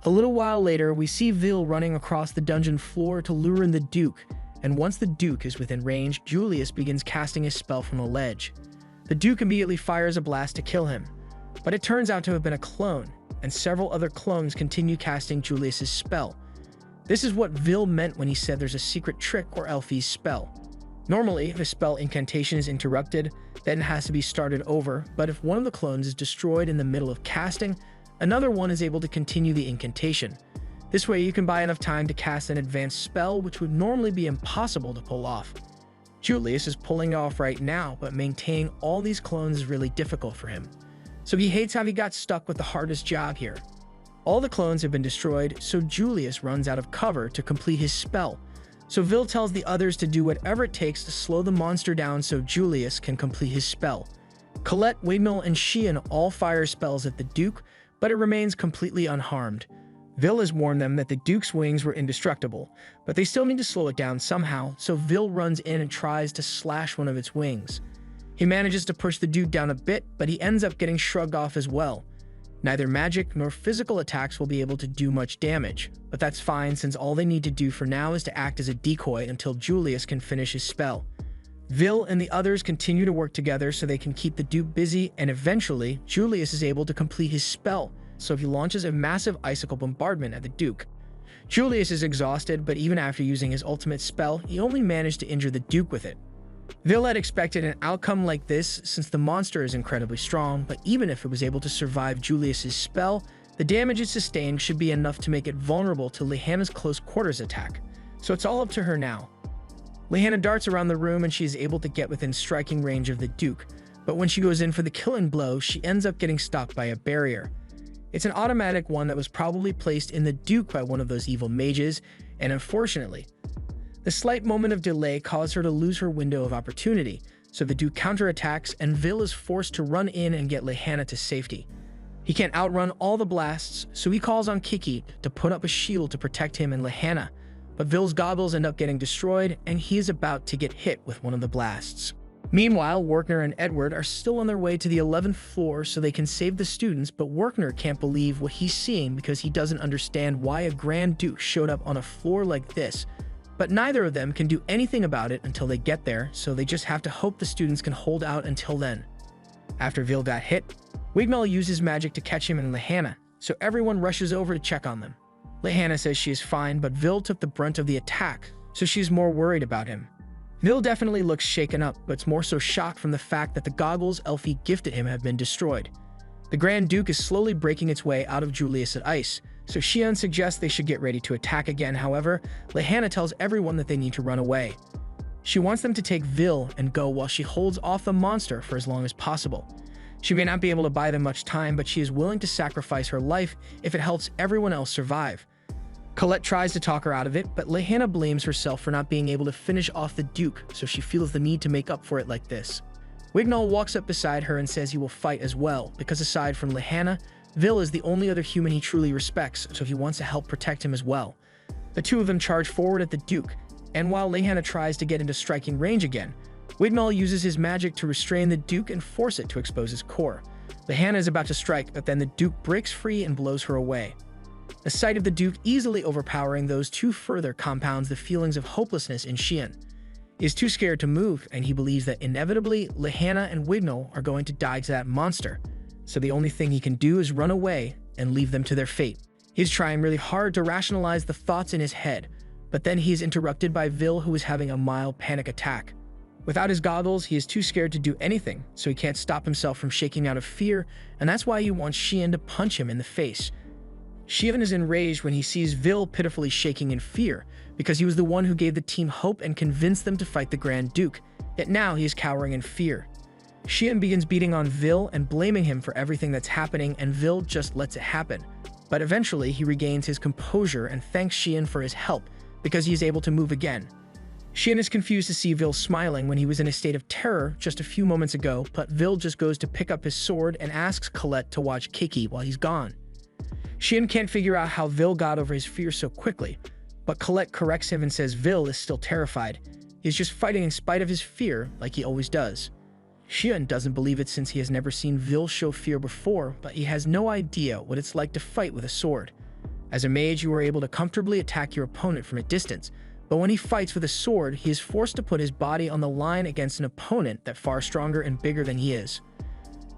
Speaker 1: A little while later, we see Vil running across the dungeon floor to lure in the Duke, and once the Duke is within range, Julius begins casting a spell from the ledge. The Duke immediately fires a blast to kill him, but it turns out to have been a clone, and several other clones continue casting Julius's spell. This is what Vil meant when he said there's a secret trick or Elfie's spell. Normally, if a spell incantation is interrupted, then it has to be started over, but if one of the clones is destroyed in the middle of casting, another one is able to continue the incantation. This way you can buy enough time to cast an advanced spell which would normally be impossible to pull off. Julius is pulling it off right now, but maintaining all these clones is really difficult for him. So he hates how he got stuck with the hardest job here. All the clones have been destroyed, so Julius runs out of cover to complete his spell. So Vil tells the others to do whatever it takes to slow the monster down so Julius can complete his spell. Colette, Wignall, and Xian all fire spells at the Duke, but it remains completely unharmed. Vil has warned them that the Duke's wings were indestructible, but they still need to slow it down somehow, so Vil runs in and tries to slash one of its wings. He manages to push the Duke down a bit, but he ends up getting shrugged off as well. Neither magic nor physical attacks will be able to do much damage, but that's fine since all they need to do for now is to act as a decoy until Julius can finish his spell. Vil and the others continue to work together so they can keep the Duke busy, and eventually, Julius is able to complete his spell, so he launches a massive icicle bombardment at the Duke. Julius is exhausted, but even after using his ultimate spell, he only managed to injure the Duke with it. Vil had expected an outcome like this since the monster is incredibly strong, but even if it was able to survive Julius's spell, the damage it sustained should be enough to make it vulnerable to Lehana's close quarters attack, so it's all up to her now. Lehana darts around the room and she is able to get within striking range of the Duke, but when she goes in for the killing blow, she ends up getting stopped by a barrier. It's an automatic one that was probably placed in the Duke by one of those evil mages, and unfortunately, the slight moment of delay caused her to lose her window of opportunity, so the Duke counterattacks and Vil is forced to run in and get Lehana to safety. He can't outrun all the blasts, so he calls on Kiki to put up a shield to protect him and Lehana, but Vil's goggles end up getting destroyed and he is about to get hit with one of the blasts. Meanwhile, Werkner and Edward are still on their way to the 11th floor so they can save the students, but Werkner can't believe what he's seeing because he doesn't understand why a Grand Duke showed up on a floor like this. But neither of them can do anything about it until they get there, so they just have to hope the students can hold out until then. After Vil got hit, Wignall uses magic to catch him and Lehana, so everyone rushes over to check on them. Lehana says she is fine, but Vil took the brunt of the attack, so she's more worried about him. Vil definitely looks shaken up, but it's more so shocked from the fact that the goggles Elfie gifted him have been destroyed. The Grand Duke is slowly breaking its way out of Julius's ice, so Xian suggests they should get ready to attack again. However, Lehana tells everyone that they need to run away. She wants them to take Vil and go while she holds off the monster for as long as possible. She may not be able to buy them much time, but she is willing to sacrifice her life if it helps everyone else survive. Colette tries to talk her out of it, but Lehana blames herself for not being able to finish off the Duke, so she feels the need to make up for it like this. Wignall walks up beside her and says he will fight as well, because aside from Lehana, Vil is the only other human he truly respects, so he wants to help protect him as well. The two of them charge forward at the Duke, and while Lehana tries to get into striking range again, Wignall uses his magic to restrain the Duke and force it to expose his core. Lehana is about to strike, but then the Duke breaks free and blows her away. The sight of the Duke easily overpowering those two further compounds the feelings of hopelessness in Xian. He is too scared to move, and he believes that inevitably Lihanna and Wignall are going to die to that monster, so the only thing he can do is run away and leave them to their fate. He's trying really hard to rationalize the thoughts in his head, but then he is interrupted by Vil, who is having a mild panic attack. Without his goggles, he is too scared to do anything, so he can't stop himself from shaking out of fear, and that's why he wants Xian to punch him in the face. Xian is enraged when he sees Vil pitifully shaking in fear, because he was the one who gave the team hope and convinced them to fight the Grand Duke, yet now he is cowering in fear. Xian begins beating on Vil and blaming him for everything that's happening, and Vil just lets it happen. But eventually, he regains his composure and thanks Xian for his help, because he is able to move again. Xian is confused to see Vil smiling when he was in a state of terror just a few moments ago, but Vil just goes to pick up his sword and asks Colette to watch Kiki while he's gone. Xian can't figure out how Vil got over his fear so quickly, but Colette corrects him and says Vil is still terrified. He's just fighting in spite of his fear, like he always does. Xian doesn't believe it since he has never seen Vil show fear before, but he has no idea what it's like to fight with a sword. As a mage, you are able to comfortably attack your opponent from a distance, but when he fights with a sword, he is forced to put his body on the line against an opponent that's far stronger and bigger than he is.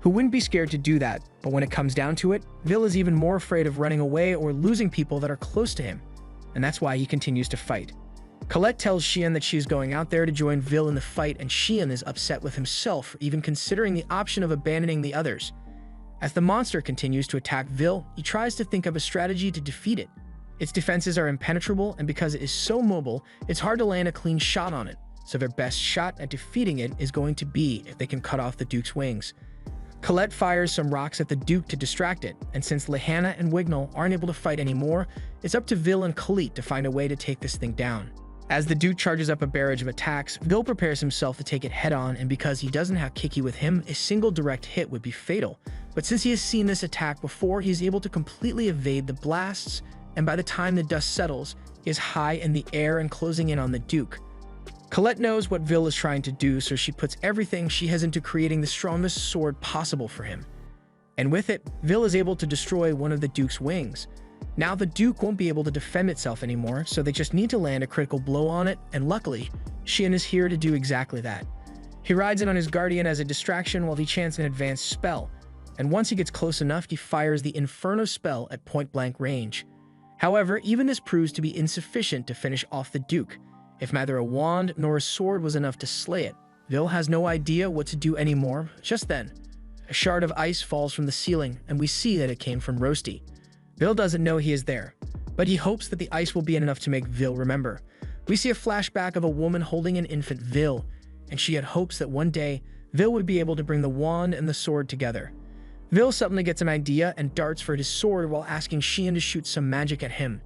Speaker 1: Who wouldn't be scared to do that, but when it comes down to it, Vil is even more afraid of running away or losing people that are close to him, and that's why he continues to fight. Colette tells Xian that she is going out there to join Vil in the fight, and Xian is upset with himself for even considering the option of abandoning the others. As the monster continues to attack Vil, he tries to think of a strategy to defeat it. Its defenses are impenetrable, and because it is so mobile, it's hard to land a clean shot on it, so their best shot at defeating it is going to be if they can cut off the Duke's wings. Colette fires some rocks at the Duke to distract it, and since Lihanna and Wignall aren't able to fight anymore, it's up to Vil and Khalit to find a way to take this thing down. As the Duke charges up a barrage of attacks, Vil prepares himself to take it head-on, and because he doesn't have Kiki with him, a single direct hit would be fatal. But since he has seen this attack before, he is able to completely evade the blasts, and by the time the dust settles, he is high in the air and closing in on the Duke. Colette knows what Vil is trying to do, so she puts everything she has into creating the strongest sword possible for him. And with it, Vil is able to destroy one of the Duke's wings. Now the Duke won't be able to defend itself anymore, so they just need to land a critical blow on it, and luckily, Xian is here to do exactly that. He rides in on his guardian as a distraction while he chants an advanced spell, and once he gets close enough, he fires the Inferno spell at point-blank range. However, even this proves to be insufficient to finish off the Duke. If neither a wand nor a sword was enough to slay it, Vil has no idea what to do anymore. Just then, a shard of ice falls from the ceiling, and we see that it came from Roasty. Vil doesn't know he is there, but he hopes that the ice will be enough to make Vil remember. We see a flashback of a woman holding an infant Vil, and she had hopes that one day, Vil would be able to bring the wand and the sword together. Vil suddenly gets an idea and darts for his sword while asking Xian to shoot some magic at him.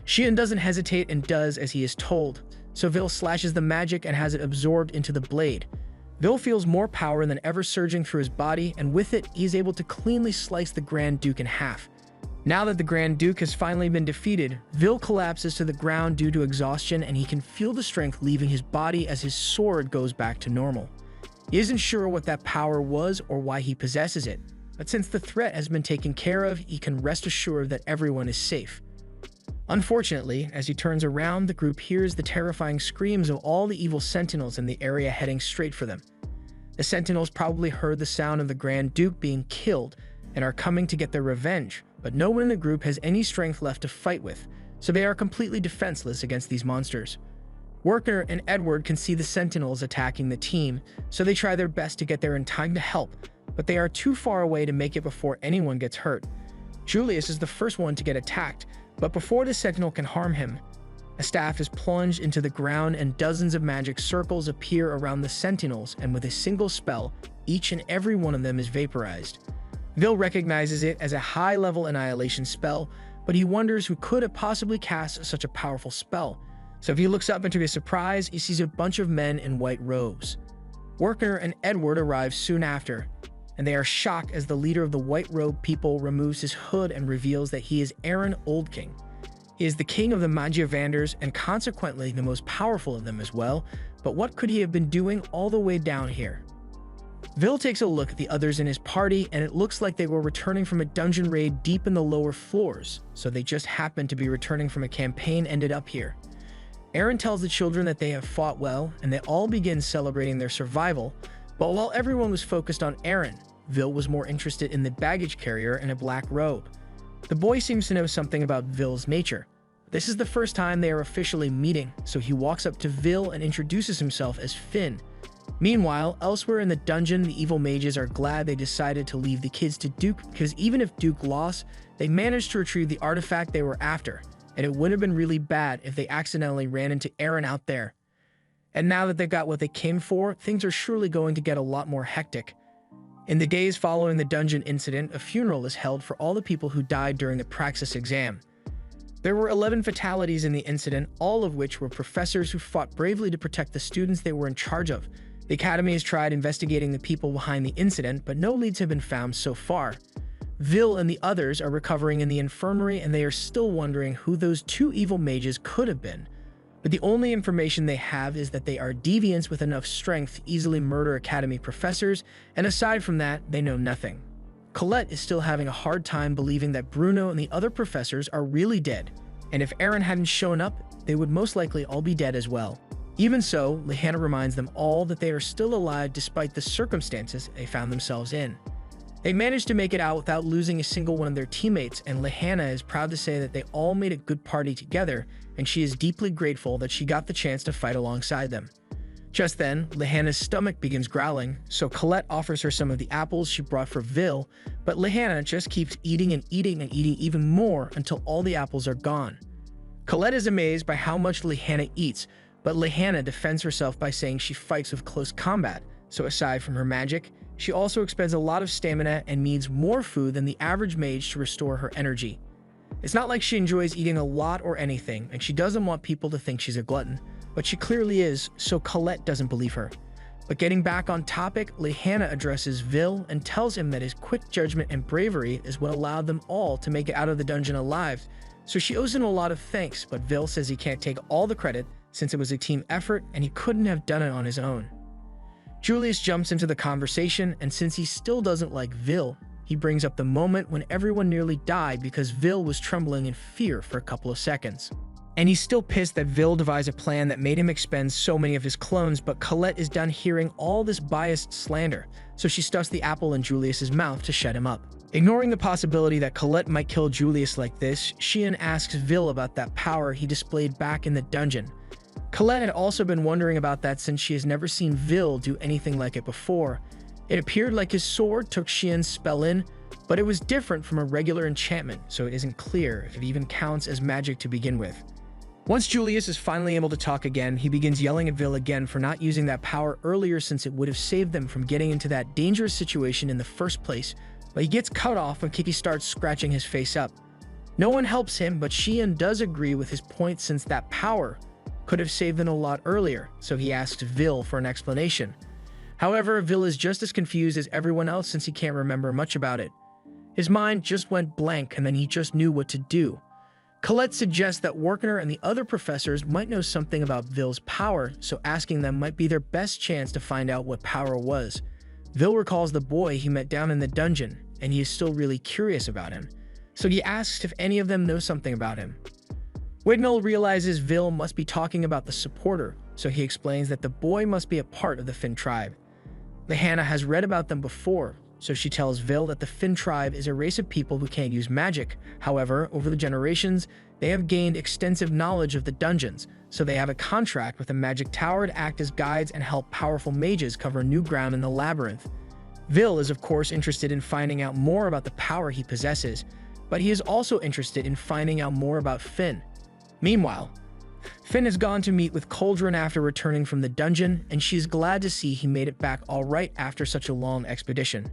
Speaker 1: Xian doesn't hesitate and does as he is told, so Vil slashes the magic and has it absorbed into the blade. Vil feels more power than ever surging through his body, and with it, he is able to cleanly slice the Grand Duke in half. Now that the Grand Duke has finally been defeated, Vil collapses to the ground due to exhaustion, and he can feel the strength leaving his body as his sword goes back to normal. He isn't sure what that power was or why he possesses it, but since the threat has been taken care of, he can rest assured that everyone is safe. Unfortunately, as he turns around, the group hears the terrifying screams of all the evil sentinels in the area heading straight for them. The sentinels probably heard the sound of the Grand Duke being killed and are coming to get their revenge, but no one in the group has any strength left to fight with, so they are completely defenseless against these monsters. Worker and Edward can see the sentinels attacking the team, so they try their best to get there in time to help, but they are too far away to make it before anyone gets hurt. Julius is the first one to get attacked, but before the sentinel can harm him, a staff is plunged into the ground and dozens of magic circles appear around the sentinels, and with a single spell, each and every one of them is vaporized. Vil recognizes it as a high-level annihilation spell, but he wonders who could have possibly cast such a powerful spell. So if he looks up into his surprise, he sees a bunch of men in white robes. Worker and Edward arrive soon after, and they are shocked as the leader of the white robe people removes his hood and reveals that he is Aaron Oldking. He is the king of the Magiavanders and consequently the most powerful of them as well, but what could he have been doing all the way down here? Vil takes a look at the others in his party, and it looks like they were returning from a dungeon raid deep in the lower floors, so they just happened to be returning from a campaign ended up here. Eren tells the children that they have fought well, and they all begin celebrating their survival, but while everyone was focused on Eren, Vil was more interested in the baggage carrier in a black robe. The boy seems to know something about Vil's nature. This is the first time they are officially meeting, so he walks up to Vil and introduces himself as Finn. Meanwhile, elsewhere in the dungeon, the evil mages are glad they decided to leave the kids to Duke because even if Duke lost, they managed to retrieve the artifact they were after, and it would have been really bad if they accidentally ran into Eren out there. And now that they've got what they came for, things are surely going to get a lot more hectic. In the days following the dungeon incident, a funeral is held for all the people who died during the Praxis exam. There were 11 fatalities in the incident, all of which were professors who fought bravely to protect the students they were in charge of. The Academy has tried investigating the people behind the incident, but no leads have been found so far. Vil and the others are recovering in the infirmary, and they are still wondering who those two evil mages could have been. But the only information they have is that they are deviants with enough strength to easily murder Academy professors, and aside from that, they know nothing. Colette is still having a hard time believing that Bruno and the other professors are really dead, and if Eren hadn't shown up, they would most likely all be dead as well. Even so, Lehana reminds them all that they are still alive despite the circumstances they found themselves in. They managed to make it out without losing a single one of their teammates, and Lehana is proud to say that they all made a good party together, and she is deeply grateful that she got the chance to fight alongside them. Just then, Lehana's stomach begins growling, so Colette offers her some of the apples she brought for Vil, but Lehana just keeps eating and eating and eating even more until all the apples are gone. Colette is amazed by how much Lehana eats, but Lehana defends herself by saying she fights with close combat, so aside from her magic, she also expends a lot of stamina and needs more food than the average mage to restore her energy. It's not like she enjoys eating a lot or anything, and she doesn't want people to think she's a glutton, but she clearly is, so Colette doesn't believe her. But getting back on topic, Lehana addresses Vil and tells him that his quick judgment and bravery is what allowed them all to make it out of the dungeon alive, so she owes him a lot of thanks, but Vil says he can't take all the credit since it was a team effort and he couldn't have done it on his own. Julius jumps into the conversation, and since he still doesn't like Vil, he brings up the moment when everyone nearly died because Vil was trembling in fear for a couple of seconds. And he's still pissed that Vil devised a plan that made him expend so many of his clones, but Colette is done hearing all this biased slander, so she stuffs the apple in Julius's mouth to shut him up. Ignoring the possibility that Colette might kill Julius like this, Xian asks Vil about that power he displayed back in the dungeon. Colette had also been wondering about that since she has never seen Vil do anything like it before. It appeared like his sword took Xian's spell in, but it was different from a regular enchantment, so it isn't clear if it even counts as magic to begin with. Once Julius is finally able to talk again, he begins yelling at Vil again for not using that power earlier since it would have saved them from getting into that dangerous situation in the first place, but he gets cut off when Kiki starts scratching his face up. No one helps him, but Xian does agree with his point since that power could have saved them a lot earlier, so he asks Vil for an explanation. However, Vil is just as confused as everyone else since he can't remember much about it. His mind just went blank and then he just knew what to do. Colette suggests that Werkner and the other professors might know something about Vil's power, so asking them might be their best chance to find out what power was. Vil recalls the boy he met down in the dungeon, and he is still really curious about him, so he asks if any of them know something about him. Wignall realizes Vil must be talking about the supporter, so he explains that the boy must be a part of the Finn tribe. Lehana has read about them before, so she tells Vil that the Finn tribe is a race of people who can't use magic. However, over the generations, they have gained extensive knowledge of the dungeons, so they have a contract with a magic tower to act as guides and help powerful mages cover new ground in the labyrinth. Vil is of course interested in finding out more about the power he possesses, but he is also interested in finding out more about Finn. Meanwhile, Finn has gone to meet with Cauldron after returning from the dungeon, and she's glad to see he made it back all right after such a long expedition.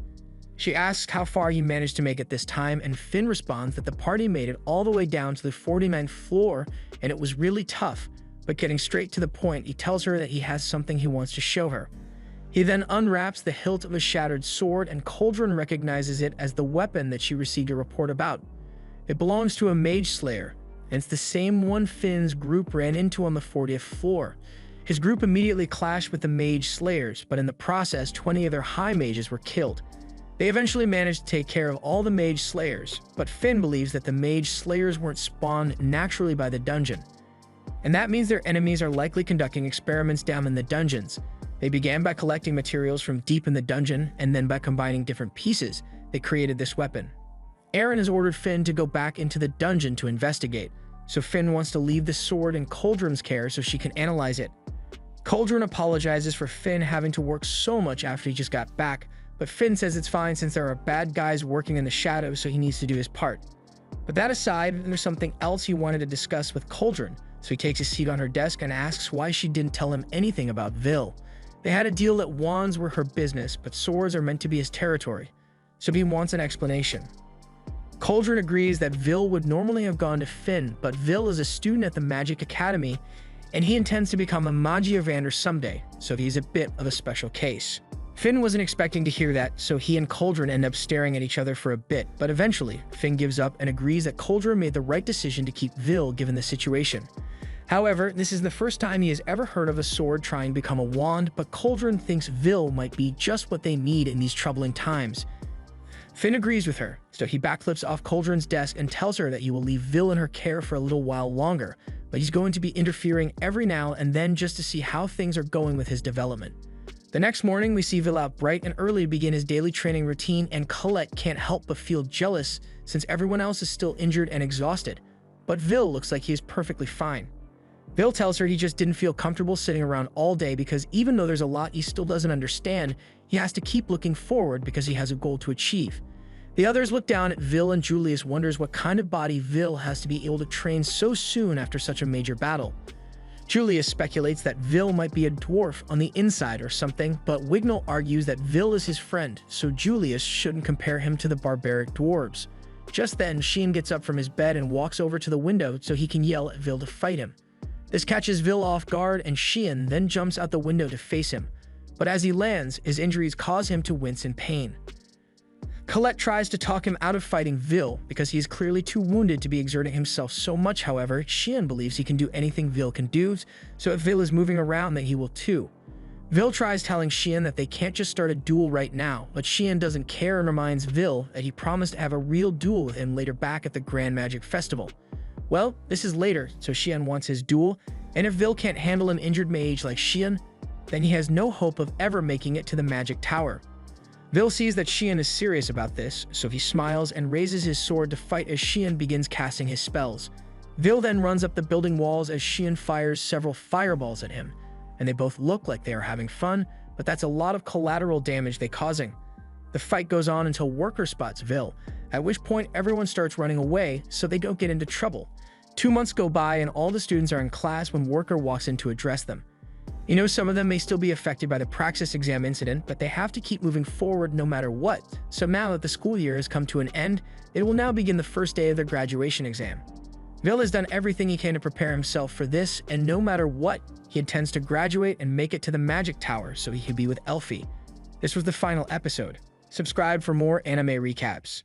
Speaker 1: She asks how far he managed to make it this time, and Finn responds that the party made it all the way down to the 49th floor, and it was really tough, but getting straight to the point, he tells her that he has something he wants to show her. He then unwraps the hilt of a shattered sword, and Cauldron recognizes it as the weapon that she received a report about. It belongs to a mage slayer, and it's the same one Finn's group ran into on the 40th floor. His group immediately clashed with the Mage Slayers, but in the process, 20 of their High Mages were killed. They eventually managed to take care of all the Mage Slayers, but Finn believes that the Mage Slayers weren't spawned naturally by the dungeon. And that means their enemies are likely conducting experiments down in the dungeons. They began by collecting materials from deep in the dungeon, and then by combining different pieces, they created this weapon. Eren has ordered Finn to go back into the dungeon to investigate, so Finn wants to leave the sword in Cauldron's care so she can analyze it. Cauldron apologizes for Finn having to work so much after he just got back, but Finn says it's fine since there are bad guys working in the shadows, so he needs to do his part. But that aside, there's something else he wanted to discuss with Cauldron, so he takes a seat on her desk and asks why she didn't tell him anything about Vil. They had a deal that wands were her business, but swords are meant to be his territory, so he wants an explanation. Cauldron agrees that Vil would normally have gone to Finn, but Vil is a student at the Magic Academy, and he intends to become a Magiavander someday, so he's a bit of a special case. Finn wasn't expecting to hear that, so he and Cauldron end up staring at each other for a bit, but eventually, Finn gives up and agrees that Cauldron made the right decision to keep Vil given the situation. However, this is the first time he has ever heard of a sword trying to become a wand, but Cauldron thinks Vil might be just what they need in these troubling times. Finn agrees with her, so he backflips off Cauldron's desk and tells her that he will leave Vil in her care for a little while longer, but he's going to be interfering every now and then just to see how things are going with his development. The next morning, we see Vil out bright and early to begin his daily training routine, and Colette can't help but feel jealous since everyone else is still injured and exhausted. But Vil looks like he is perfectly fine. Vil tells her he just didn't feel comfortable sitting around all day because even though there's a lot he still doesn't understand, he has to keep looking forward because he has a goal to achieve. The others look down at Vil, and Julius wonders what kind of body Vil has to be able to train so soon after such a major battle. Julius speculates that Vil might be a dwarf on the inside or something, but Wignall argues that Vil is his friend, so Julius shouldn't compare him to the barbaric dwarves. Just then, Sheen gets up from his bed and walks over to the window so he can yell at Vil to fight him. This catches Vil off guard, and Sheen then jumps out the window to face him. But as he lands, his injuries cause him to wince in pain. Colette tries to talk him out of fighting Vil because he is clearly too wounded to be exerting himself so much. However, Sheen believes he can do anything Vil can do, so if Vil is moving around, then he will too. Vil tries telling Sheen that they can't just start a duel right now, but Sheen doesn't care and reminds Vil that he promised to have a real duel with him later back at the Grand Magic Festival. Well, this is later, so Sheen wants his duel, and if Vil can't handle an injured mage like Sheen, then he has no hope of ever making it to the Magic Tower. Vil sees that Sheen is serious about this, so he smiles and raises his sword to fight as Sheen begins casting his spells. Vil then runs up the building walls as Sheen fires several fireballs at him, and they both look like they are having fun, but that's a lot of collateral damage they're causing. The fight goes on until Worker spots Vil, at which point everyone starts running away so they don't get into trouble. 2 months go by and all the students are in class when Worker walks in to address them. You know, some of them may still be affected by the Praxis exam incident, but they have to keep moving forward no matter what. So now that the school year has come to an end, it will now begin the first day of their graduation exam. Vil has done everything he can to prepare himself for this, and no matter what, he intends to graduate and make it to the Magic Tower so he can be with Elfie. This was the final episode. Subscribe for more anime recaps.